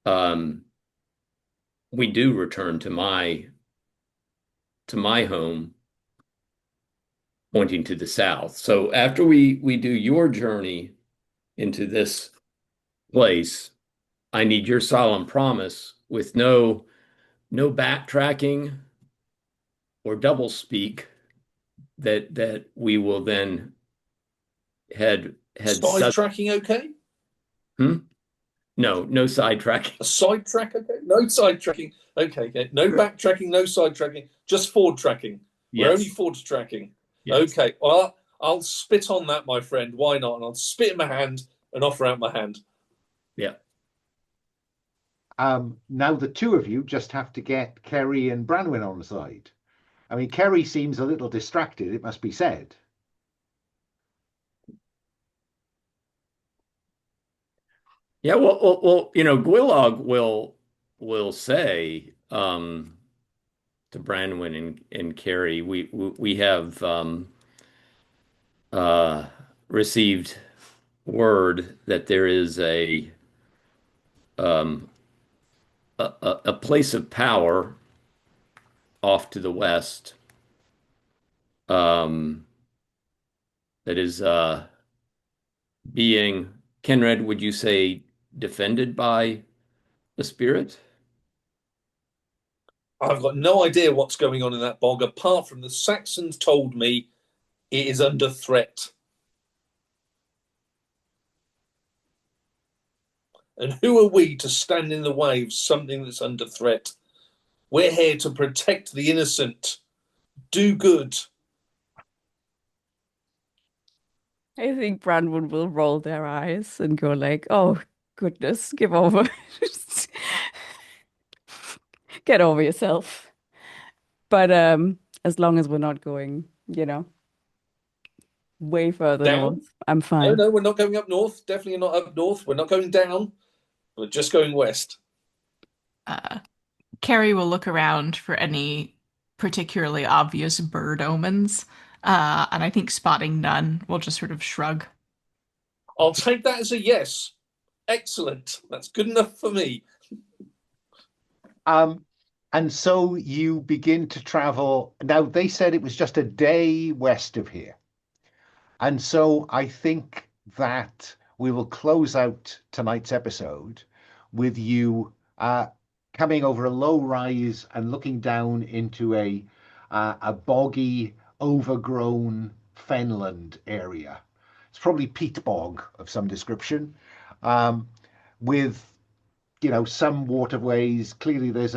um, we do return to my home, pointing to the south. So after we do your journey into this place, I need your solemn promise with no backtracking or double speak that we will then head south. Sidetracking, okay? No sidetracking. A sidetrack, okay? No sidetracking. Okay, okay. No backtracking, no sidetracking. Just forward tracking. We're Yes. only forward tracking. Yes. Okay. Well, I'll spit on that, my friend. Why not? And I'll spit in my hand and offer out my hand. Yeah. Now the two of you just have to get Ceri and Branwen on the side. I mean, Ceri seems a little distracted, it must be said. Yeah, well, Gwylog will say to Branwen and Ceri, we have uh, received word that there is um, a place of power off to the west, um, that is being, Cenred, would you say, defended by the spirit? I've got no idea what's going on in that bog, apart from the Saxons told me it is under threat. And who are we to stand in the way of something that's under threat? We're here to protect the innocent, do good. I think Branwen will roll their eyes and go like, "Oh goodness, give over, get over yourself." But as long as we're not going, way further Down? north, I'm No, fine. no, we're not going up north. Definitely not up north. We're not going down. We're just going west. Ceri will look around for any particularly obvious bird omens, and I think spotting none will just sort of shrug. I'll take that as a yes. Excellent. That's good enough for me. And so you begin to travel. Now, they said it was just a day west of here. And so I think that we will close out tonight's episode with you coming over a low rise and looking down into a boggy, overgrown fenland area. It's probably peat bog of some description, with some waterways. Clearly, there's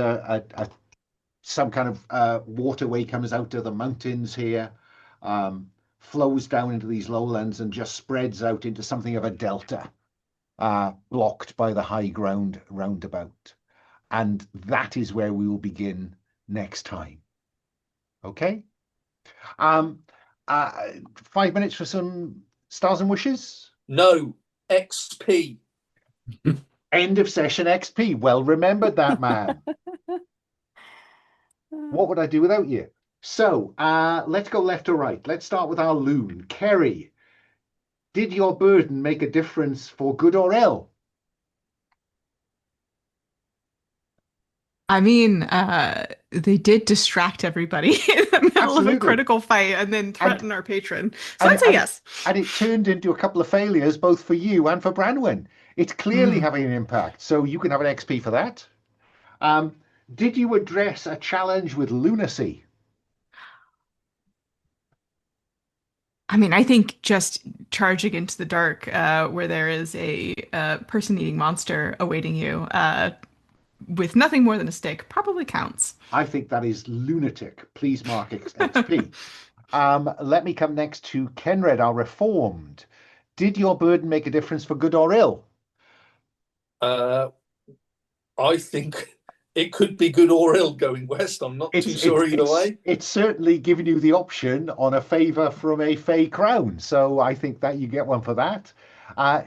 some kind of waterway comes out of the mountains here, flows down into these lowlands and just spreads out into something of a delta, blocked by the high ground roundabout. And that is where we will begin next time. Okay? 5 minutes for some stars and wishes? No. XP. End of session XP. Well remembered, that man. What would I do without you? So let's go left to right. Let's start with our loon. Ceri, did your burden make a difference for good or ill? I mean, they did distract everybody in the middle of Absolutely. a critical fight and then threaten our patron. So and- I'd say yes. And it turned into a couple of failures, both for you and for Branwen. It's clearly Mm. having an impact. So you can have an XP for that. Um, did you address a challenge with lunacy? I mean, I think just charging into the dark, where there is a person-eating monster awaiting you, with nothing more than a stick, probably counts. I think that is lunatic. Please mark XP. Let me come next to Cenred, our reformed. Did your burden make a difference for good or ill? Uh, I think it could be good or ill going west. I'm not It's too it's sure either it's way. it's certainly giving you the option on a favour from a Fey crown. So I think that you get one for that.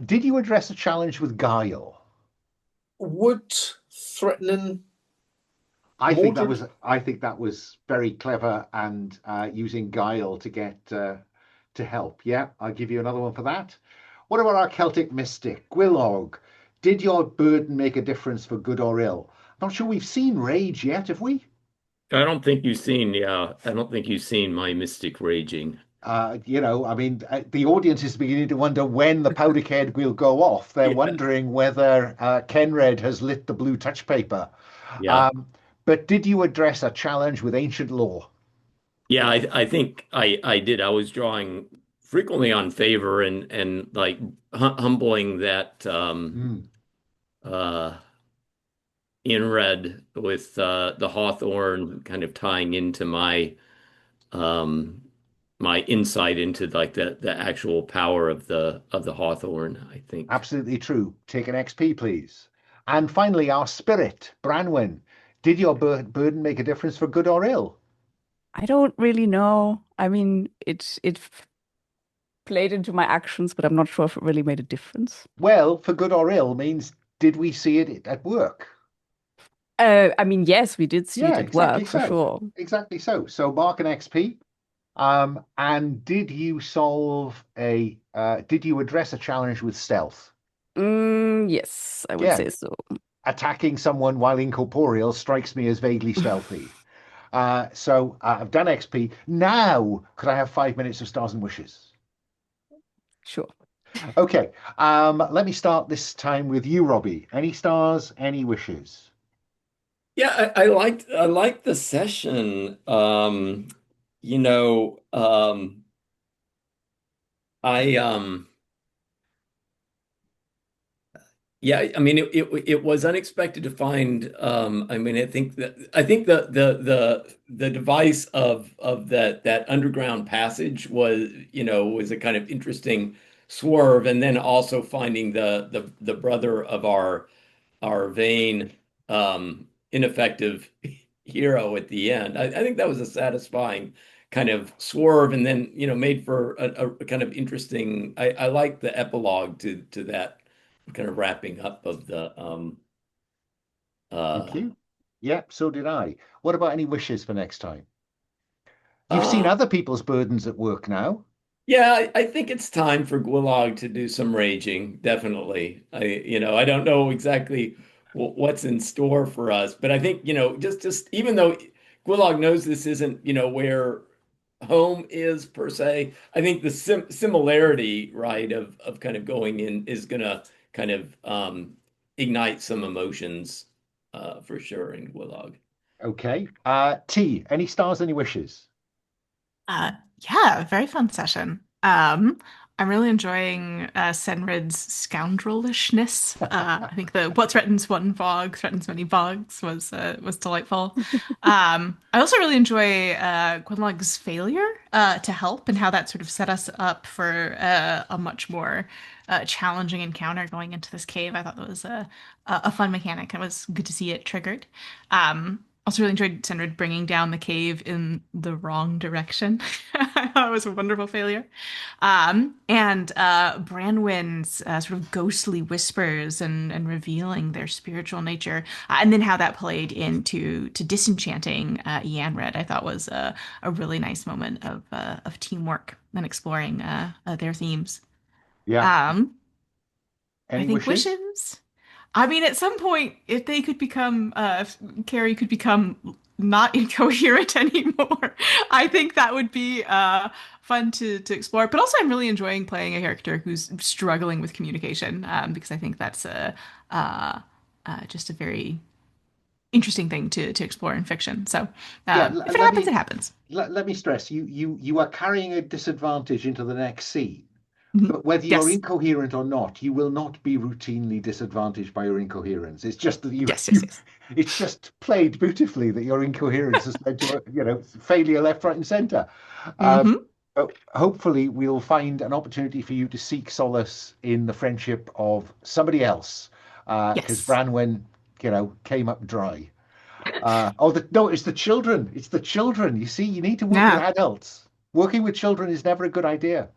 Did you address a challenge with guile? Would threatening Mordred? I think that was very clever and using guile to get to help. Yeah, I'll give you another one for that. What about our Celtic mystic, Gwylog? Did your burden make a difference for good or ill? Not sure we've seen rage yet, have we? I don't think you've seen my mystic raging. I mean, the audience is beginning to wonder when the powder keg will go off. They're Yeah. wondering whether Cenred has lit the blue touch paper. Yeah. Um, but did you address a challenge with ancient law? Yeah, I think I did. I was drawing frequently on favor and like humbling that Hmm. uh in red with the hawthorn kind of tying into um my insight into like the actual power of the hawthorn, I think. Absolutely true. Take an XP, please. And finally, our spirit, Branwen. Did your burden make a difference for good or ill? I don't really know. I mean, it played into my actions, but I'm not sure if it really made a difference. Well, for good or ill means did we see it at work? I mean, yes, we did see it Yeah, at exactly work for so. sure. Exactly so. So mark an XP. And did you did you address a challenge with stealth? Yes, I would Yeah, say so. attacking someone while incorporeal strikes me as vaguely stealthy. I've done XP. Now, could I have 5 minutes of stars and wishes? Sure. Okay, let me start this time with you, Robbie. Any stars, any wishes? Yeah, I liked the session. You know, I Yeah, I mean it was unexpected to find I mean I think the device of that underground passage was, was a kind of interesting swerve, and then also finding the brother of our vain ineffective hero at the end. I think that was a satisfying kind of swerve, and then made for a kind of interesting. I like the epilogue to that kind of wrapping up of the Thank uh you. Yep, so did I. What about any wishes for next time? You've seen uh other people's burdens at work now. yeah, I think it's time for Gwylog to do some raging, definitely. I don't know exactly what's in store for us, but I think, just even though Gwylog knows this isn't, where home is per se, I think the similarity, right, of kind of going in is gonna kind of ignite some emotions for sure in Gwylog. Okay. T, any stars, any wishes? Uh, yeah, very fun session. I'm really enjoying Cenred's scoundrelishness. I think the what threatens one fog threatens many fogs was delightful. I also really enjoy Gwynlog's failure to help and how that sort of set us up for a much more challenging encounter going into this cave. I thought that was a fun mechanic. It was good to see it triggered. Also really enjoyed Cenred bringing down the cave in the wrong direction. I thought it was a wonderful failure. And Branwen's sort of ghostly whispers and revealing their spiritual nature, and then how that played into disenchanting Eotenweard, I thought was a really nice moment of teamwork and exploring their themes. Yeah. Um, I Any think wishes? wishes. I mean, at some point, if they could become, if Ceri could become not incoherent anymore. I think that would be fun to explore. But also, I'm really enjoying playing a character who's struggling with communication because I think that's uh, just a very interesting thing to explore in fiction. So Yeah, if it happens, it happens. let me stress, you are carrying a disadvantage into the next scene. Mhm. But whether you're Yes, incoherent or not, you will not be routinely disadvantaged by your incoherence. It's just that yes, yes, yes. it's just played beautifully that your incoherence has led to failure left, right, and centre. Um, Hmm. Hopefully, we'll find an opportunity for you to seek solace in the friendship of somebody else, because Yes. Branwen, came up dry. No, it's the children. It's the children. You see, you need to work with Yeah, adults. Working with children is never a good idea.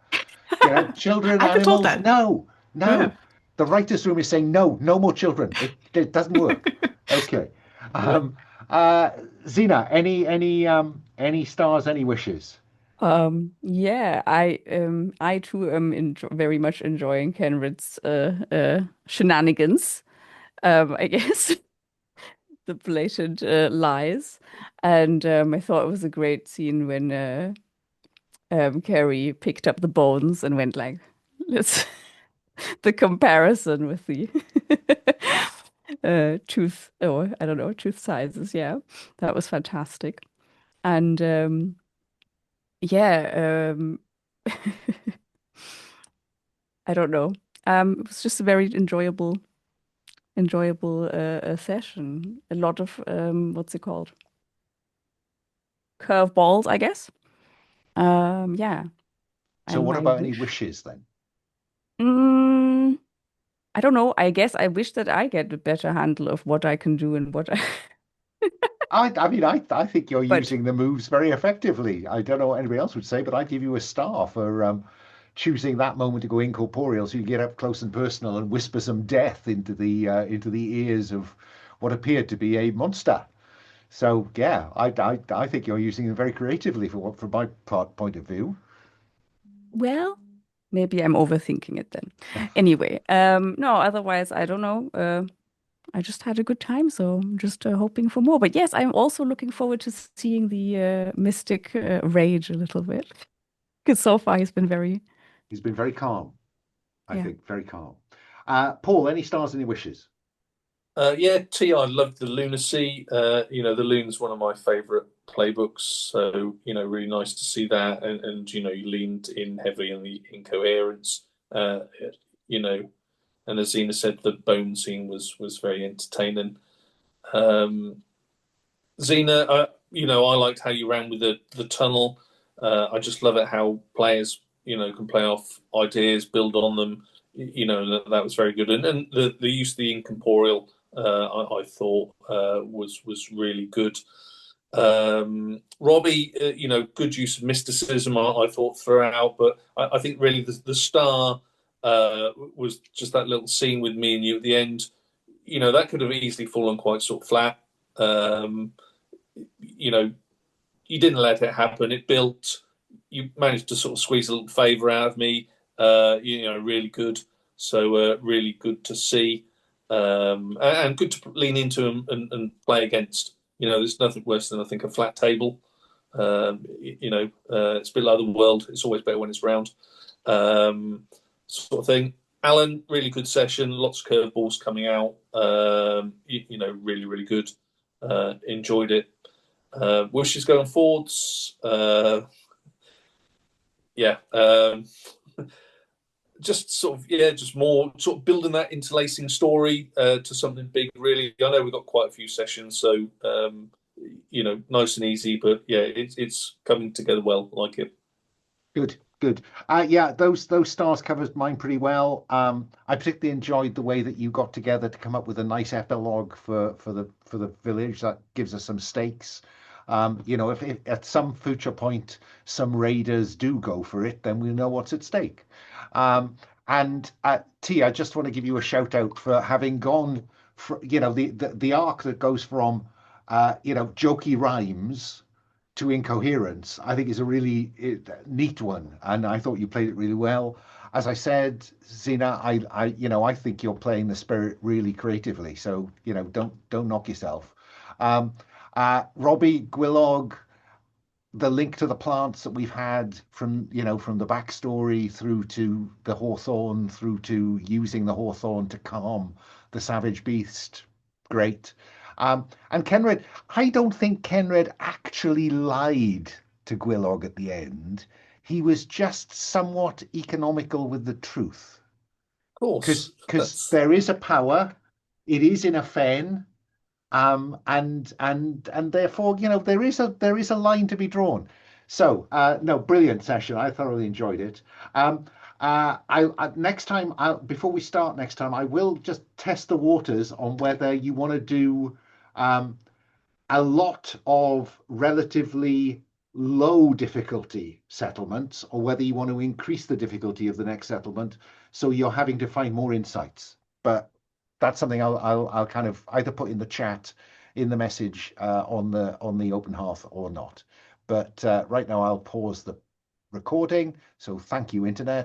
Children, I've been told animals, that. no, Yeah. no. The writers' room is saying no, no more children. It doesn't work. Okay. Um, uh, Zena, any stars, any wishes? Yeah, I too am very much enjoying Kenred's shenanigans. I guess the blatant lies, and I thought it was a great scene when Ceri picked up the bones and went like, let's the comparison with the tooth, or I don't know, tooth sizes. Yeah, that was fantastic. And yeah, I don't know. It was just a very enjoyable session. A lot of what's it called? Curveballs, I guess. Yeah. So, And what my about any wish. wishes then? Mm, I don't know. I guess I wish that I get a better handle of what I can do and what I. I mean, I think you're But using the moves very effectively. I don't know what anybody else would say, but I'd give you a star for choosing that moment to go incorporeal, so you get up close and personal and whisper some death into the ears of what appeared to be a monster. So yeah, I think you're using them very creatively from my point of view. well, maybe I'm overthinking it then. Anyway, no, otherwise I don't know. I just had a good time, so I'm just hoping for more. But yes, I'm also looking forward to seeing the mystic rage a little bit. Because so far he's been very, He's been very calm, I yeah. think, very calm. Paul, any stars, any wishes? Yeah, T, I loved the lunacy. The Loon's one of my favourite playbooks, so really nice to see that. And you leaned in heavily on the incoherence. You know, and as Zena said, the bone scene was very entertaining. Um, Zena, I liked how you ran with the tunnel. I just love it how players, can play off ideas, build on them. That was very good. And the use of the incorporeal, I thought was really good. Robbie, good use of mysticism, I thought throughout, but I think really the star was just that little scene with me and you at the end. That could have easily fallen quite sort of flat. Um, you know, you didn't let it happen. It built. You managed to sort of squeeze a little favour out of me. Really good. So really good to see, and good to lean into and play against. There's nothing worse than I think a flat table. It's a bit like the world. It's always better when it's round, sort of thing. Alan, really good session. Lots of curveballs coming out. Really, really good. Enjoyed it. Wishes going forwards. Yeah. Just sort of just more sort of building that interlacing story to something big. Really, I know we've got quite a few sessions, so nice and easy. But yeah, it's coming together well. I like it. Good, good. Yeah, those stars covered mine pretty well. I particularly enjoyed the way that you got together to come up with a nice epilogue for the village that gives us some stakes. If at some future point some raiders do go for it, then we know what's at stake. And T, I just want to give you a shout out for having gone for the arc that goes from jokey rhymes to incoherence, I think is a really neat one, and I thought you played it really well. As I said, Zena, I think you're playing the spirit really creatively. So don't knock yourself. Um, Robbie, Gwylog, the link to the plants that we've had from from the backstory through to the hawthorn, through to using the hawthorn to calm the savage beast, great. And Cenred, I don't think Cenred actually lied to Gwylog at the end. He was just somewhat economical with the truth, Of course, because there is a power, it is in a fen, and therefore, there is a line to be drawn. So, no, brilliant session. I thoroughly enjoyed it. Next time, before we start next time, I will just test the waters on whether you want to do a lot of relatively low difficulty settlements, or whether you want to increase the difficulty of the next settlement, so you're having to find more insights. But that's something I'll kind of either put in the chat, in the message on the open hearth, or not. But right now I'll pause the recording. So thank you, internet.